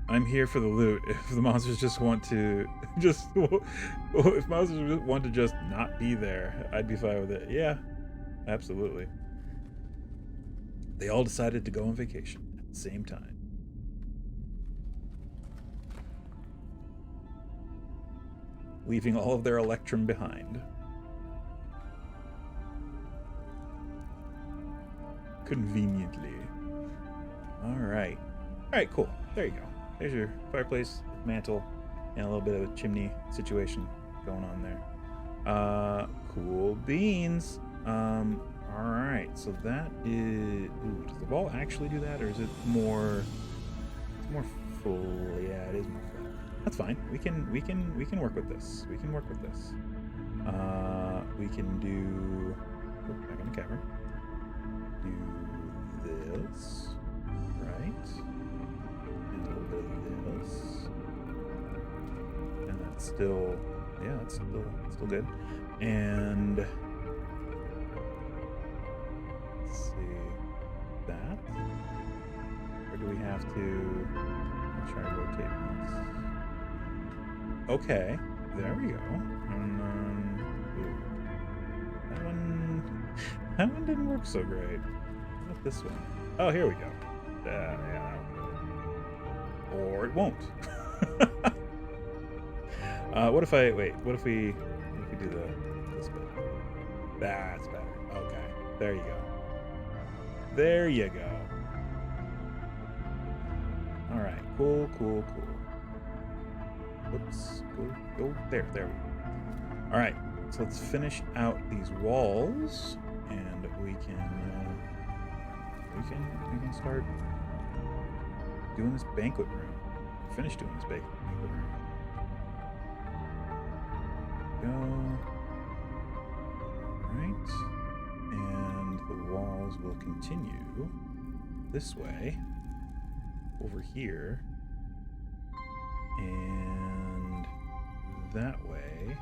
I'm here for the loot. If the monsters just want to if monsters want to just not be there, I'd be fine with it. Yeah, absolutely. They all decided to go on vacation at the same time. Leaving all of their electrum behind. Conveniently. Alright. Alright, cool. There you go. There's your fireplace, mantle, and a little bit of a chimney situation going on there. Cool beans. Alright, so that is... Ooh, does the wall actually do that, or is it more... It's more full. Yeah, it is more full. That's fine. We can work with this. We can work with this. We can do... Oh, back in the cavern. Do this. Right. And a little bit of this. And that's still... Yeah, that's still good. And... Let's see... That? Or do we have to... I'll try rotating this. Okay, there we go. And that one didn't work so great. What about this one? Oh, here we go. Yeah. Or it won't. What if we do this bit? That's better. Okay, there you go. There you go. All right, cool. Whoops, go there we go. All right, so let's finish out these walls, and we can start doing this banquet room. Finish doing this banquet room. Go. All right, and the walls will continue this way over here. And that way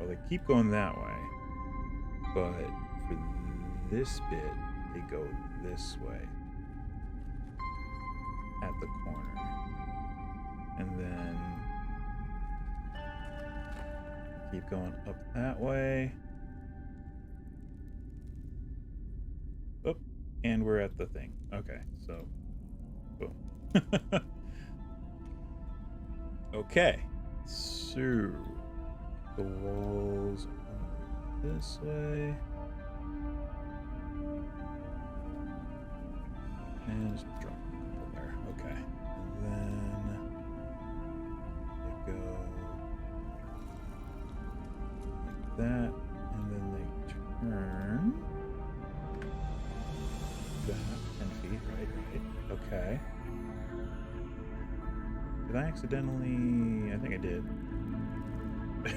they keep going that way, but for this bit they go this way at the corner, and then keep going up that way. Oh, and we're at the thing. Okay, so boom. Okay, so the walls are this way, and just drop it there. Okay, and then they go like that, and then they turn that 10 feet, right? Okay. Did I accidentally... I think I did. I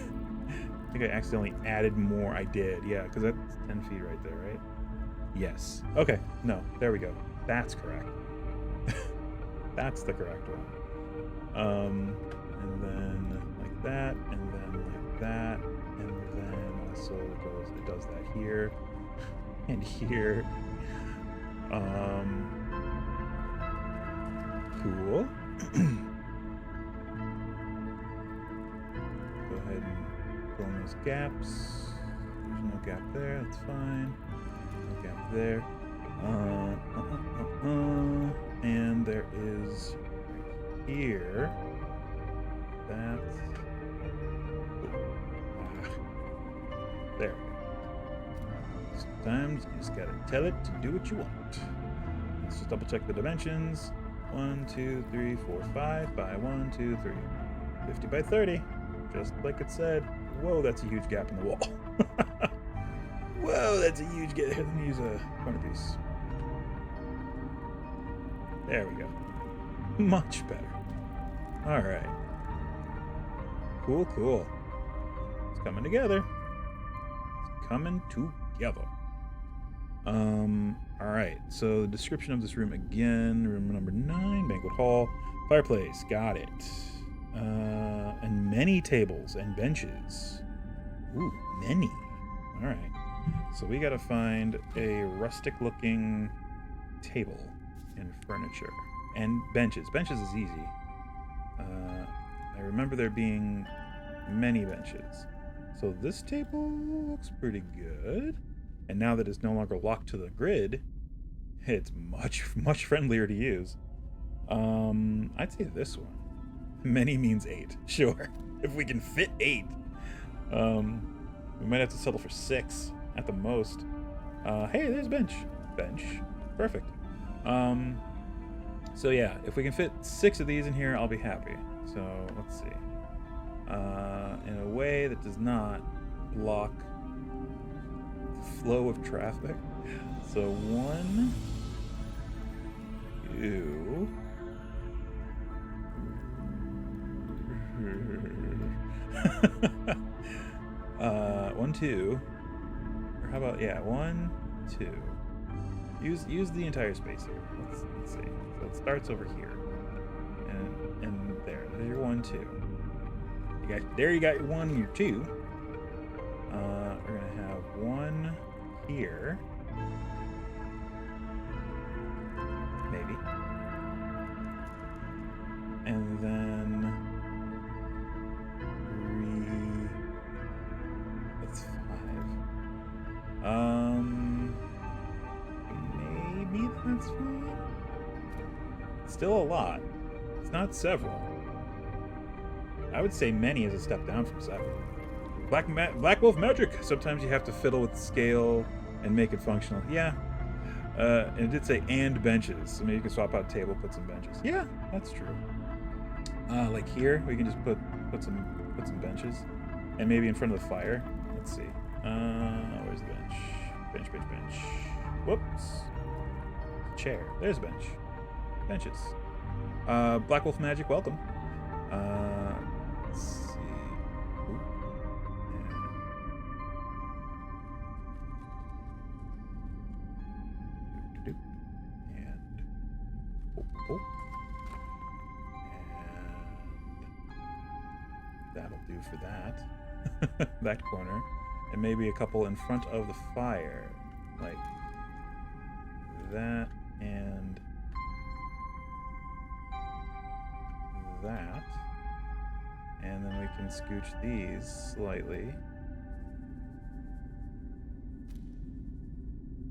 think I accidentally added more. I did, yeah, because that's 10 feet right there, right? Yes. Okay, no, there we go. That's correct. That's the correct one. And then like that, and then like that, and then also it does that here, and here. Cool. Go ahead and fill in those gaps. There's no gap there, that's fine. No gap there. And there is right here. That's... There. Sometimes you just gotta tell it to do what you want. Let's just double check the dimensions. 1, 2, 3, 4, 5 by 1, 2, 3. 50 by 30. Just like it said. Whoa, that's a huge gap in the wall. Whoa, that's a huge gap. Let me use a corner piece. There we go. Much better. Alright. Cool, cool. It's coming together. It's coming together. Alright, so the description of this room again. Room number 9, banquet hall. Fireplace, got it. And many tables and benches. Ooh, many. Alright. So we gotta find a rustic-looking table and furniture. And benches. Benches is easy. I remember there being many benches. So this table looks pretty good. And now that it's no longer locked to the grid, it's much friendlier to use. I'd say this one. Many means 8. Sure. If we can fit 8. We might have to settle for 6 at the most. Hey, there's bench. Bench. Perfect. So yeah, if we can fit 6 of these in here, I'll be happy. So let's see. In a way that does not block the flow of traffic. So 1, 2. 1, 2. Or how about 1, 2. Use the entire space here. Let's see. So it starts over here, and there. There's your 1, 2. You got your 1, your 2. We're gonna have 1 here, maybe, and then 3. That's 5. Maybe that's fine. Still a lot. It's not several. I would say many is a step down from 7. Black Wolf magic. Sometimes you have to fiddle with scale and make it functional. Yeah. And it did say and benches. So maybe you can swap out a table, put some benches. Yeah, that's true. Like here, we can just put some benches, and maybe in front of the fire. Let's see. Where's the bench? Bench. Whoops. Chair. There's a bench. Benches. Black Wolf magic. Welcome. Let's see. Ooh. And oh. And that'll do for that. That corner. And maybe a couple in front of the fire. Like that and that. And then we can scooch these slightly.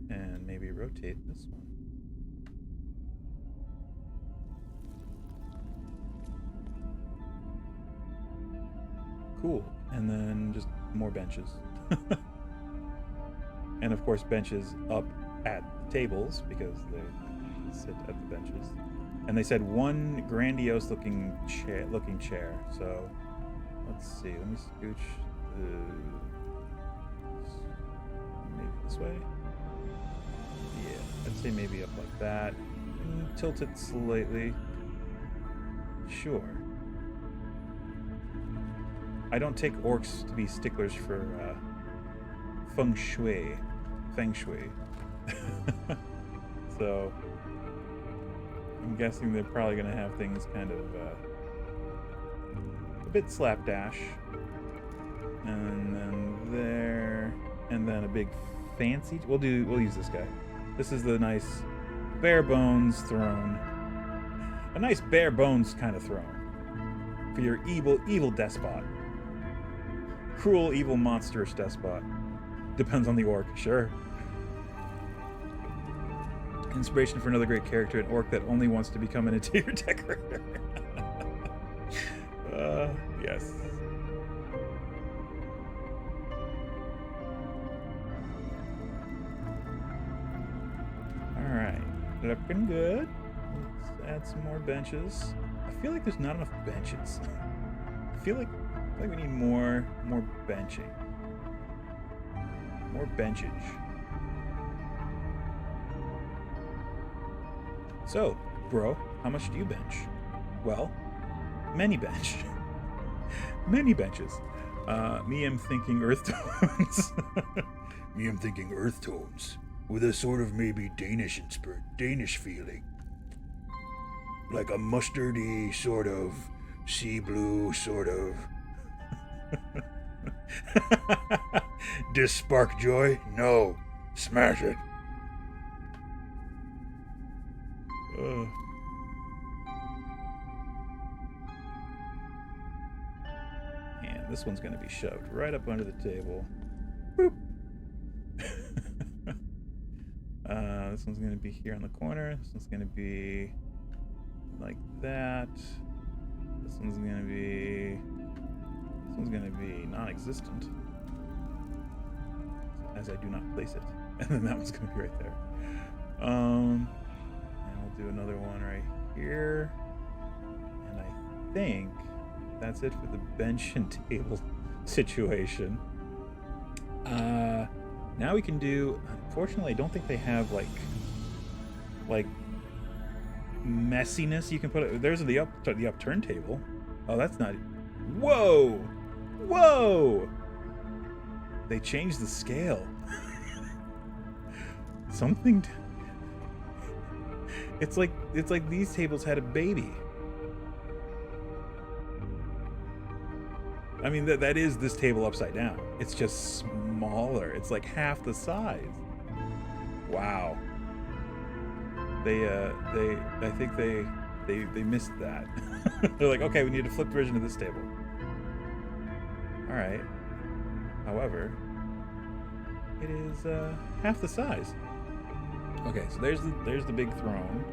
And maybe rotate this one. Cool. And then just more benches. And of course benches up at tables because they sit at the benches. And they said 1 grandiose looking chair. So let's see. Let me scooch maybe this way. Yeah, I'd say maybe up like that. Tilt it slightly. Sure. I don't take orcs to be sticklers for feng shui. So I'm guessing they're probably going to have things kind of a bit slapdash. And then there, and then a big fancy. We'll use this guy. This is the nice bare bones throne. A nice bare bones kind of throne for your evil despot. Cruel, evil, monstrous despot. Depends on the orc, sure. Inspiration for another great character, an orc that only wants to become an interior decorator. Yes. Alright, looking good. Let's add some more benches. I feel like there's not enough benches. I feel like we need more benching. More benchage. So, bro, how much do you bench? Well, many bench. Many benches. Me, I'm thinking earth tones. Me, I'm thinking earth tones. With a sort of maybe Danish feeling. Like a mustardy sort of sea blue sort of. This spark joy? No. Smash it. And this one's going to be shoved right up under the table. Boop. This one's going to be here on the corner. This one's going to be like that. This one's going to be... This one's going to be non-existent, as I do not place it. And then that one's going to be right there. And we'll do another one right here. And I think that's it for the bench and table situation. Now we can do... Unfortunately, I don't think they have, like messiness you can put it. There's the upturned table. Oh, that's not... Whoa! Whoa! They changed the scale. Something... It's like these tables had a baby. I mean, that is this table upside down. It's just smaller. It's like half the size. Wow. I think they missed that. They're like, okay, we need a flipped version of this table. All right. However, it is half the size. Okay, so there's the big throne.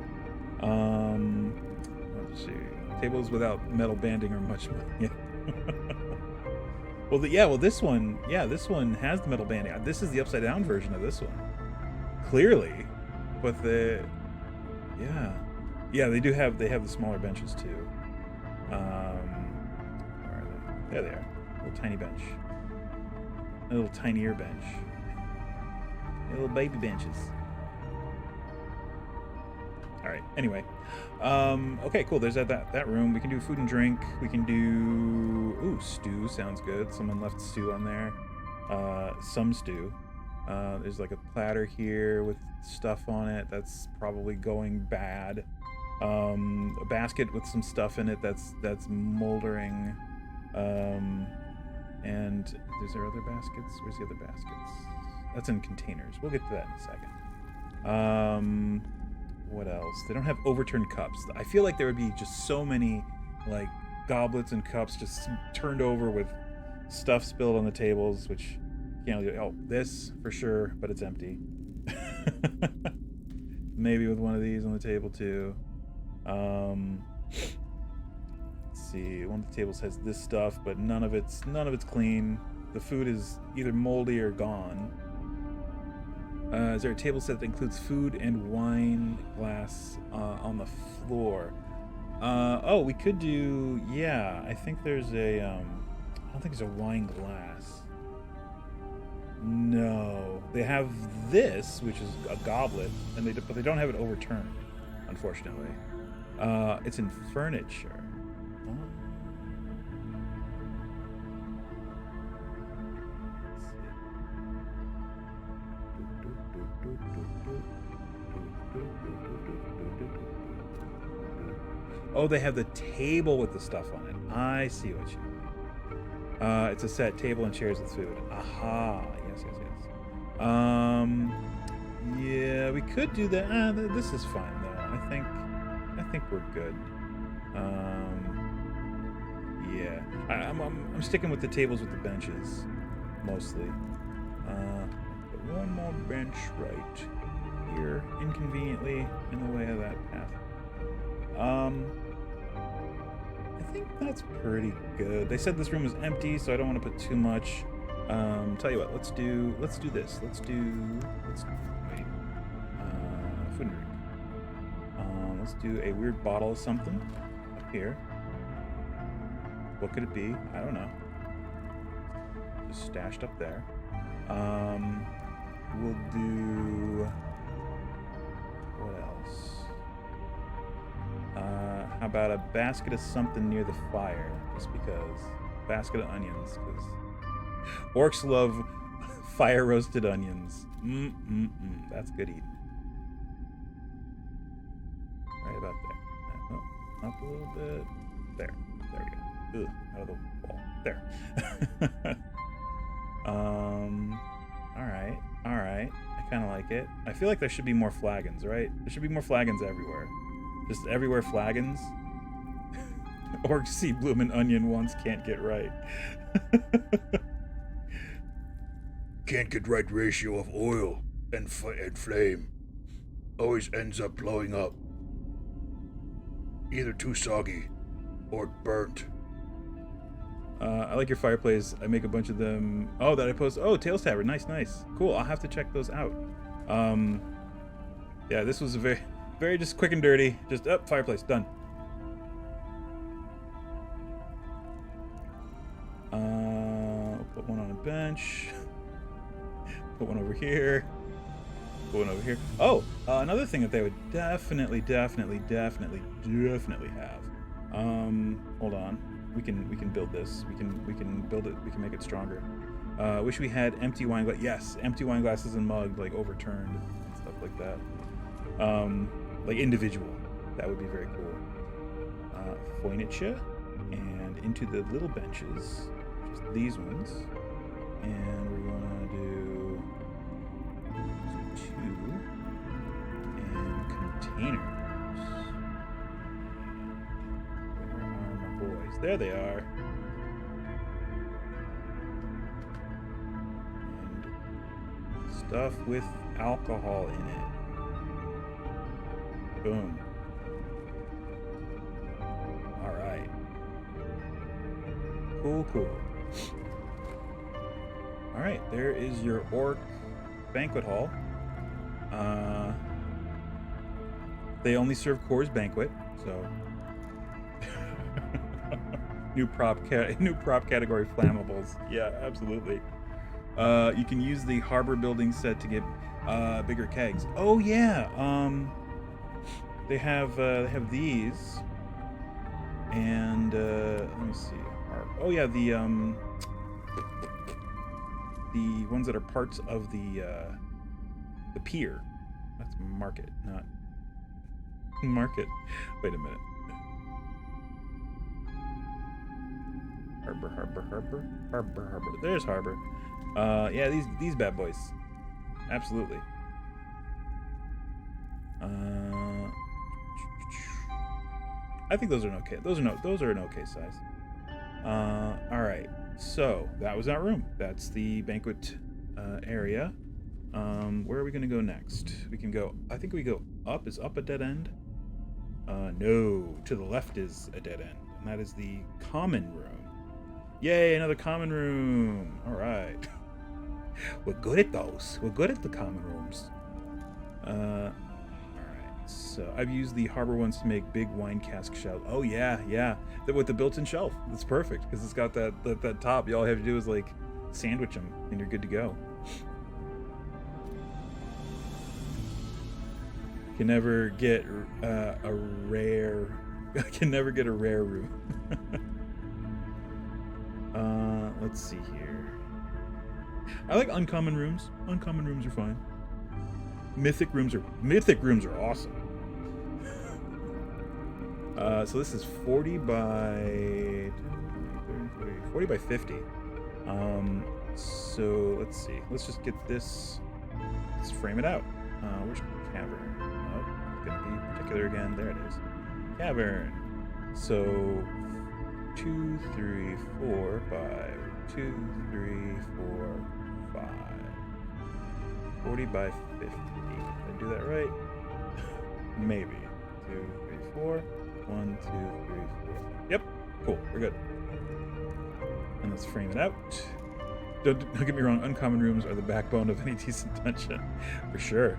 Let's see. Tables without metal banding are much more. Well, this one has the metal banding. This is the upside down version of this one, clearly, but they have the smaller benches too. Where are they? There they are. A little tiny bench, a little tinier bench, little baby benches. All right. Anyway, okay, cool. There's that room. We can do food and drink. We can do stew. Sounds good. Someone left stew on there. Some stew. There's like a platter here with stuff on it. That's probably going bad. A basket with some stuff in it that's moldering. And is there other baskets? Where's the other baskets? That's in containers. We'll get to that in a second. What else? They don't have overturned cups. I feel like there would be just so many, like, goblets and cups just turned over with stuff spilled on the tables, which you can't really do. Oh, this for sure, but it's empty. Maybe with one of these on the table too. Let's see. One of the tables has this stuff, but none of it's clean. The food is either moldy or gone. Is there a table set that includes food and wine glass on the floor? We could do... Yeah, I think there's a... I don't think there's a wine glass. No. They have this, which is a goblet, but they don't have it overturned, unfortunately. It's in furniture. Oh, they have the table with the stuff on it. I see what you mean. It's a set table and chairs with food. Aha. Yes. Yeah, we could do that. This is fine though. I think we're good. Yeah. I'm sticking with the tables with the benches mostly. But one more bench right here, inconveniently in the way of that path. I think that's pretty good. They said this room is empty, so I don't want to put too much. Tell you what, let's do this. Let's do food and drink. Let's do a weird bottle of something up here. What could it be? I don't know. Just stashed up there. We'll do... What else? How about a basket of something near the fire? Just because. Basket of onions, because orcs love fire roasted onions. That's good eating. Right about there. Oh, up a little bit. There we go. Ugh, out of the wall. There. Alright. Alright. I kind of like it. I feel like there should be more flagons, right? There should be more flagons everywhere. Just everywhere flagons. Orcs see bloomin' onion once, can't get right. Can't get right ratio of oil and flame. Always ends up blowing up. Either too soggy or burnt. I like your fireplace. I make a bunch of them. Oh, that I post. Oh, Tales Tavern. Nice, nice. Cool. I'll have to check those out. Yeah, this was a very just quick and dirty. Just up, fireplace, done. Put one on a bench. Put one over here. Put one over here. Oh, another thing that they would definitely have. Hold on. We can build this. We can build it. We can make it stronger. Wish we had empty wine glass. Yes, empty wine glasses and mug like overturned and stuff like that. Like individual. That would be very cool. Furniture and into the little benches, just these ones, and we're gonna do 2 and containers. Where are my boys? There they are. And stuff with alcohol in it. Boom. All right. Cool. All right, there is your orc banquet hall. They only serve Coors Banquet, so new prop category flammables. Yeah, absolutely. You can use the harbor building set to get bigger kegs. Oh yeah. They have these, and let me see. Oh yeah, the ones that are parts of the pier. That's market, not market. Wait a minute. Harbor. There's harbor. Yeah, these bad boys. Absolutely. I think those are okay. Those are an okay size. All right. So that was that room. That's the banquet area. Where are we gonna go next? We can go. I think we go up. Is up a dead end? No. To the left is a dead end, and that is the common room. Yay! Another common room. All right. We're good at those. We're good at the common rooms. All right. So I've used the harbor ones to make big wine cask shelf. Oh yeah. With the built-in shelf. That's perfect because it's got that top. All you have to do is like sandwich them, and you're good to go. Can never get a rare. Can never get a rare room. Let's see here. I like uncommon rooms. Uncommon rooms are fine. Mythic rooms are awesome. So this is 40 by 50. So let's see. Let's just get this. Let's frame it out. Where's cavern? Oh, it's gonna be particular again. There it is. Cavern. So 2, 3, 4 by 2, 3, 4, 5. 40 by 50. Did I do that right? Maybe. 2, 3, 4. 1, 2, 3, 4. Yep. Cool. We're good. And let's frame it out. Don't get me wrong. Uncommon rooms are the backbone of any decent dungeon, for sure.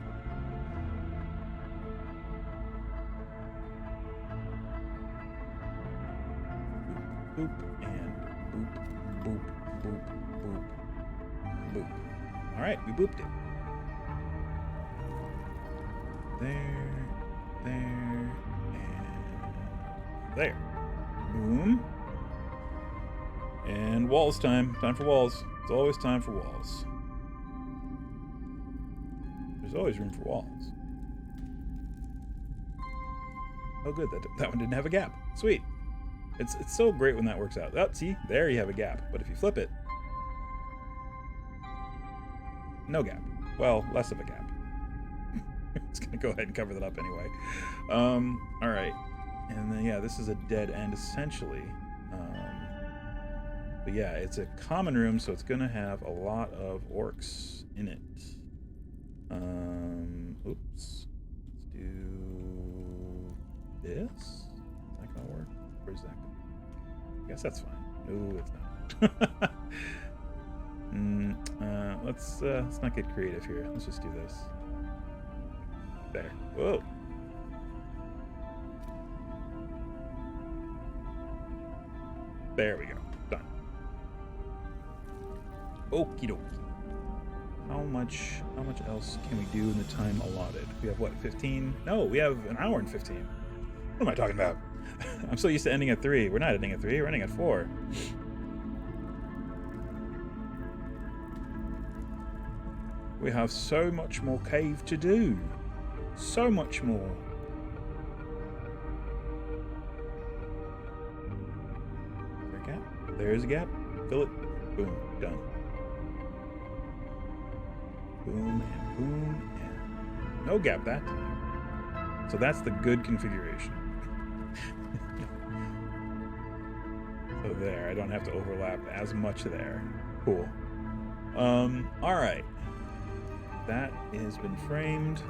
Boop and boop, boop, boop, boop, boop. All right, we booped it. There, and there. Boom. And walls time. Time for walls. It's always time for walls. There's always room for walls. Oh, good. That one didn't have a gap. Sweet. It's so great when that works out. Oh, see? There you have a gap. But if you flip it, No gap. Well, less of a gap. It's gonna go ahead and cover that up anyway. All right, and then yeah, this is a dead end essentially. But yeah, it's a common room, so it's gonna have a lot of orcs in it. Oops. Let's do this. Is that gonna work? Where's that going? I guess that's fine. No, it's not. Let's not get creative here. Let's just do this. There. Whoa. There we go. Done. Okie dokie. How much else can we do in the time allotted? We have what, 15? No, we have an hour and 15. What am I talking about? I'm so used to ending at 3. We're not ending at 3, we're ending at 4. We have so much more cave to do. So much more. Is there a gap? There is a gap. Fill it. Boom. Done. Boom and boom and no gap that time. So that's the good configuration. So there, I don't have to overlap as much there. Cool. Alright. That has been framed.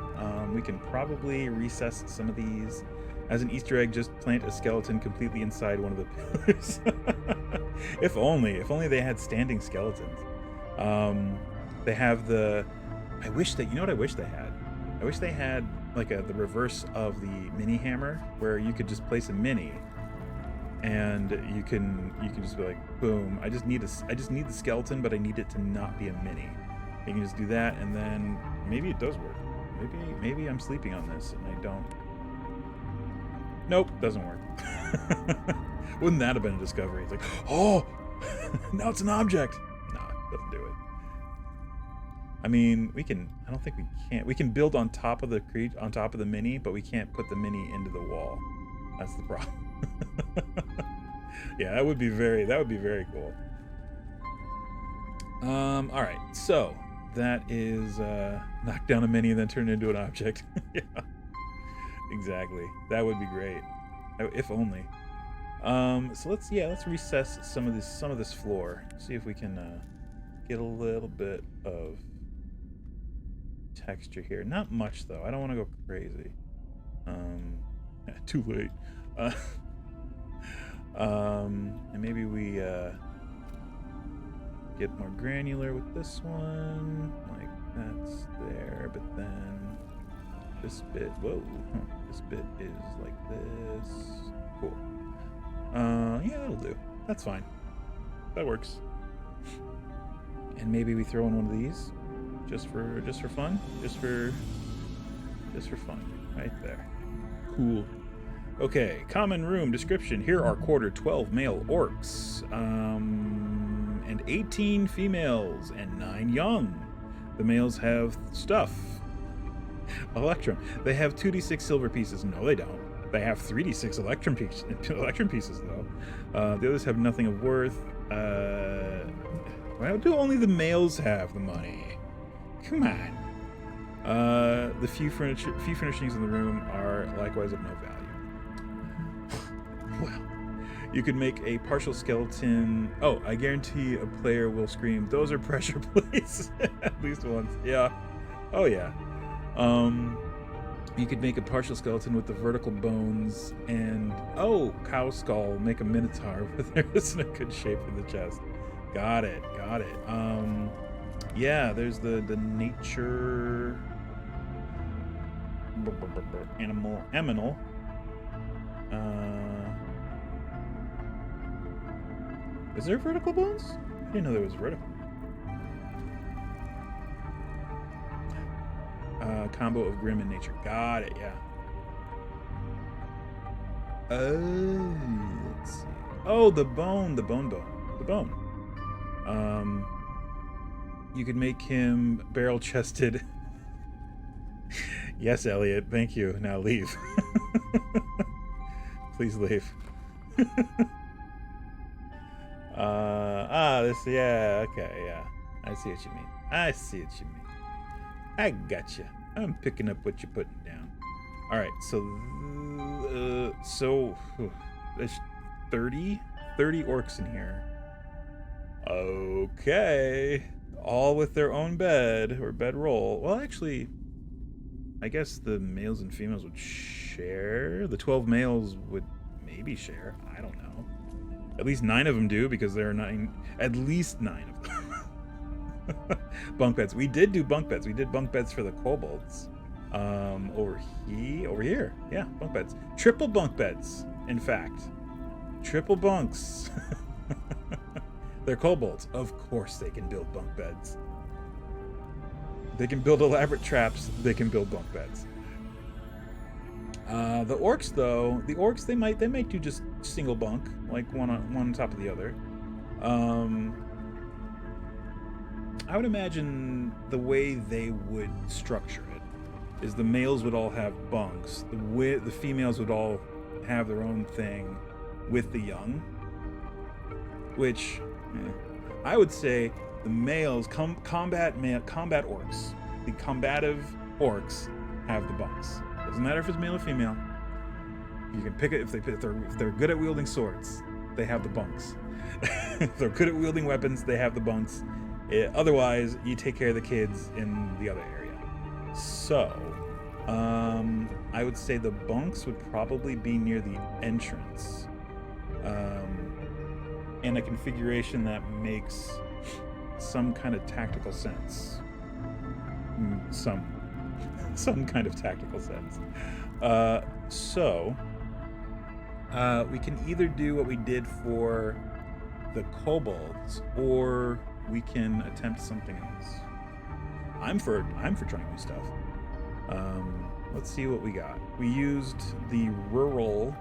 We can probably recess some of these. As an Easter egg, just plant a skeleton completely inside one of the pillars. If only they had standing skeletons. They have the... I wish that, you know what I wish they had? I wish they had like the reverse of the mini hammer, where you could just place a mini, and you can just be like, boom. I just need the skeleton, but I need it to not be a mini. You can just do that, and then maybe it does work. Maybe I'm sleeping on this, and I don't. Nope, doesn't work. Wouldn't that have been a discovery? It's like, oh, now it's an object. Nah, doesn't do it. I mean, we can. I don't think we can. We can build on top of the mini, but we can't put the mini into the wall. That's the problem. Yeah, that would be very cool. All right, so that is knock down a mini and then turn it into an object. Yeah, exactly. That would be great, if only. So let's recess some of this floor. See if we can get a little bit of texture here. Not much though. I don't want to go crazy. Too late. And maybe we get more granular with this one, like that's there, but then this bit, this bit is like this. Cool. Yeah, that'll do. That's fine. That works. And maybe we throw in one of these, just for fun, just for fun, right there. Cool. Okay, common room description. Here are quarter 12 male orcs, and 18 females, and 9 young. The males have stuff. Electrum. They have 2d6 silver pieces. No, they don't. They have 3d6 electrum pieces, though. The others have nothing of worth. Why do only the males have the money? Come on. The few furnishings in the room are likewise of no value. Well, you could make a partial skeleton. Oh, I guarantee a player will scream, "Those are pressure plates!" At least once. Yeah. Oh yeah. You could make a partial skeleton with the vertical bones and cow skull. Make a minotaur, but there isn't a good shape for the chest. Got it. Yeah. There's the nature animal. Is there vertical bones? I didn't know there was vertical. Combo of grim and nature. Got it, yeah. Let's see. Oh, the bone. You could make him barrel-chested. Yes, Elliot, thank you. Now leave. Please leave. Okay, yeah. I see what you mean. I gotcha. I'm picking up what you're putting down. All right, so there's 30 orcs in here. Okay, all with their own bed or bedroll. Well, actually, I guess the males and females would share. The 12 males would maybe share. I don't know. At least 9 of them do, because there are 9. At least 9 of them. Bunk beds. We did do bunk beds. We did bunk beds for the kobolds. Over here. Yeah, bunk beds. Triple bunk beds, in fact. Triple bunks. They're kobolds. Of course they can build bunk beds. They can build elaborate traps. They can build bunk beds. The orcs, though, they might do just single bunk, like one on top of the other. I would imagine the way they would structure it is the males would all have bunks. The females would all have their own thing with the young, which I would say the males, combat orcs, the combative orcs have the bunks. Doesn't matter if it's male or female. You can pick it if they're good at wielding swords, they have the bunks. If they're good at wielding weapons, they have the bunks. Otherwise, you take care of the kids in the other area. So, I would say the bunks would probably be near the entrance, in a configuration that makes some kind of tactical sense. Some kind of tactical sense. So, we can either do what we did for the kobolds, or we can attempt something else. I'm for trying new stuff. Let's see what we got. We used the rural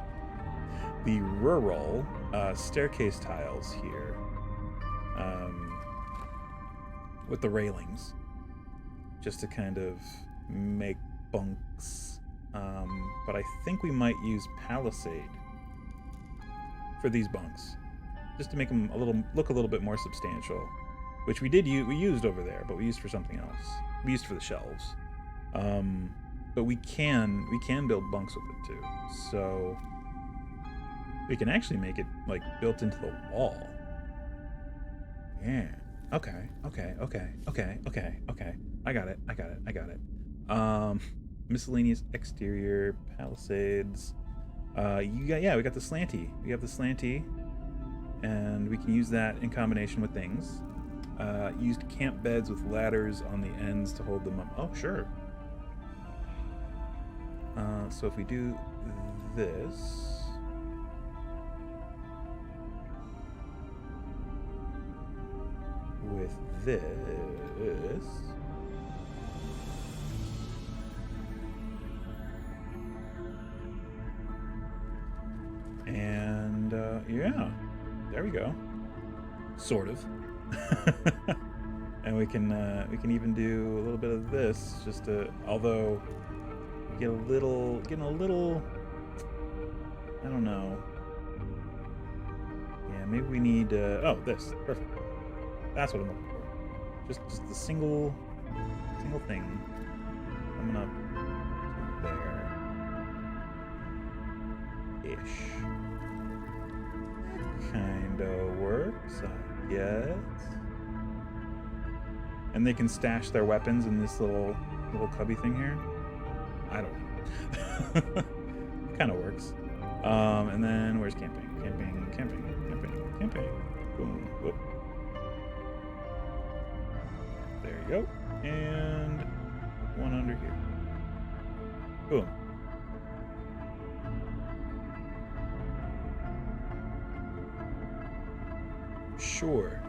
staircase tiles here, with the railings, just to kind of make bunks. But I think we might use palisade for these bunks, just to make them look a little bit more substantial. Which we used over there, but we used for something else. We used for the shelves. But we can build bunks with it too. So we can actually make it like built into the wall. Yeah. Okay. I got it. Miscellaneous exterior palisades. We got the slanty. We have the slanty, and we can use that in combination with things. Used camp beds with ladders on the ends to hold them up. Oh, sure. So if we do this, with this, and yeah, there we go. Sort of. And we can even do a little bit of this, just to, although getting a little, I don't know. Yeah, maybe we need, this, perfect. That's what I'm looking for. Just the single thing coming up to there-ish. Kinda works, I guess. And they can stash their weapons in this little cubby thing here. I don't know. Kind of works. And then where's camping? Camping. Boom. Whoop. There you go. And one under here. Boom. Sure.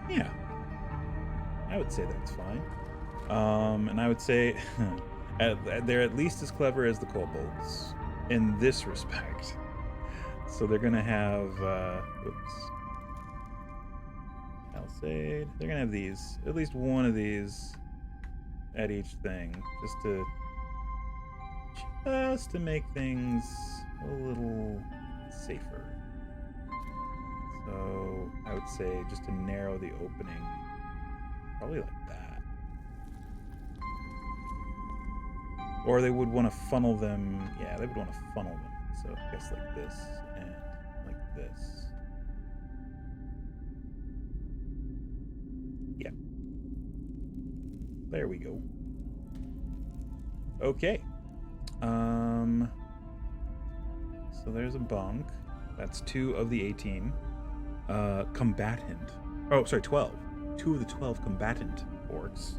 Yeah. I would say that's fine. And I would say they're at least as clever as the kobolds in this respect. So they're gonna have palisade. They're gonna have these, at least one of these at each thing, just to make things a little safer. So I would say just to narrow the opening Probably like that. Or they would want to funnel them. Yeah, they would want to funnel them. So I guess like this and like this. Yeah. There we go. Okay. So there's a bunk. That's 2 of the 18. Combatant. Oh, sorry, 12. 2 of the 12 combatant orcs.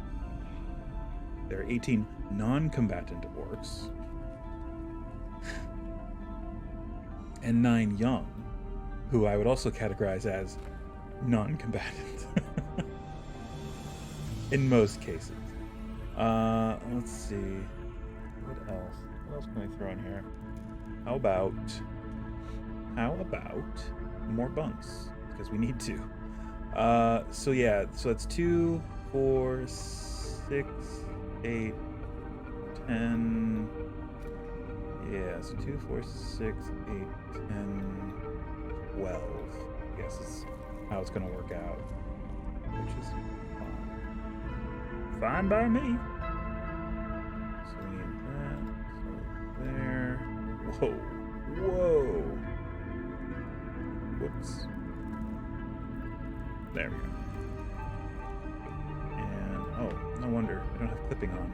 There are 18 non-combatant orcs. And 9 young, who I would also categorize as non-combatant. In most cases. Let's see. What else? What else can we throw in here? How about more bunks? Because we need to. So yeah, so that's 2, 4, 6, 8, 10. Yeah, so 2, 4, 6, 8, 10, 12. I guess is how it's gonna work out. Which is fine. Fine by me. So we need that. So there. Whoa. Whoa. Whoops. There we go. And, oh, no wonder. I don't have clipping on.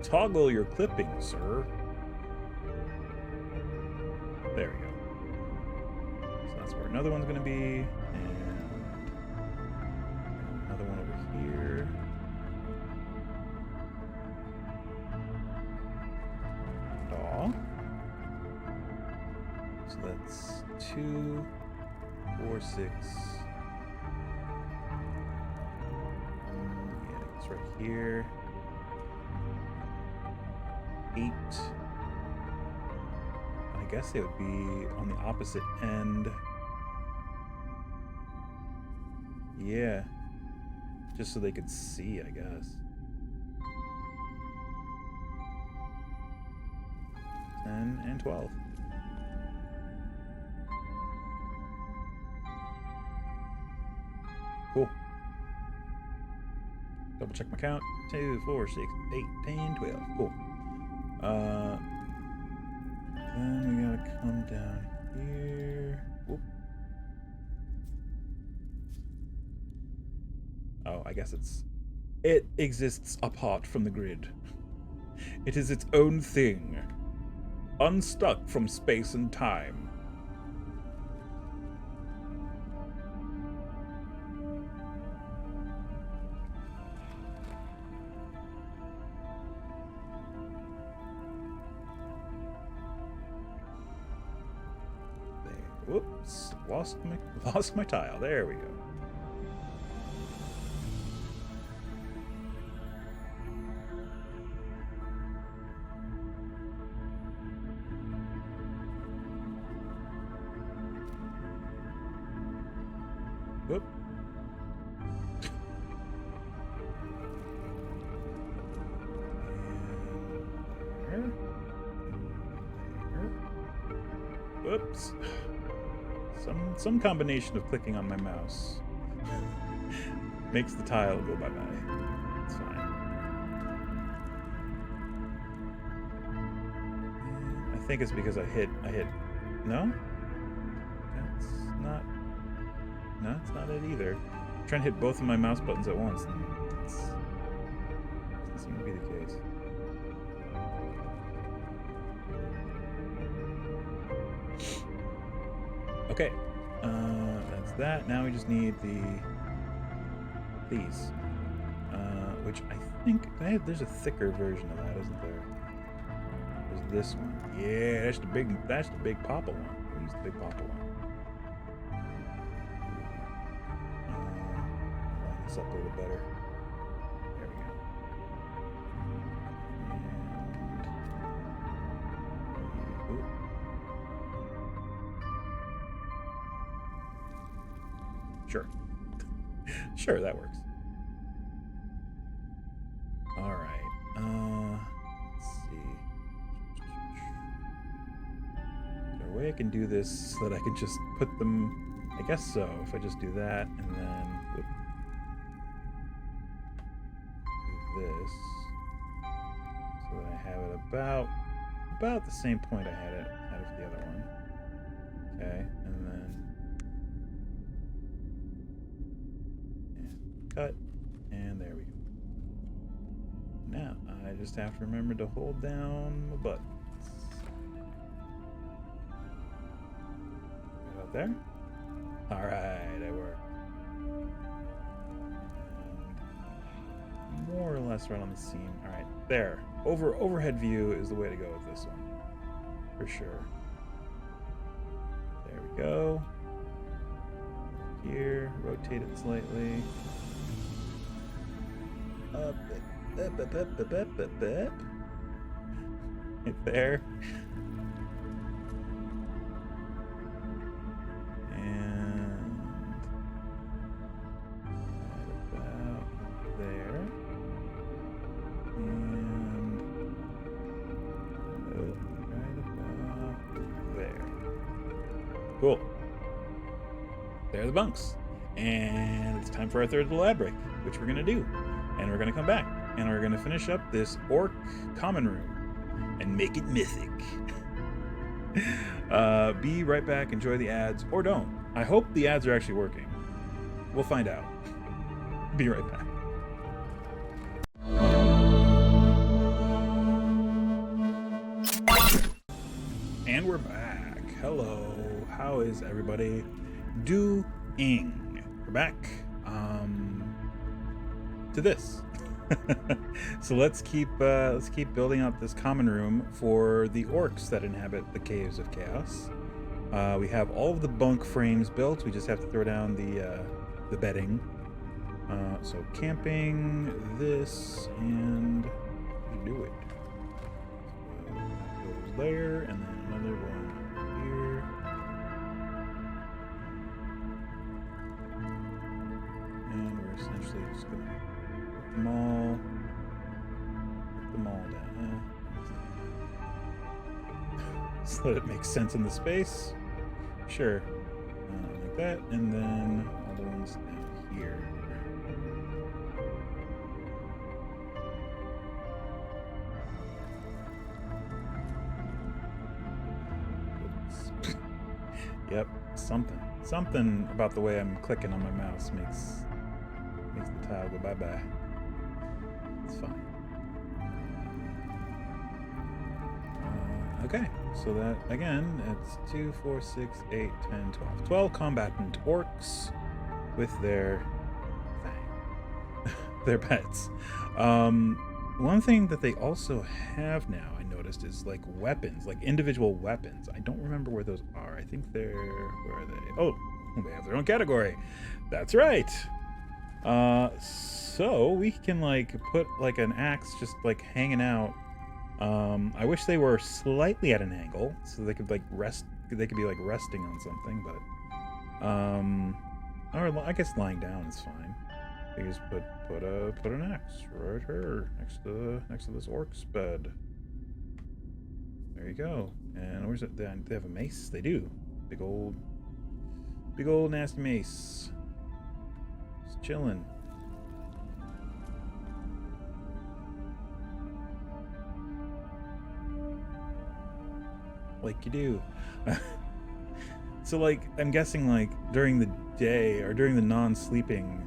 Toggle your clipping, sir. There we go. So that's where another one's going to be. And another one over here. Aw. So that's 2, 4, 6. Yeah, it's right here. 8. I guess it would be on the opposite end. Yeah. Just so they could see, I guess. 10 and 12. Cool. Double check my count. 2, 4, 6, 8, 10, 12. Cool. Then we gotta come down here. Whoop. Oh, I guess it exists apart from the grid. It is its own thing, unstuck from space and time. Whoops, lost my tile. There we go. Whoop. And there. Whoops. Some combination of clicking on my mouse makes the tile go bye-bye. It's fine. I think it's because I hit. No? That's not it either. I'm trying to hit both of my mouse buttons at once, and it doesn't seem to be the case. Okay, that's that. Now we just need these, which I think there's a thicker version of that, isn't there? There's this one. Yeah, that's the big Papa one. We'll use the big Papa one. Line this up a little better. There we go. And sure. Sure, that works. Alright. Let's see. Is there a way I can do this so that I can just put them... I guess so, if I just do that, and then... Whoop. this so that I have it about the same point I had it for the other one. Okay, and then cut, and there we go. Now I just have to remember to hold down the buttons. Right about there. All right, that worked. And more or less right on the seam. All right, there. Overhead view is the way to go with this one, for sure. There we go. Here, rotate it slightly. Up, right there. And right about there. And right about there. Cool. There are the bunks. And it's time for our third little ad break, which we're going to do. And we're going to come back. And we're going to finish up this orc common room. And make it mythic. Be right back. Enjoy the ads. Or don't. I hope the ads are actually working. We'll find out. Be right back. And we're back. Hello. How is everybody doing? We're back to this. So let's keep building out this common room for the orcs that inhabit the Caves of Chaos. We have all of the bunk frames built. We just have to throw down the bedding. So camping this and do it. So that goes there, and then another one here. And we're essentially just going to put them all down. Just let it make sense in the space. Sure. Like that. And then all the ones down here. Oops. Yep. Something about the way I'm clicking on my mouse makes the tile go bye-bye. It's fine. Okay, so that, again, it's 2, 4, 6, 8, 10, 12. 12 combatant orcs with their their pets. One thing that they also have now, I noticed, is like weapons, like individual weapons. I don't remember where those are. I think they're, where are they? Oh, they have their own category. That's right. So we can like put like an axe just like hanging out. I wish they were slightly at an angle so they could like rest. They could be like resting on something, but or I guess lying down is fine. You just put an axe right here next to this orc's bed. There you go. And where's it? They have a mace. They do. Big old nasty mace. Just chilling. Like you do. So like I'm guessing like during the day or during the non-sleeping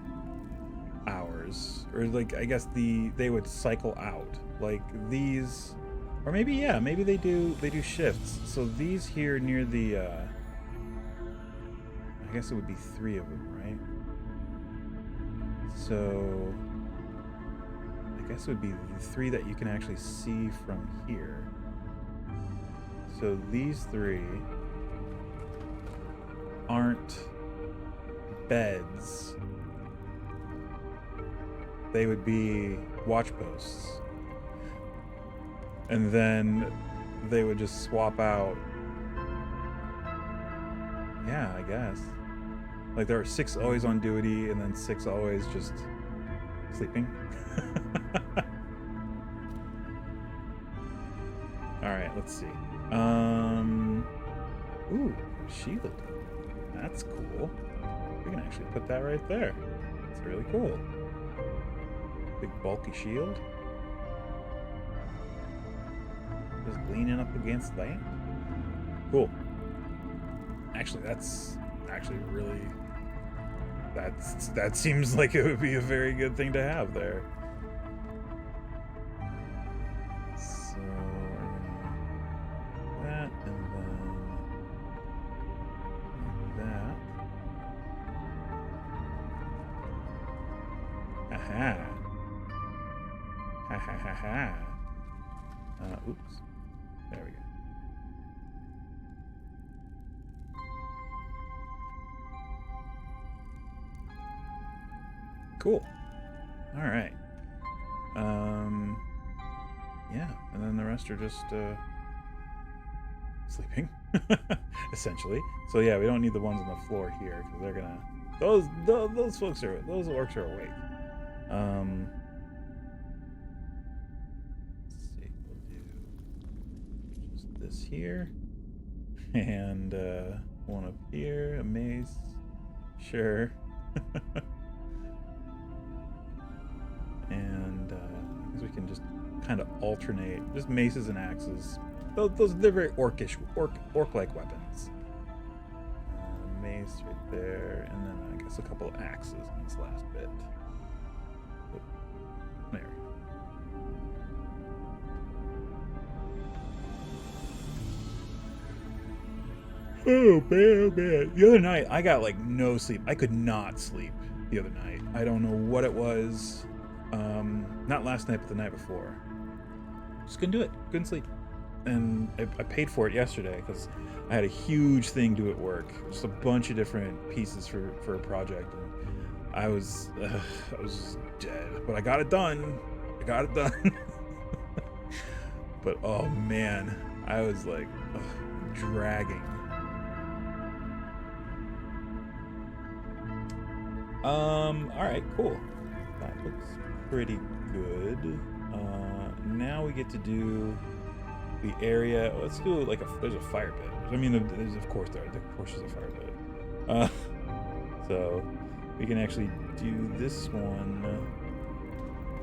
hours, or like I guess they would cycle out like these, or maybe maybe they do shifts. So these here near the I guess it would be 3 of them, right? So I guess it would be the 3 that you can actually see from here. So these 3 aren't beds. They would be watch posts. And then they would just swap out. Yeah, I guess. Like there are 6 always on duty and then 6 always just sleeping. Alright, let's see. Ooh, shield. That's cool. We can actually put that right there. It's really cool. Big bulky shield. Just leaning up against that. Cool. Actually, that's actually really... That seems like it would be a very good thing to have there. So that, and then that. Aha. Ha ha ha ha. Oops. There we go. Cool. All right. Yeah, and then the rest are just sleeping, essentially. So yeah, we don't need the ones on the floor here because they're gonna. Those orcs are awake. Let's see. We'll do just this here, and one up here. A mace. Sure. And I guess we can just kind of alternate, just maces and axes. Those they're very orc-like weapons. Mace right there, and then I guess a couple of axes in this last bit. Oh, there. Oh man. The other night I got like no sleep. I could not sleep the other night. I don't know what it was. Not last night, but the night before. Just couldn't do it. Couldn't sleep. And I paid for it yesterday because I had a huge thing due at work. Just a bunch of different pieces for a project. And I was dead. But I got it done. But oh man, I was like dragging. Alright, cool. That looks pretty good. Now we get to do the area. Let's do like there's a fire pit. I mean, there's of course there's a fire pit. So we can actually do this one.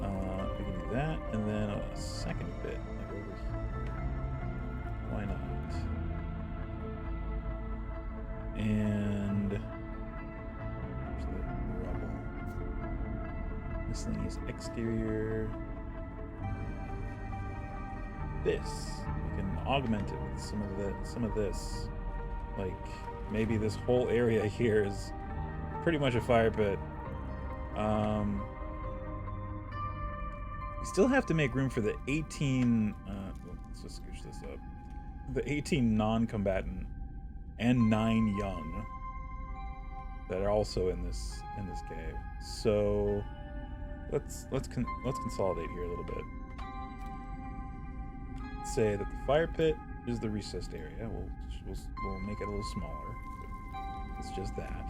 We can do that, and then a second bit like over here. Why not? And there's the rubble. Miscellaneous exterior. This we can augment it with some of this. Like maybe this whole area here is pretty much a fire pit. We still have to make room for the 18. Let's just scooch this up. The 18 non-combatant and 9 young that are also in this cave. So let's consolidate here a little bit. Let's say that the fire pit is the recessed area. We'll make it a little smaller. It's just that.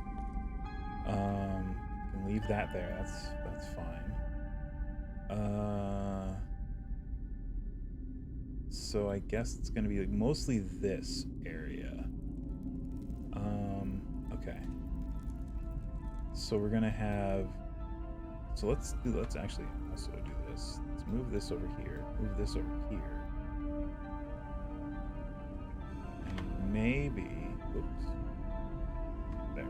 Can leave that there. That's fine. So I guess it's going to be like mostly this area. Okay. So we're going to have. So let's actually also do this. Let's move this over here. Move this over here. And maybe. Oops. There.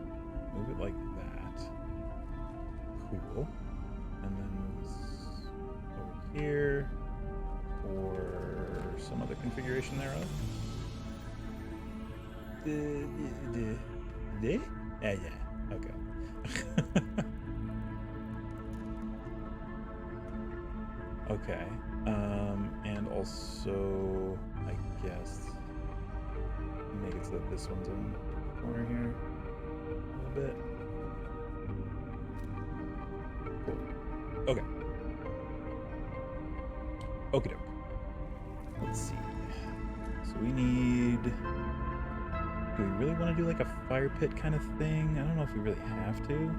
Move it like that. Cool. And then move this over here. Or some other configuration thereof. Yeah. Okay. Okay. And also, I guess, make it so that this one's in the corner here a little bit. Cool. Okay. Okie doke. Let's see. So we need. Do we really want to do like a fire pit kind of thing? I don't know if we really have to.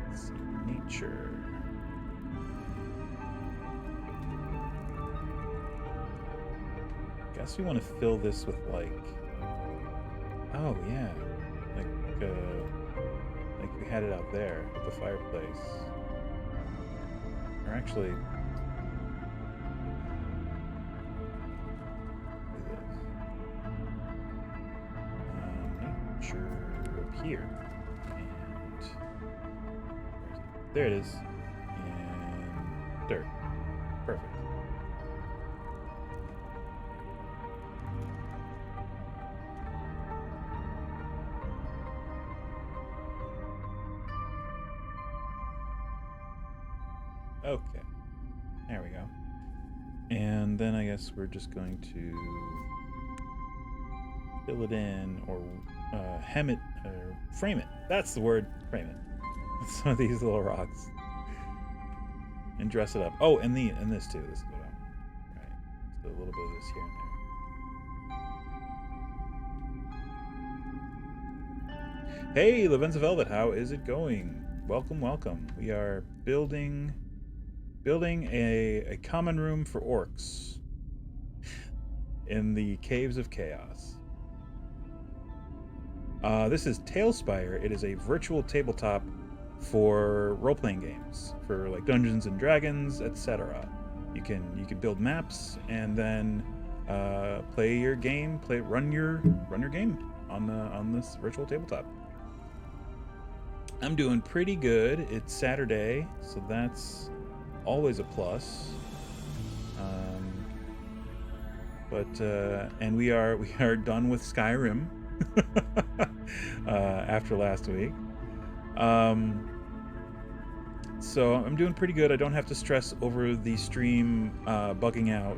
Let's see. Nature. Guess we want to fill this with like. Oh yeah, like Like we had it out there at the fireplace. Or actually, nature up here. And there it is. And dirt. Perfect. Okay, there we go. And then I guess we're just going to fill it in, or hem it, or frame it. That's the word, frame it. With some of these little rocks. And dress it up. Oh, and this too. This is what I'm... Right. Let's do a little bit of this here and there. Hey, Lavenza Velvet, how is it going? Welcome, welcome. We are building a common room for orcs in the Caves of Chaos. This is TaleSpire. It is a virtual tabletop for role-playing games, for like Dungeons and Dragons, etc. You can build maps and then play your game, run your game on this virtual tabletop. I'm doing pretty good. It's Saturday, so that's always a plus. And we are done with Skyrim after last week. So I'm doing pretty good. I don't have to stress over the stream bugging out,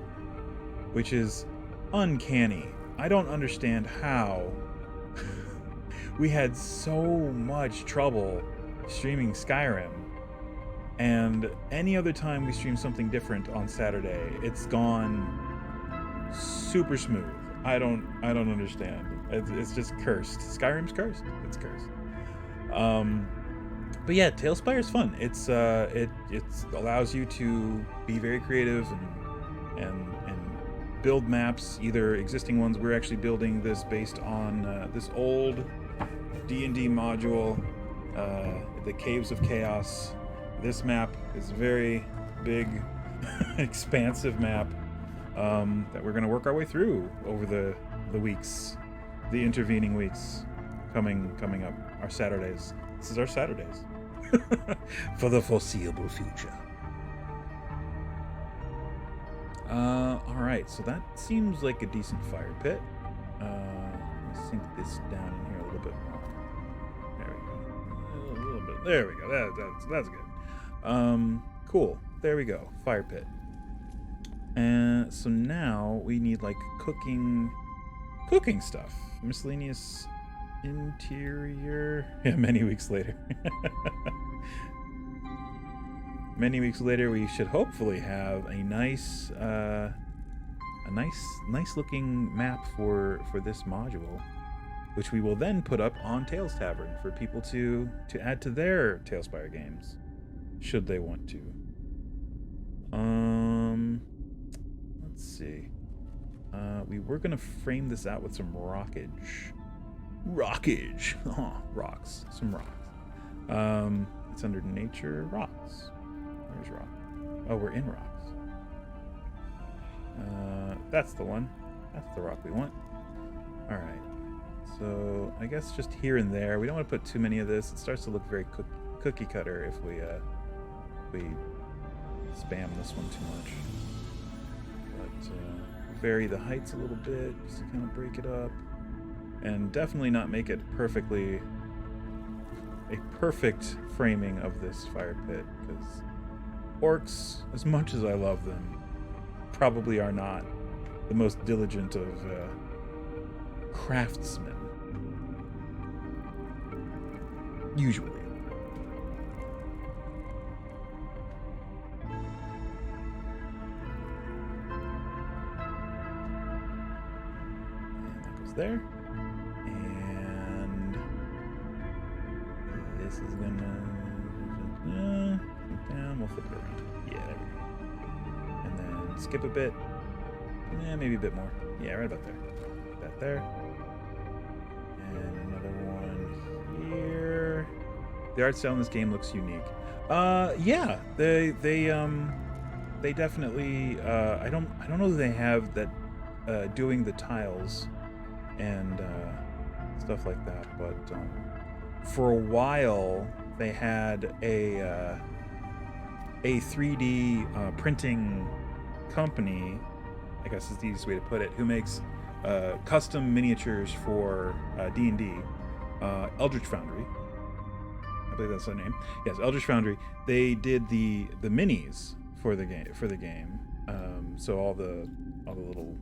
which is uncanny. I don't understand how we had so much trouble streaming Skyrim, and any other time we stream something different on Saturday, it's gone super smooth. I don't understand. It's just cursed. Skyrim's cursed. It's cursed. But yeah, TaleSpire is fun. It allows you to be very creative and build maps, either existing ones. We're actually building this based on this old D&D module, the Caves of Chaos. This map is a very big, expansive map that we're going to work our way through over the weeks, the intervening weeks coming up. Our Saturdays. This is our Saturdays. For the foreseeable future. Alright, so that seems like a decent fire pit. Let's sink this down in here a little bit more. There we go. A little bit. There we go. That's good. Cool. There we go. Fire pit. And so now we need like cooking stuff. Miscellaneous interior. Yeah, many weeks later. Many weeks later, we should hopefully have a nice looking map for this module, which we will then put up on Tales Tavern for people to add to their TaleSpire games, should they want to. Let's see. We were gonna frame this out with some rockage. Oh, rocks. Some rocks. It's under nature. Rocks. Where's rock? Oh, we're in rocks. That's the one. That's the rock we want. Alright. So, I guess just here and there. We don't want to put too many of this. It starts to look very cookie cutter if we spam this one too much. But, vary the heights a little bit, just to kind of break it up. And definitely not make it a perfect framing of this fire pit, because orcs, as much as I love them, probably are not the most diligent of craftsmen. Usually. And that goes there. And this is gonna down, we'll flip it around. Yeah, there we go. And then skip a bit. Maybe a bit more. Yeah, right about there. That there. And another one here. The art style in this game looks unique. Yeah, they definitely. I don't know that they have that doing the tiles and stuff like that, but for a while they had a 3D printing company, I guess is the easiest way to put it, who makes custom miniatures for D&D, Eldritch Foundry. I believe that's the name. Yes, Eldritch Foundry. They did the minis for the game. So all the little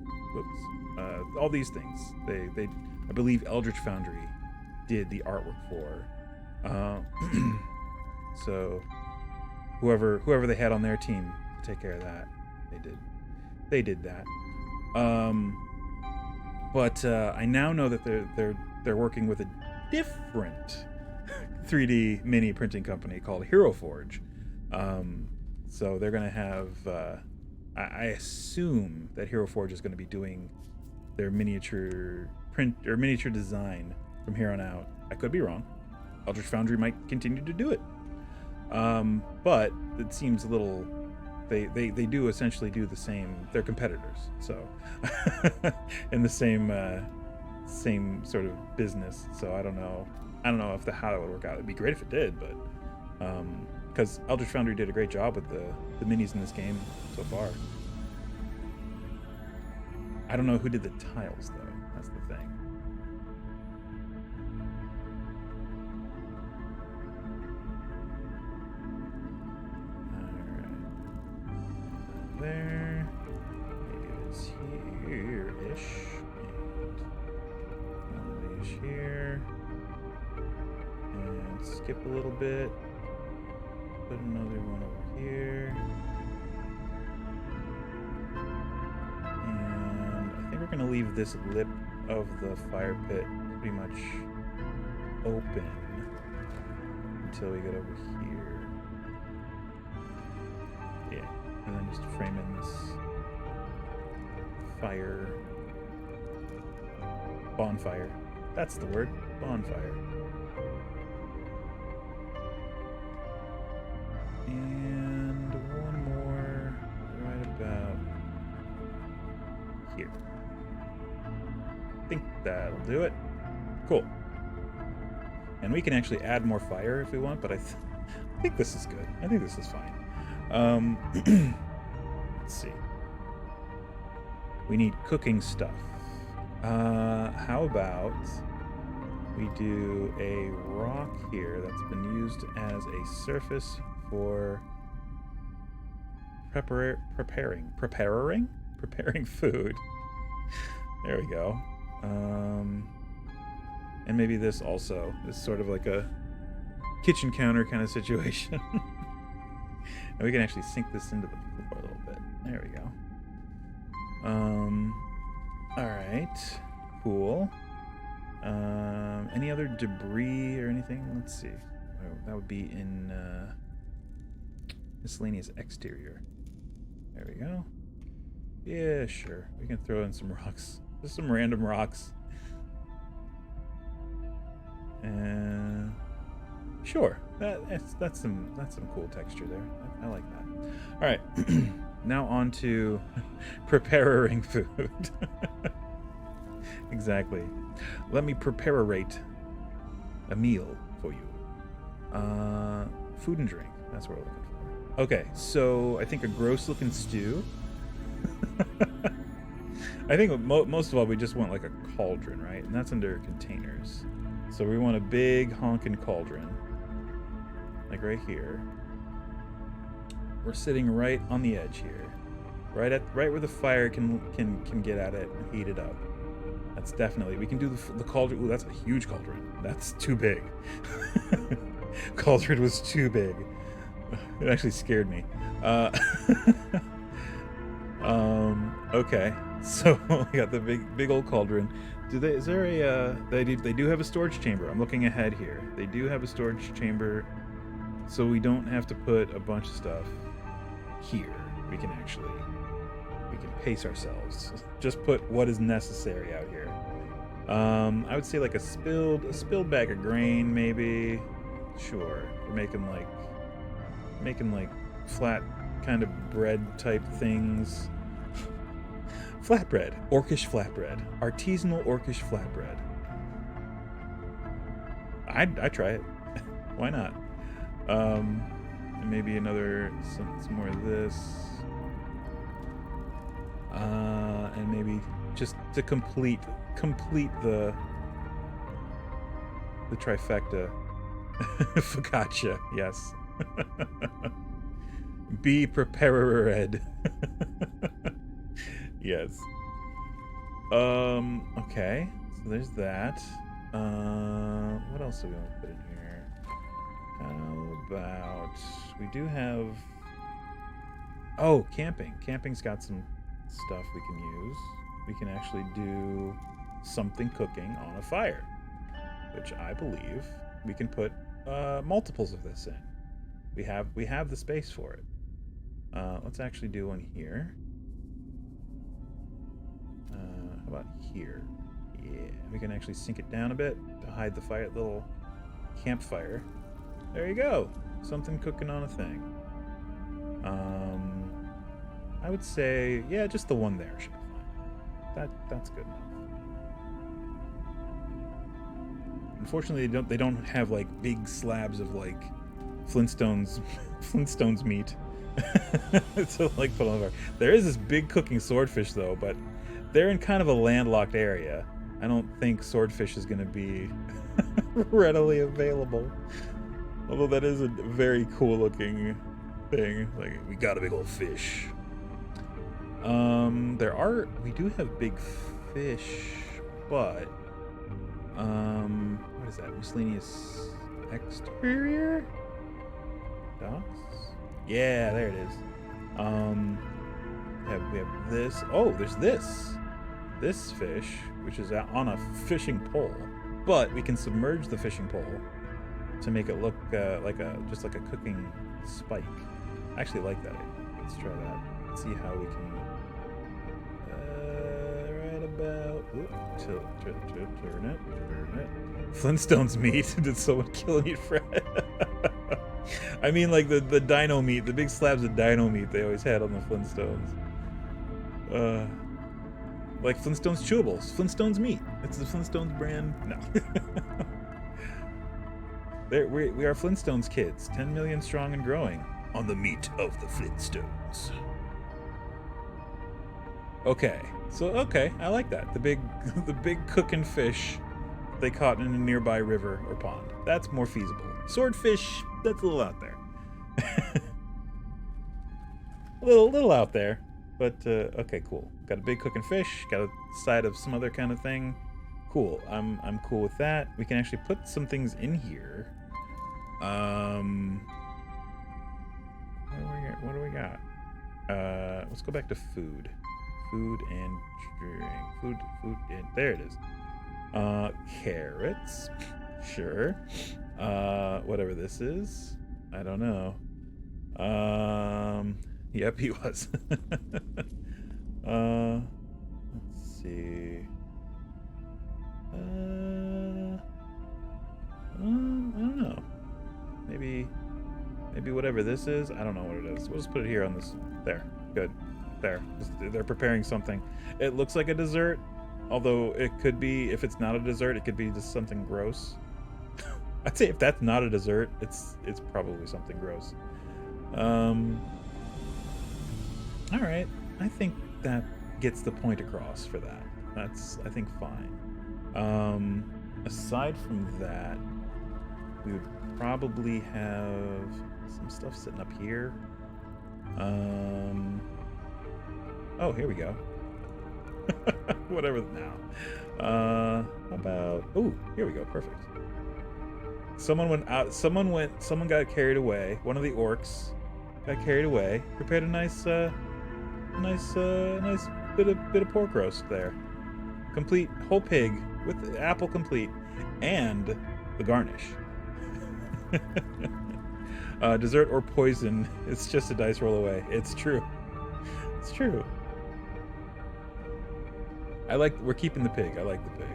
all these things. They I believe Eldritch Foundry did the artwork for. So whoever they had on their team to take care of that, they did that. But I now know that they're working with a different 3D mini printing company called Hero Forge. So they're going to have, I assume that Hero Forge is going to be doing their miniature print or miniature design from here on out. I could be wrong. Eldritch Foundry might continue to do it. But it seems a little, they do essentially do the same, they're competitors. So in the same sort of business. So I don't know how that would work out. It'd be great if it did, but because Eldritch Foundry did a great job with the minis in this game so far. I don't know who did the tiles though. That's the thing. All right, there. Maybe it's here-ish, and one of these here, and skip a little bit. Put another one over here. And I think we're going to leave this lip of the fire pit pretty much open until we get over here. Yeah, and then just frame in this fire. Bonfire. That's the word. Bonfire. And one more right about here. I think that'll do it. Cool. And we can actually add more fire if we want, but I think this is good. I think this is fine. Let's see. We need cooking stuff. How about we do a rock here that's been used as a surface for preparing food. There we go. And maybe this also is sort of like a kitchen counter kind of situation. And we can actually sink this into the floor a little bit. There we go. All right, cool. Any other debris or anything? Let's see. Oh, that would be in miscellaneous exterior. There we go. Yeah, sure. We can throw in some rocks. Just some random rocks. And sure. That's some cool texture there. I like that. All right. Now on to preparing food. Exactly. Let me preparerate a meal for you. Food and drink. That's what we're looking for. Okay, so I think a gross-looking stew. I think most of all we just want like a cauldron, right? And that's under containers. So we want a big honking cauldron, like right here. We're sitting right on the edge here, right where the fire can get at it and heat it up. That's definitely, we can do the cauldron. Ooh, that's a huge cauldron. That's too big. Cauldron was too big. It actually scared me. Okay, so we got the big old cauldron. Is there a? They do have a storage chamber. I'm looking ahead here. They do have a storage chamber, so we don't have to put a bunch of stuff here. We can pace ourselves. Just put what is necessary out here. I would say like a spilled bag of grain, maybe. Sure. We're making like flat kind of bread type things. Flatbread. Orcish flatbread. Artisanal Orcish flatbread. I'd try it. Why not? Maybe another some more of this. And maybe just to complete the trifecta. Focaccia, yes. Be preparerread. Yes. Okay. So there's that. What else do we want to put in here? How about we do have... Oh, camping. Camping's got some stuff we can use. We can actually do something cooking on a fire, which I believe we can put multiples of this in. We have the space for it. Let's actually do one here. How about here? Yeah, we can actually sink it down a bit to hide the fire, little campfire. There you go. Something cooking on a thing. I would say, yeah, just the one there should be fine. That's good enough. Unfortunately, they don't have like big slabs of like Flintstones meat to like put on the fire. There is this big cooking swordfish though, but they're in kind of a landlocked area. I don't think swordfish is going to be readily available. Although that is a very cool looking thing. Like, we got a big old fish. We do have big fish, but what is that? Miscellaneous exterior? Docks? Yeah, there it is. We have this. Oh, there's this fish, which is on a fishing pole, but we can submerge the fishing pole to make it look just like a cooking spike. I actually like that. Let's try that. Let's see how we can right about turn it. Flintstones meat. Did someone kill meat, Fred? I mean, like the dino meat, the big slabs of dino meat they always had on the Flintstones. Like Flintstones chewables, Flintstones meat. It's the Flintstones brand. No. We are Flintstones kids, 10 million strong and growing, on the meat of the Flintstones. Okay, I like that. The big cooking fish they caught in a nearby river or pond. That's more feasible. Swordfish, that's a little out there. a little out there, but okay, cool. Got a big cooking fish. Got a side of some other kind of thing. Cool. I'm cool with that. We can actually put some things in here. What do we got? Let's go back to food. Food and drink. Food and there it is. Carrots. Sure. Whatever this is. I don't know. Yep, he was. Let's see. I don't know. Maybe whatever this is. I don't know what it is. We'll just put it here on this. There. Good. There. They're preparing something. It looks like a dessert, although it could be, if it's not a dessert, it could be just something gross. I'd say if that's not a dessert, it's probably something gross. All right. I think that gets the point across for that. That's, I think, fine. Aside from that, we would probably have some stuff sitting up here. Oh, here we go. Whatever now. How about... Oh, here we go. Perfect. Someone got carried away. One of the orcs got carried away. Prepared a nice bit of pork roast there. Complete whole pig with the apple complete and the garnish. Dessert or poison, it's just a dice roll away. It's true. It's true. We're keeping the pig. I like the pig.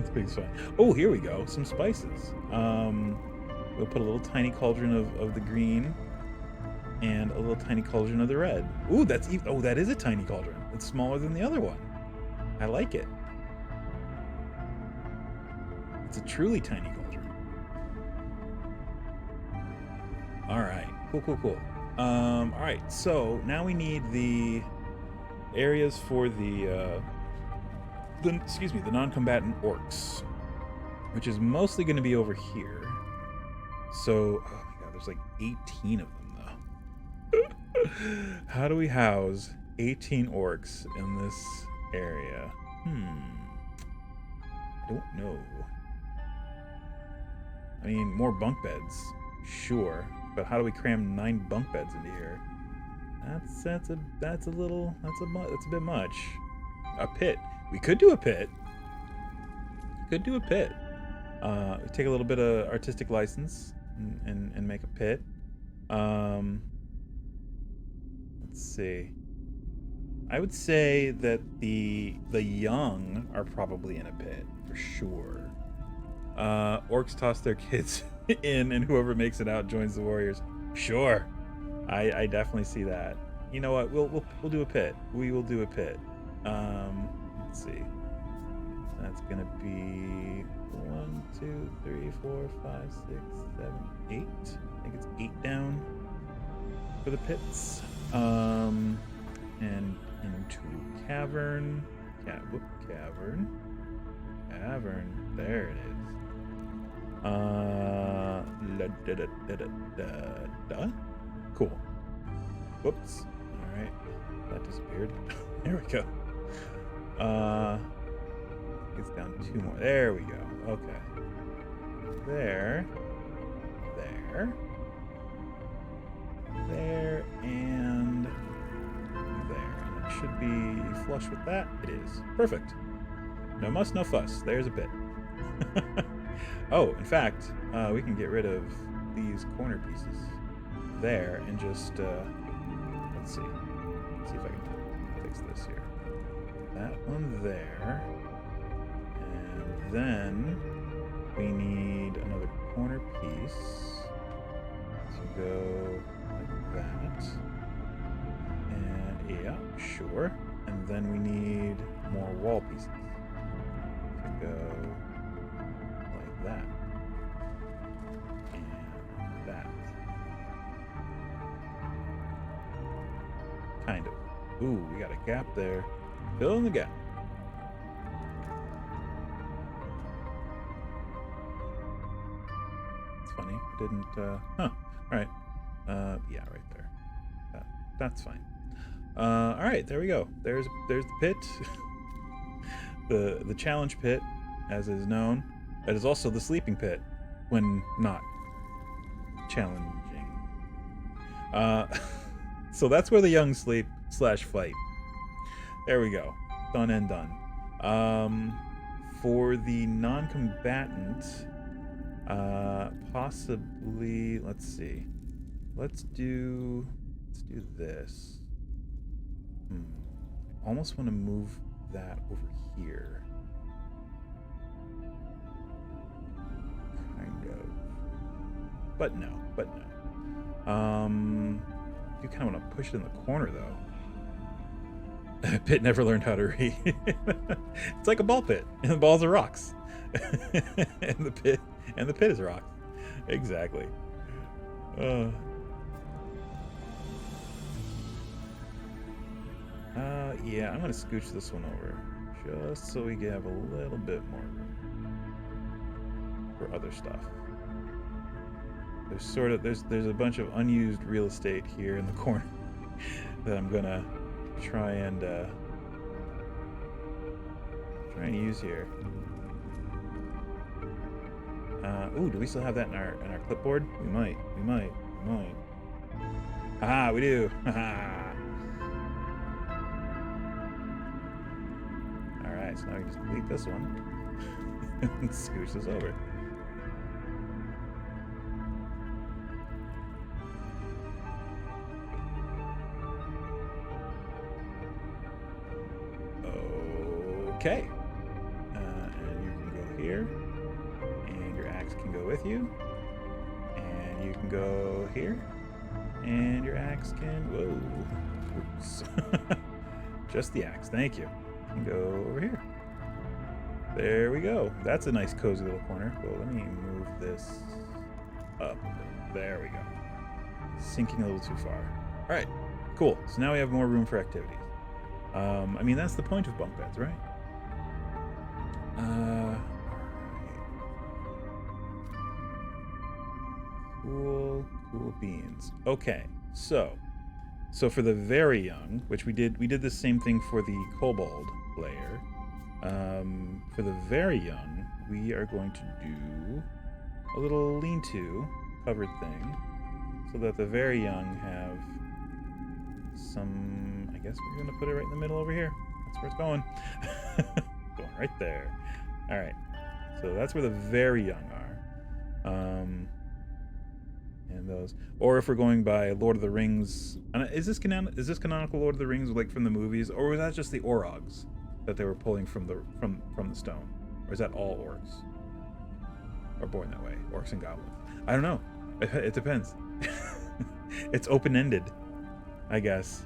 The pig's fine. Oh, here we go. Some spices. We'll put a little tiny cauldron of the green and a little tiny cauldron of the red. Ooh, that is a tiny cauldron. It's smaller than the other one. I like it. It's a truly tiny cauldron. All right, cool. All right, so now we need the areas for the non-combatant orcs, which is mostly going to be over here. So, oh my god, there's like 18 of them though. How do we house 18 orcs in this area? I don't know. I mean, more bunk beds, sure, but how do we cram 9 bunk beds into here? That's a bit much. A pit. We could do a pit. Take a little bit of artistic license and make a pit. Let's see. I would say that the young are probably in a pit for sure. Orcs toss their kids in, and whoever makes it out joins the warriors. Sure, I definitely see that. You know what? We'll do a pit. We will do a pit. Let's see. That's gonna be 1, 2, 3, 4, 5, 6, 7, 8. I think it's 8 down for the pits. And into cavern. Cavern. There it is. Cool. Whoops. All right. That disappeared. There we go. It's down 2 more. There we go. Okay. There, and there. And it should be flush with that. It is. Perfect. No muss, no fuss. There's a bit. Oh, in fact, we can get rid of these corner pieces there and just, let's see. Let's see if I can fix this here. That one there. And then we need another corner piece to go like that. And yeah, sure. And then we need more wall pieces to go like that. And that. Kind of. Ooh, we got a gap there. Fill in the gap. It's funny. Didn't, huh. Alright. Yeah, right there. That's fine. Alright, there we go. There's the pit. the challenge pit, as is known. That is also the sleeping pit, when not challenging. So that's where the young sleep / fight. There we go. Done and done. For the non-combatant, possibly, let's see. Let's do this. Almost want to move that over here. Kind of. But no. You kind of want to push it in the corner, though. Pit never learned how to read. It's like a ball pit, and the balls are rocks. and the pit is rocks. Exactly. Yeah, I'm gonna scooch this one over just so we can have a little bit more room for other stuff. There's a bunch of unused real estate here in the corner that I'm gonna try and use here. Ooh, do we still have that in our clipboard? We might. Haha, we do. Haha. Alright, so now we can just delete this one and scooch this over. Okay. And you can go here. And your axe can go with you. you can go here. And your axe can... Whoa. Oops. Just the axe. Thank you. You can go over here. There we go. That's a nice cozy little corner. Well, let me move this up a bit. There we go. Sinking a little too far. All right. Cool. So now we have more room for activities. I mean, that's the point of bunk beds, right? Cool beans. Okay, so for the very young, which we did the same thing for the kobold layer. For the very young, we are going to do a little lean-to covered thing, so that the very young have some. I guess we're gonna put it right in the middle over here. That's where it's going. Going right there. All right. So that's where the very young are. And those, or if we're going by Lord of the Rings, is this canonical Lord of the Rings, like from the movies, or was that just the Orogs that they were pulling from the stone, or is that all orcs, or born that way, orcs and goblins? I don't know. It depends. It's open-ended, I guess.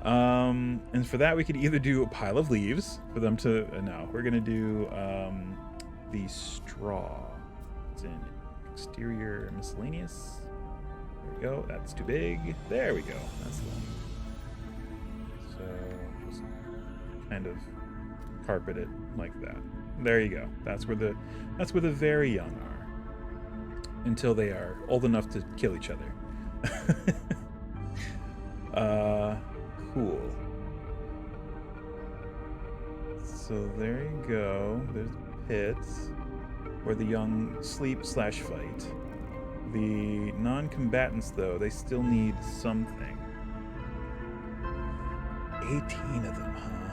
And for that, we could either do a pile of leaves for them to. No, we're gonna do the straw. It's in exterior miscellaneous. There we go. That's too big. There we go. That's the one. So just kind of carpet it like that. There you go. That's where the very young are, until they are old enough to kill each other. Cool. So there you go. There's the pits where the young sleep/fight. The non-combatants, though, they still need something. 18 of them, huh?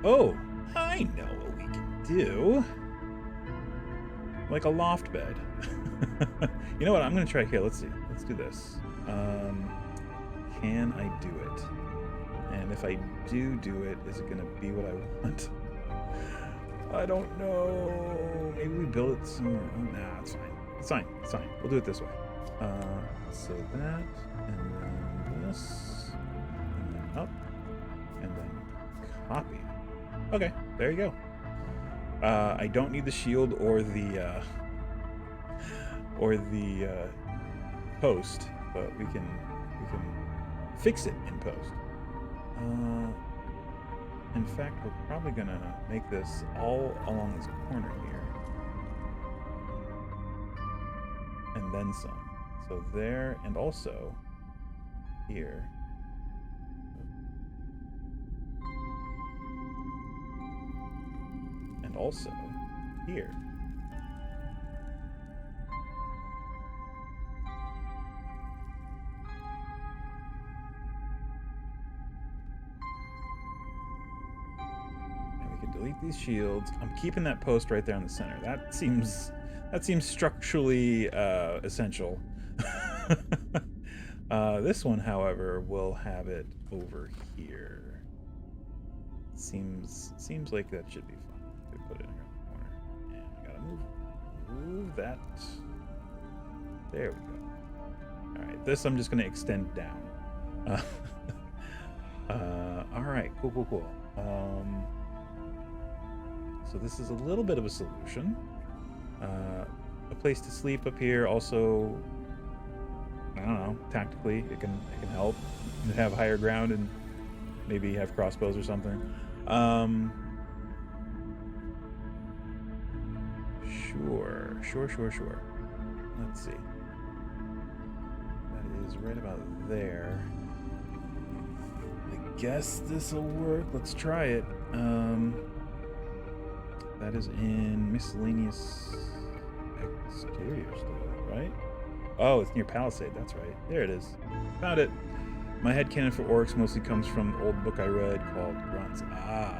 Oh, I know what we can do. Like a loft bed. You know what? I'm gonna try here. Let's see. Let's do this. Can I do it? And if I do it, is it gonna be what I want? I don't know. Maybe we build it somewhere. Oh, nah, it's fine. It's fine. It's fine. We'll do it this way. So that, and then this, and then up, and then copy. Okay, there you go. I don't need the shield or the post, but we can fix it in post. In fact, we're probably gonna make this all along this corner here, and then some. So there, and also here. And also here. And we can delete these shields. I'm keeping that post right there in the center. That seems structurally essential. This one, however, will have it over here. Seems like that should be fine. We put it in the corner, and I gotta move that. There we go. All right, this I'm just gonna extend down. All right, cool. So this is a little bit of a solution. A place to sleep up here. Also, I don't know. Tactically, it can help to have higher ground and maybe have crossbows or something. Sure. Let's see. That is right about there. I guess this'll work. Let's try it. That is in miscellaneous exterior still, right? Oh, it's near Palisade. That's right. There it is. Found it. My headcanon for orcs mostly comes from an old book I read called Grunts. Ah.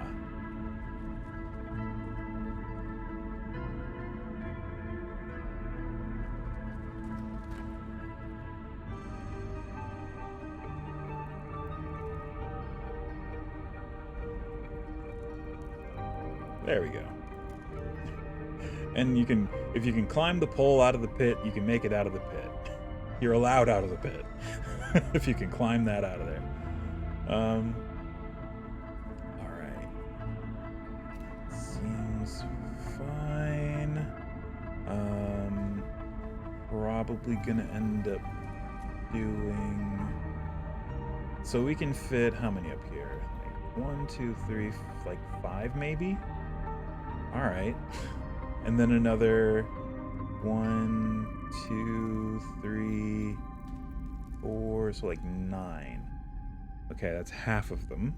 There we go. And you can, if you can climb the pole out of the pit, you can make it out of the pit. You're allowed out of the pit. If you can climb that out of there. Alright. Seems fine. Probably gonna end up doing... So we can fit how many up here? Like 1, 2, 3, like 5 maybe? Alright. And then another 1, 2, 3, 4, so like 9. Okay, that's half of them.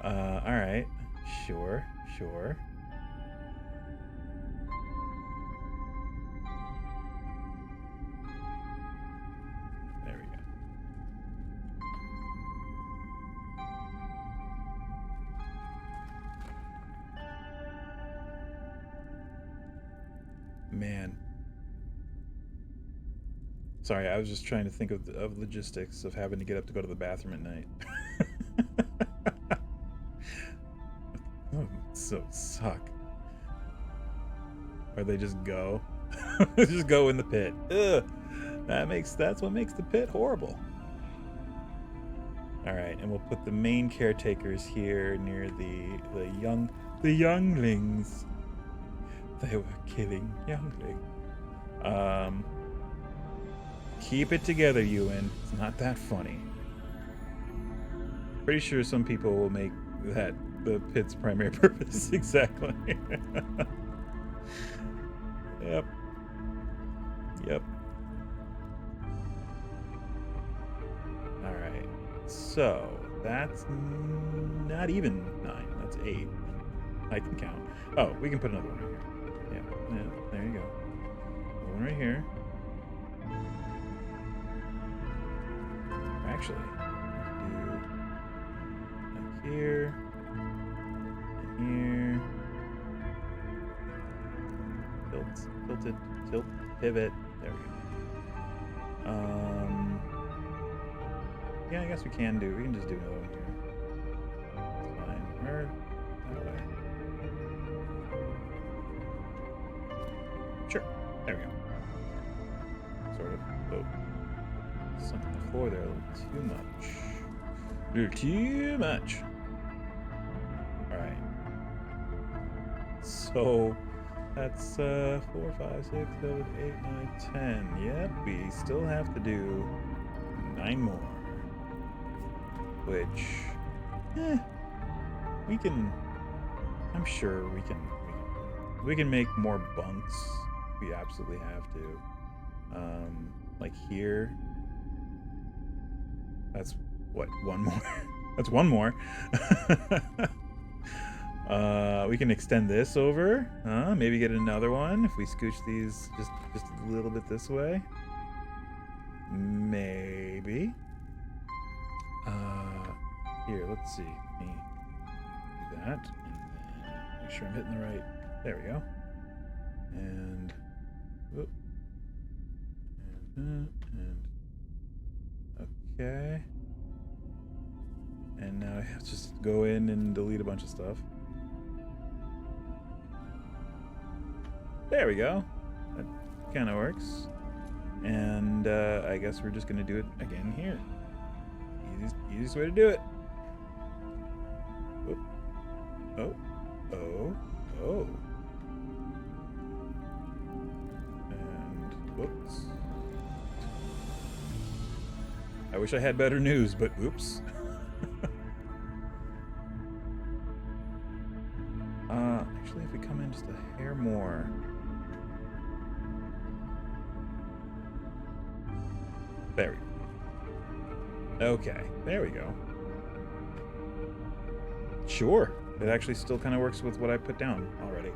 Alright. Sure. There we go. Man. Sorry, I was just trying to think of logistics of having to get up to go to the bathroom at night. Oh, so suck. Or they just go. Just go in the pit. Ugh. That's what makes the pit horrible. Alright, and we'll put the main caretakers here near the younglings. They were killing younglings. Keep it together, Ewan. It's not that funny. Pretty sure some people will make that the pit's primary purpose. Exactly. Yep. Alright. So, that's not even 9. That's 8. I can count. Oh, we can put another one right here. Yeah, there you go. One right here. Actually, do here, and here. Tilt, pivot. There we go. Yeah, I guess we can just do another one here. It's fine. Or that way. Sure. There we go. Sort of. Oh. Something on the floor there a little too much. Alright. So that's 4, 5, 6, 7, 8, 9, 10. Yep, we still have to do 9 more. Which we can, I'm sure we can make more bunks. We absolutely have to. Like here. That's what, 1 more? That's 1 more. We can extend this over. Maybe get another one if we scooch these just a little bit this way. Maybe. Here, let's see. Let me do that, and then make sure I'm hitting the right. There we go. And whoop. And okay. And now I have to just go in and delete a bunch of stuff. There we go. That kind of works. And I guess we're just going to do it again here. Easiest way to do it. Whoop. Oh. And whoops. I wish I had better news, but oops. Actually, if we come in just a hair more. There we go. Okay, there we go. Sure. It actually still kind of works with what I put down already.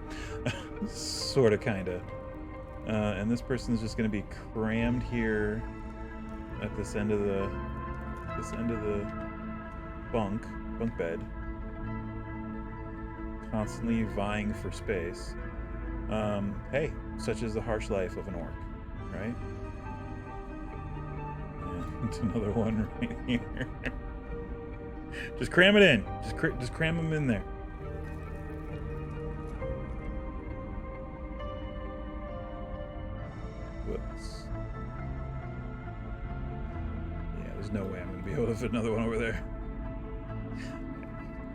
Sort of, kind of. And this person's just going to be crammed here at this end of the bunk bed, constantly vying for space. Hey, such is the harsh life of an orc, right? And another one right here. Just cram it in. Just cram them in there. Whoops. Yeah, there's no way I'm going to be able to fit another one over there.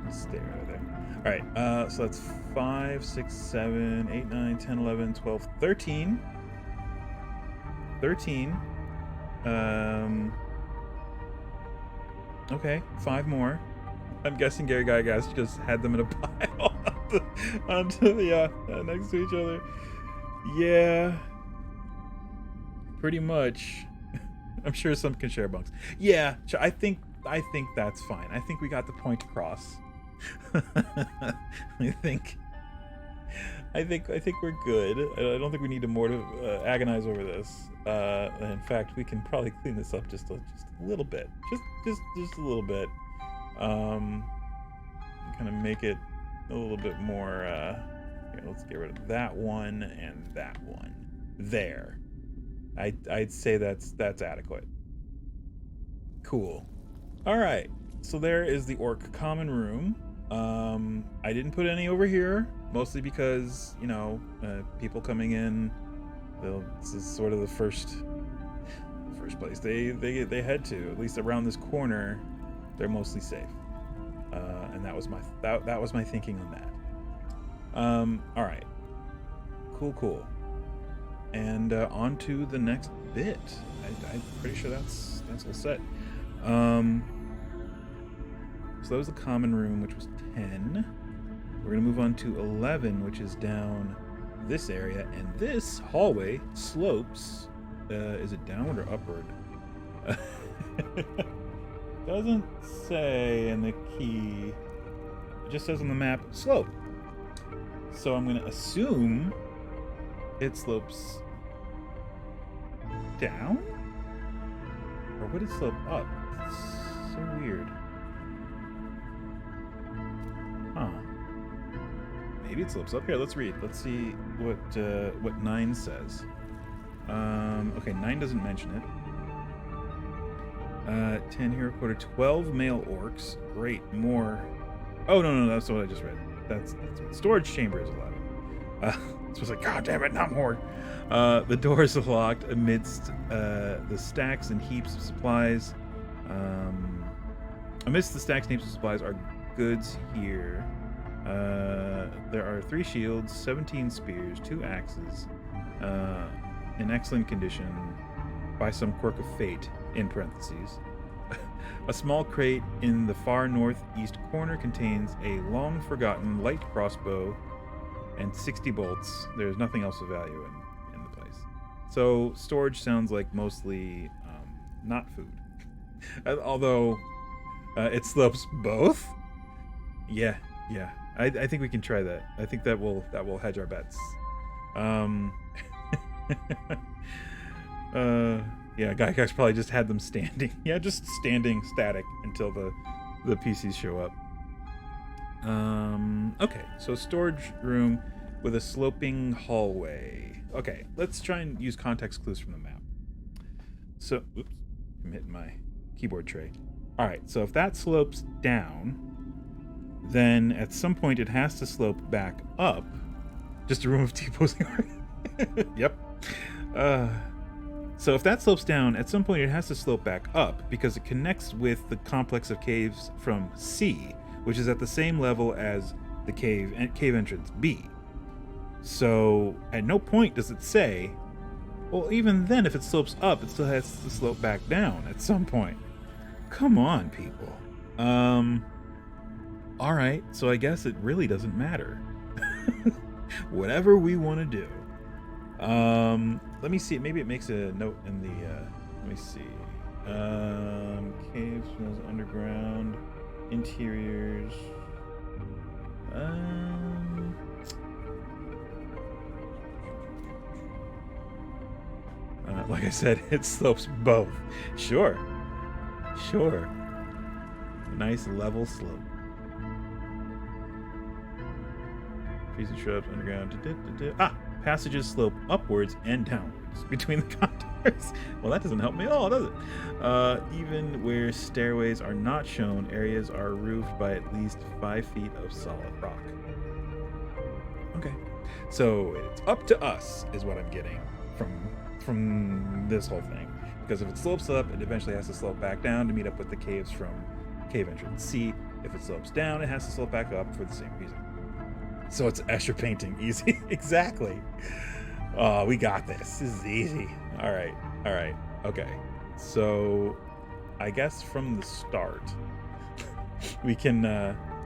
Let's stay right over there. All right, so that's 5, 6, 7, 8, 9, 10, 11, 12, 13. 13. Okay, 5 more. I'm guessing Gary Gygax just had them in a pile onto the next to each other. Yeah, pretty much. I'm sure some can share bunks. Yeah, I think that's fine. I think we got the point across. I think we're good. I don't think we need to more to agonize over this. In fact, we can probably clean this up just a little bit, just a little bit. Kind of make it a little bit more. Here, let's get rid of that one and that one. There. I'd say that's adequate. Cool. All right. So there is the orc common room. I didn't put any over here, mostly because, you know, people coming in, this is sort of the first place they head to. At least around this corner, they're mostly safe. And that was my thinking on that. All right. Cool. And on to the next bit. I'm pretty sure that's all set. So that was the common room, which was 10. We're going to move on to 11, which is down this area. And this hallway slopes. Is it downward or upward? Doesn't say in the key. It just says on the map, slope. So I'm going to assume it slopes down? Or would it slope up? It's so weird. Huh. Maybe it slopes up. Here, let's read. Let's see what 9 says. Okay, 9 doesn't mention it. 10 here recorded 12 male orcs. Great, more. Oh, no, that's what I just read. That's what storage chamber is allowed. So it's like, God damn it, not more. The doors are locked amidst the stacks and heaps of supplies. Amidst the stacks and heaps of supplies are goods here. There are 3 shields, 17 spears, 2 axes, in excellent condition by some quirk of fate, in parentheses. A small crate in the far northeast corner contains a long-forgotten light crossbow and 60 bolts. There's nothing else of value in the place. So storage sounds like mostly not food. Although it slopes both. Yeah. I think we can try that. I think that will hedge our bets. Yeah, Gygax probably just had them standing. Yeah, just standing static until the PCs show up. Okay, so storage room with a sloping hallway. Okay, let's try and use context clues from the map. So, oops, I'm hitting my keyboard tray. All right, so if that slopes down, then at some point it has to slope back up. Just a room of T-posing. Yep. So if that slopes down, at some point it has to slope back up because it connects with the complex of caves from C, which is at the same level as the cave entrance B. So at no point does it say, well, even then, if it slopes up, it still has to slope back down at some point. Come on, people. All right, so I guess it really doesn't matter. Whatever we want to do. Let me see. Maybe it makes a note in the. Let me see. Caves, underground, interiors. Like I said, it slopes both. Sure. Nice level slope. Trees and shrubs underground. Passages slope upwards and downwards between the contours. Well, that doesn't help me at all, does it? Even where stairways are not shown, areas are roofed by at least 5 feet of solid rock. Okay. So it's up to us, is what I'm getting from this whole thing. Because if it slopes up, it eventually has to slope back down to meet up with the caves from cave entrance C. If it slopes down, it has to slope back up for the same reason. So it's extra painting. Easy. Exactly. Oh, we got this. This is easy. All right. Okay. So I guess from the start, we can,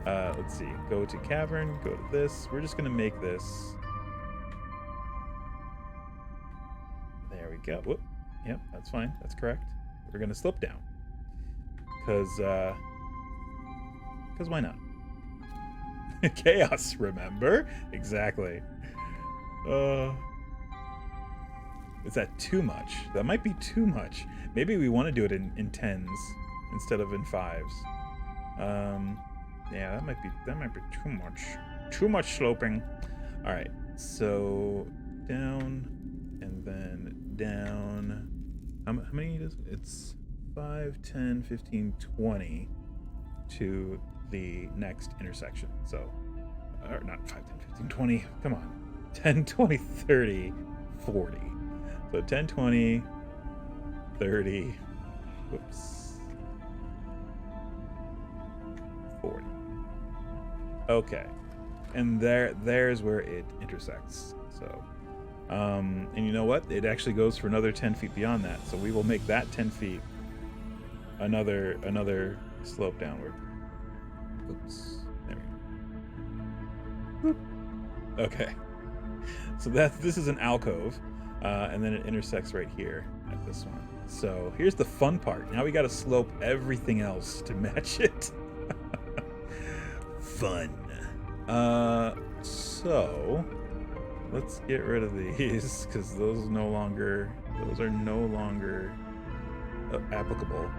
let's see, go to cavern, go to this. We're just going to make this. There we go. Whoop. Yep, that's fine. That's correct. We're going to slope down. Because why not? Chaos, remember? Exactly. Is that too much? That might be too much. Maybe we want to do it in 10s instead of in 5s. Yeah, that might be too much. Too much sloping. All right, so down and then down. How many is it? It's 5, 10, 15, 20 to the next intersection. So, or not 5, 10, 15, 20. Come on. 10, 20, 30, 40. So 10, 20, 30, whoops, 40. Okay. And there's where it intersects. So, and you know what? It actually goes for another 10 feet beyond that. So we will make that 10 feet another slope downward. Oops. There we go. Boop. Okay. So this is an alcove. And then it intersects right here at this one. So here's the fun part. Now we got to slope everything else to match it. Fun. So let's get rid of these because those are no longer applicable.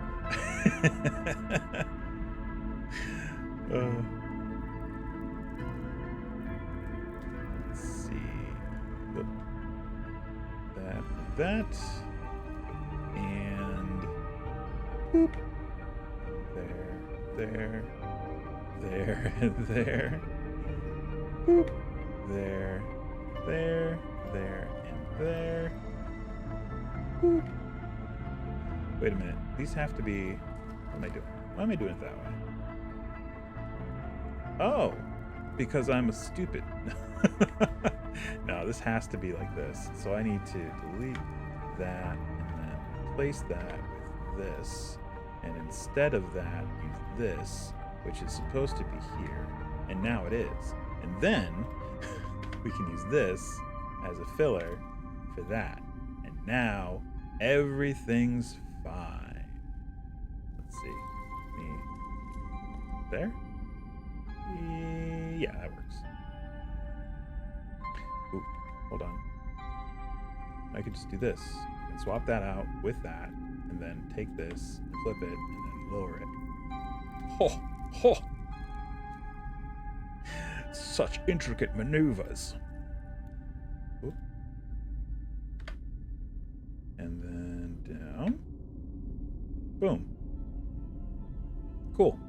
Let's see. Whoop. That and boop. There and there. Boop. There and there. Boop. Wait a minute. These have to be. What am I doing? Why am I doing it that way? Oh, because I'm a stupid. No, this has to be like this. So I need to delete that and then replace that with this. And instead of that, use this, which is supposed to be here. And now it is. And then we can use this as a filler for that. And now everything's fine. Let's see. There? Yeah, that works. Ooh, hold on. I could just do this. I can swap that out with that, and then take this, flip it, and then lower it. Ho! Ho! Such intricate maneuvers. Ooh. And then down. Boom. Cool.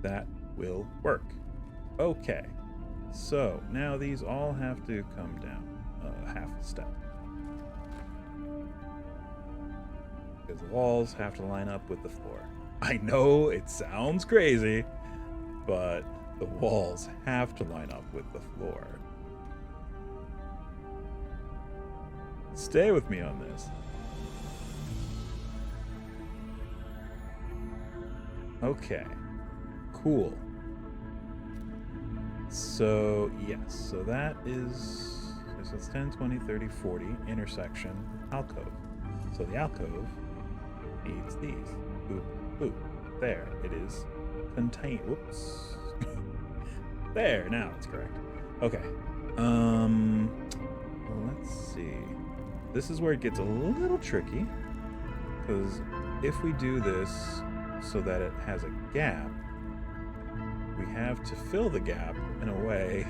That will work. Okay. So now these all have to come down half a step. Because the walls have to line up with the floor. I know it sounds crazy, but the walls have to line up with the floor. Stay with me on this. Okay. Cool. So, yes. So that is... So it's 10, 20, 30, 40. Intersection. Alcove. So the alcove needs these. Boop, boop. There. It is contained. Whoops. There. Now it's correct. Okay. Well, let's see. This is where it gets a little tricky. Because if we do this so that it has a gap, we have to fill the gap in a way,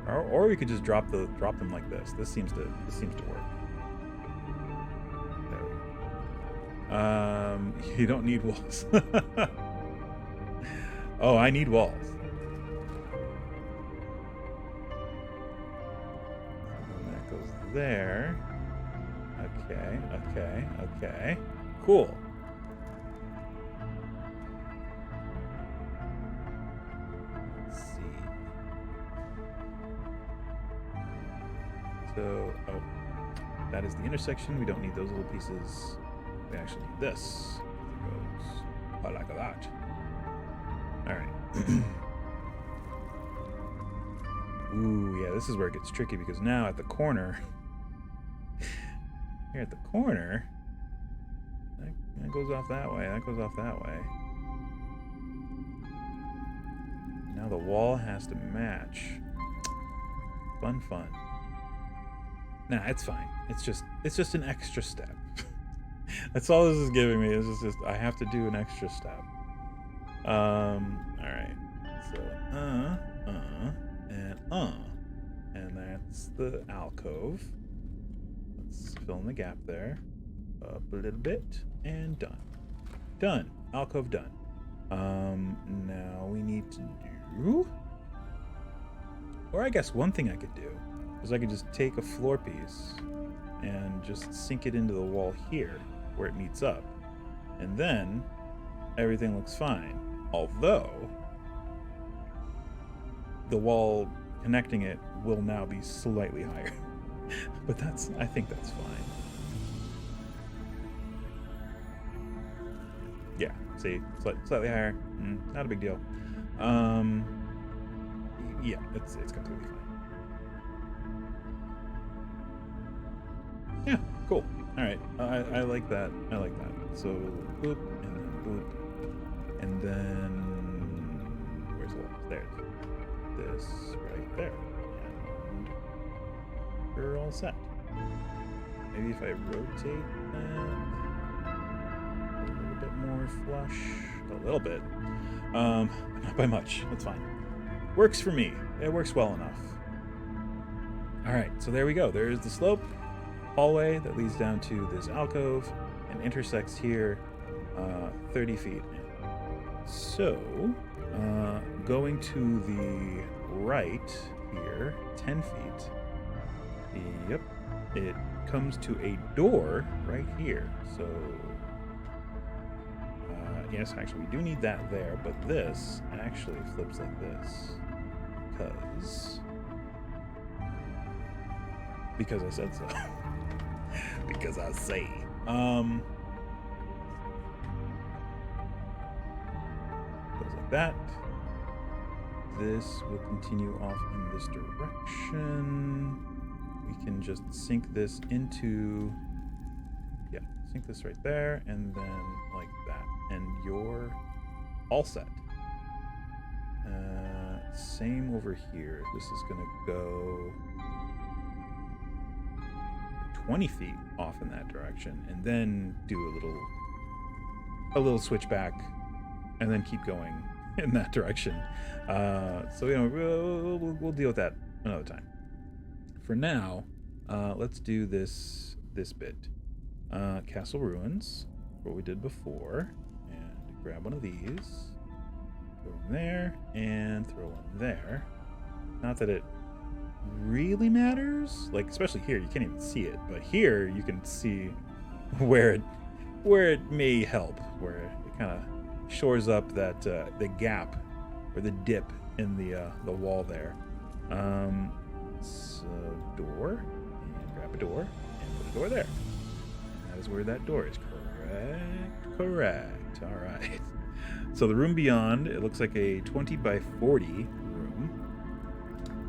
or we could just drop them like this. This seems to work. There we go. You don't need walls. Oh, I need walls. And that goes there. Okay. Cool. Let's see. So, oh, that is the intersection. We don't need those little pieces. We actually need this. It goes like that. All right. Ooh, yeah, this is where it gets tricky because now at the corner, here at the corner, that goes off that way. That goes off that way. Now the wall has to match. Fun. Nah, it's fine. It's just an extra step. That's all this is giving me. This is just I have to do an extra step. All right. So and that's the alcove. Let's fill in the gap there. Up a little bit and done. Alcove done. Now we need to do, or I guess one thing I could do is I could just take a floor piece and just sink it into the wall here where it meets up, and then everything looks fine. Although the wall connecting it will now be slightly higher. But I think that's fine. Yeah, see, slightly higher, not a big deal. Yeah, it's completely fine. Yeah, cool. All right, I like that. So boop, and then boop, and then where's the wall? There. This right there, and we're all set. Maybe if I rotate that a little bit more flush, a little bit, but not by much. That's fine. Works for me. It works well enough. All right, so there we go. There's the slope hallway that leads down to this alcove and intersects here 30 feet in. So going to the right here 10 feet, yep, it comes to a door right here. So yes, actually we do need that there, but this actually flips like this because I said so. Because I say. Goes like that. This will continue off in this direction. We can just sink this into, sink this right there, and then like that. And you're all set. Same over here. This is gonna go 20 feet off in that direction, and then do a little switch back, and then keep going in that direction. So we'll deal with that another time. For now, let's do this bit. Castle ruins, what we did before, and grab one of these, throw one there, and throw one there. Not that it really matters, like especially here you can't even see it, but here you can see where it may help, where it kind of shores up that the gap or the dip in the wall there. So door, and grab a door and put a door there, and that is where that door is. Correct. All right. So the room beyond, it looks like a 20 by 40 room,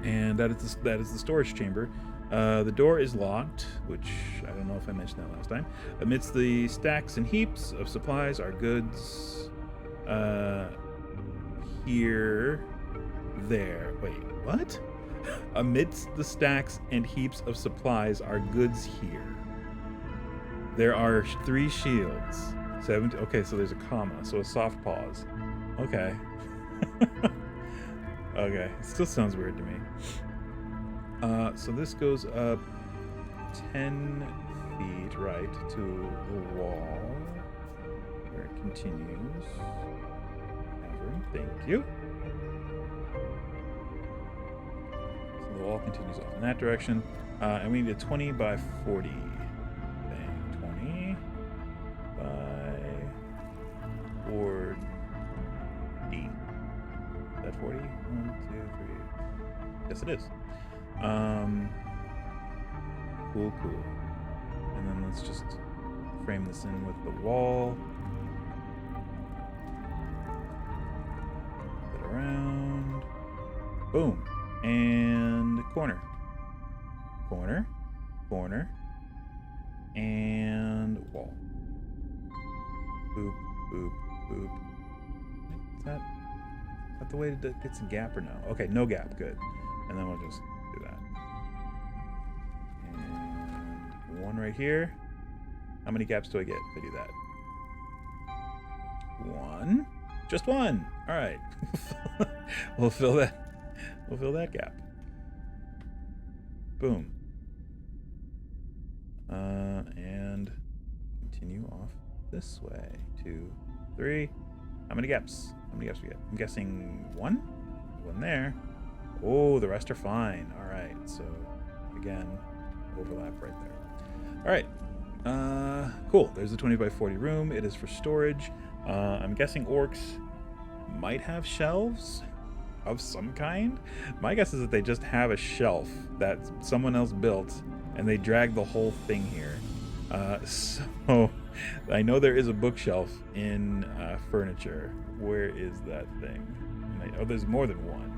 and that is the storage chamber. The door is locked, which I don't know if I mentioned that last time. Amidst the stacks and heaps of supplies are goods. Here, there. Wait, what? Amidst the stacks and heaps of supplies are goods here. There are 3 shields. 70. Okay, so there's a comma, so a soft pause. Okay. Okay, it still sounds weird to me. So this goes up 10 feet right to the wall, where it continues. Thank you. So the wall continues off in that direction. And we need a 20 by 40 thing. 20 by 40. Is that 40? 1, 2, 3. Yes, it is. Cool. And then let's just frame this in with the wall. Put it around. Boom. And corner. Corner. And wall. Boop. Is that the way to get some gap or no? Okay, no gap. Good. And then we'll just do that. And one right here. How many gaps do I get if I do that? One. Just one. All right. We'll fill that gap. Boom. And continue off this way. 2, 3. How many gaps? How many gaps we get? I'm guessing one. One there. Oh, the rest are fine. All right. So again, overlap right there. All right. Cool. There's the 20 by 40 room. It is for storage. I'm guessing orcs might have shelves of some kind. My guess is that they just have a shelf that someone else built and they drag the whole thing here. So I know there is a bookshelf in furniture. Where is that thing? Oh, there's more than one.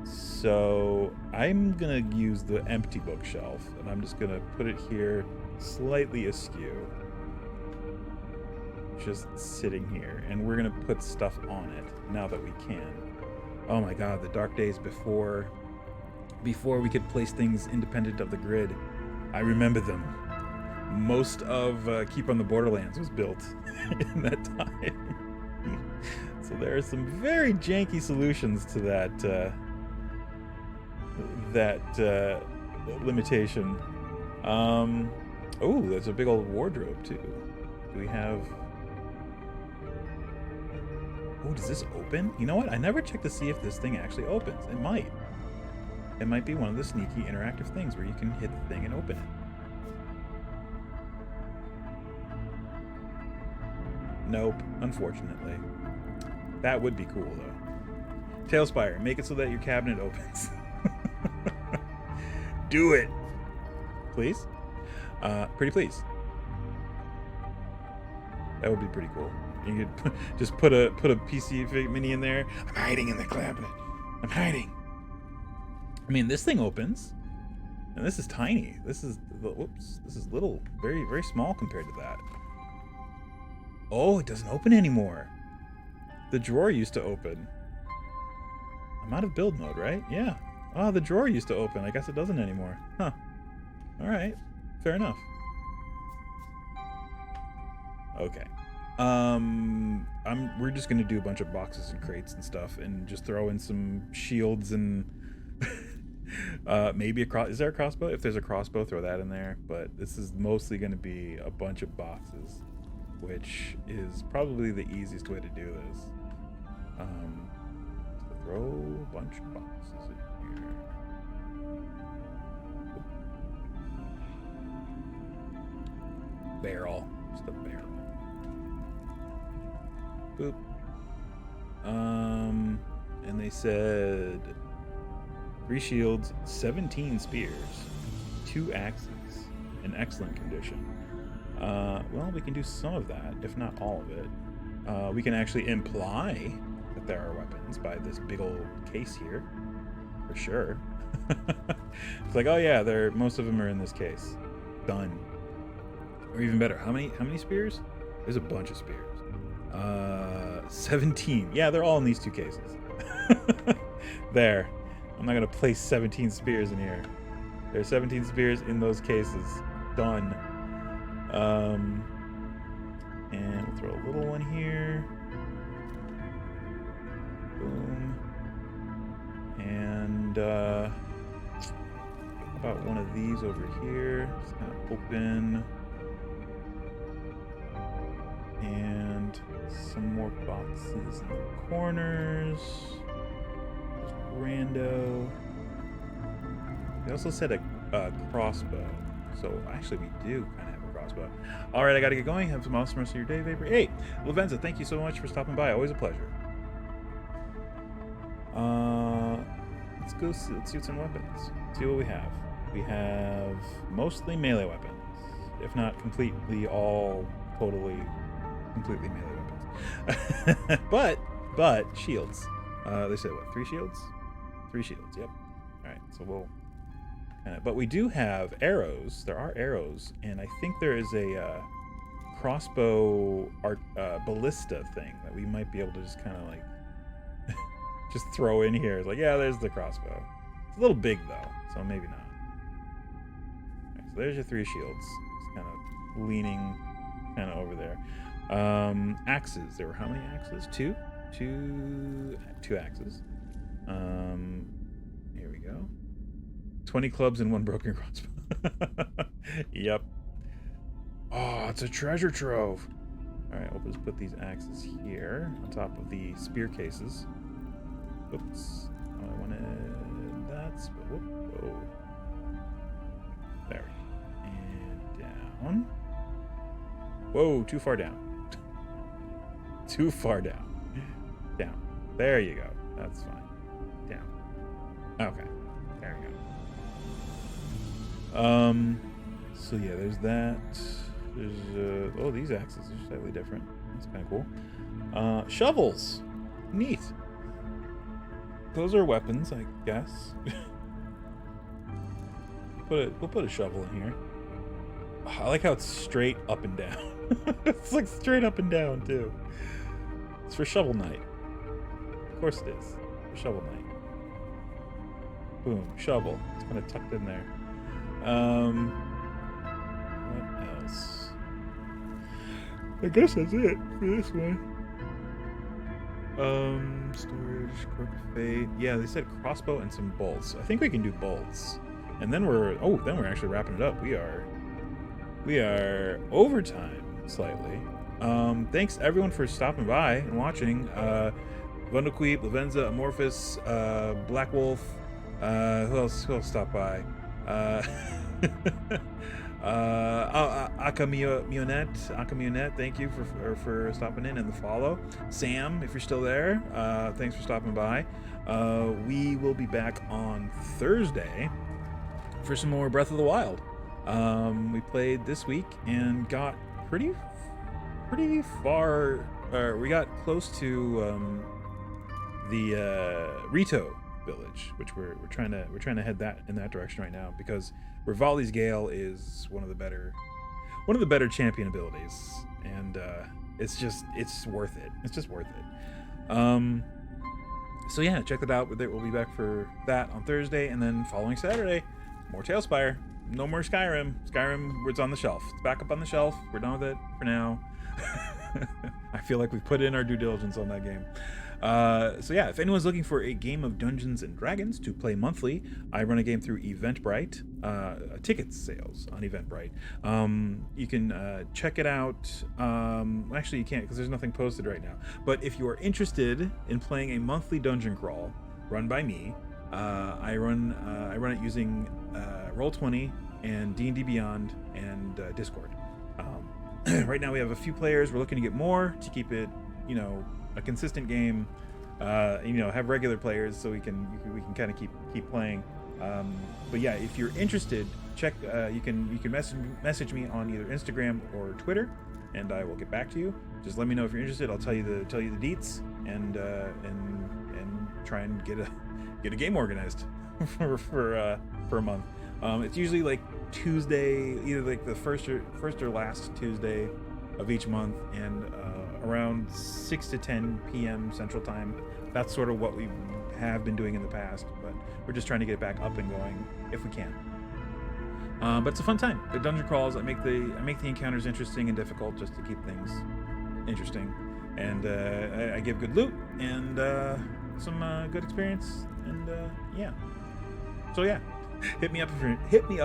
So I'm gonna use the empty bookshelf and I'm just gonna put it here slightly askew. Just sitting here, and we're gonna put stuff on it now that we can. Oh my god, the dark days before we could place things independent of the grid. I remember them. Most of Keep on the Borderlands was built in that time. So there are some very janky solutions to that limitation. Oh, there's a big old wardrobe too. Do we have... Oh, does this open? You know what? I never checked to see if this thing actually opens. It might. It might be one of the sneaky interactive things where you can hit the thing and open it. Nope, unfortunately. That would be cool, though. TaleSpire, make it so that your cabinet opens. Do it! Please? Pretty please. That would be pretty cool. You could just put a PC mini in there. I'm hiding in the cabinet. I'm hiding. I mean, this thing opens, and this is tiny. This is little, very, very small compared to that. Oh, it doesn't open anymore. The drawer used to open. I'm out of build mode, right? Yeah. Oh, the drawer used to open. I guess it doesn't anymore. Huh. All right. Fair enough. Okay. We're just gonna do a bunch of boxes and crates and stuff, and just throw in some shields and maybe is there a crossbow? If there's a crossbow, throw that in there. But this is mostly gonna be a bunch of boxes, which is probably the easiest way to do this. So throw a bunch of boxes in here. Barrel, just a barrel. Boop. And they said 3 shields, 17 spears, 2 axes, in excellent condition. Well, we can do some of that, if not all of it. We can actually imply that there are weapons by this big old case here, for sure. It's like, oh yeah, most of them are in this case. Done. Or even better, how many spears? There's a bunch of spears. 17. Yeah, they're all in these 2 cases. There. I'm not gonna place 17 spears in here. There's 17 spears in those cases. Done. And we'll throw a little one here. Boom. And about one of these over here. Just kind of open. And some more boxes in the corners. There's rando. They also said a crossbow. So actually we do kind of have a crossbow. All right, I got to get going. Have some awesome rest of your day, Vapor. Hey, Lavenza, thank you so much for stopping by. Always a pleasure. Let's go see, let's see some weapons. See what we have. We have mostly melee weapons, if not completely completely melee weapons. but shields. They said what? 3 shields? 3 shields. Yep. All right. So we'll. But we do have arrows. There are arrows, and I think there is a crossbow ballista thing that we might be able to just kind of like just throw in here. It's like, yeah, there's the crossbow. It's a little big though, so maybe not. All right, so there's your 3 shields. Just kind of leaning kind of over there. Axes. There were how many axes? 2 axes. Here we go. 20 clubs and 1 broken crossbow. Yep. Oh, it's a treasure trove. All right, we'll just put these axes here on top of the spear cases. Oops. Oh, I wanted that. Whoa. There. And down. Whoa, too far down. Too far down. Down. There you go. That's fine. Down. Okay. There we go. So yeah, there's that. There's oh, these axes are slightly different. That's kind of cool. Shovels. Neat. Those are weapons, I guess. We'll put a shovel in here. I like how it's straight up and down. It's like straight up and down too. It's for shovel night. Of course it is. For shovel night. Boom, shovel. It's kind of tucked in there. What else? I guess that's it for this one. Storage, Cork of Fate. Yeah, they said crossbow and some bolts. I think we can do bolts. And then we're actually wrapping it up. We are overtime slightly. Thanks everyone for stopping by and watching. Vundalqueep, Lavenza, Amorphous, Black Wolf, who else stopped by? Akamionet, thank you for stopping in, and the follow. Sam, if you're still there, thanks for stopping by. We will be back on Thursday for some more Breath of the Wild. We played this week and got pretty far. We got close to the Rito village, which we're trying to head in that direction right now, because Rivali's Gale is one of the better champion abilities, and it's worth it. It's just worth it. So yeah, check that out. We'll be back for that on Thursday, and then following Saturday, more TaleSpire. No more Skyrim. Skyrim, it's on the shelf. It's back up on the shelf. We're done with it for now. I feel like we've put in our due diligence on that game. So yeah, if anyone's looking for a game of Dungeons and Dragons to play monthly, I run a game through Eventbrite, ticket sales on Eventbrite. You can check it out. Actually, you can't because there's nothing posted right now. But if you are interested in playing a monthly dungeon crawl run by me, I run it using Roll20 and D&D Beyond and Discord. Right now we have a few players. We're looking to get more to keep it, a consistent game. Have regular players so we can kind of keep playing. But yeah, if you're interested, check. You can message me on either Instagram or Twitter, and I will get back to you. Just let me know if you're interested. I'll tell you the deets and try and get a game organized for a month. It's usually like Tuesday, either like the first or last Tuesday of each month, and around 6 to 10 p.m. Central Time. That's sort of what we have been doing in the past, but we're just trying to get it back up and going if we can. But it's a fun time. The dungeon crawls, I make the encounters interesting and difficult just to keep things interesting, and I give good loot and some good experience, and yeah. So yeah. Hit me up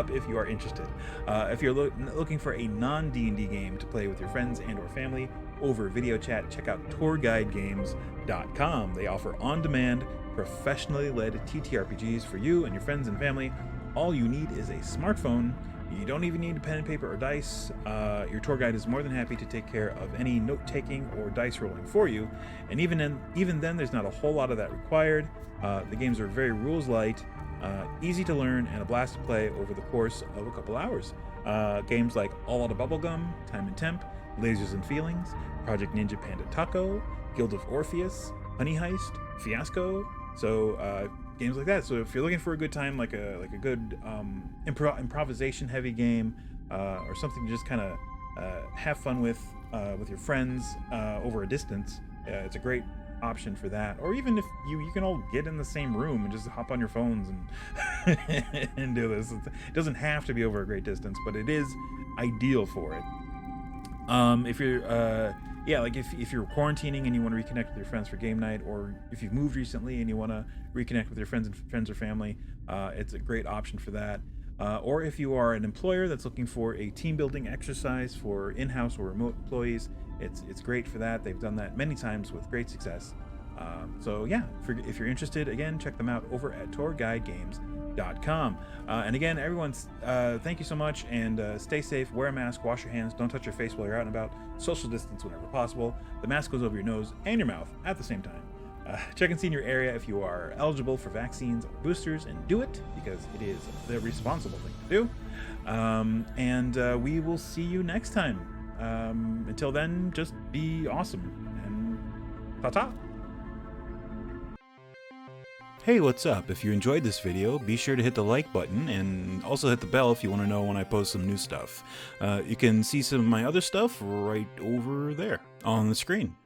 if you are interested. If you're looking for a non-D&D game to play with your friends and or family over video chat, check out tourguidegames.com. They offer on-demand professionally led TTRPGs for you and your friends and family. All you need is a smartphone. You don't even need a pen and paper or dice. Your tour guide is more than happy to take care of any note-taking or dice rolling for you. And even then, there's not a whole lot of that required. The games are very rules light, easy to learn, and a blast to play over the course of a couple hours. Games like All Out of Bubblegum, Time and Temp, Lasers and Feelings, Project Ninja Panda Taco, Guild of Orpheus, Honey Heist, Fiasco. So games like that. So if you're looking for a good time, like a good improvisation heavy game, or something to just kind of have fun with your friends over a distance, it's a great option for that. Or even if you can all get in the same room and just hop on your phones and and do this. It doesn't have to be over a great distance, but it is ideal for it. If you're if you're quarantining and you want to reconnect with your friends for game night, or if you've moved recently and you want to reconnect with your friends or family, it's a great option for that. Or if you are an employer that's looking for a team building exercise for in-house or remote employees, it's great for that. They've done that many times with great success. So yeah, if you're interested, again, check them out over at tourguidegames.com. And again, everyone, thank you so much, and stay safe, wear a mask, wash your hands, don't touch your face while you're out and about, social distance whenever possible. The mask goes over your nose and your mouth at the same time. Check and see in your area if you are eligible for vaccines or boosters, and do it, because it is the responsible thing to do. And we will see you next time. Until then, just be awesome, and ta-ta! Hey, what's up? If you enjoyed this video, be sure to hit the like button and also hit the bell if you want to know when I post some new stuff. You can see some of my other stuff right over there on the screen.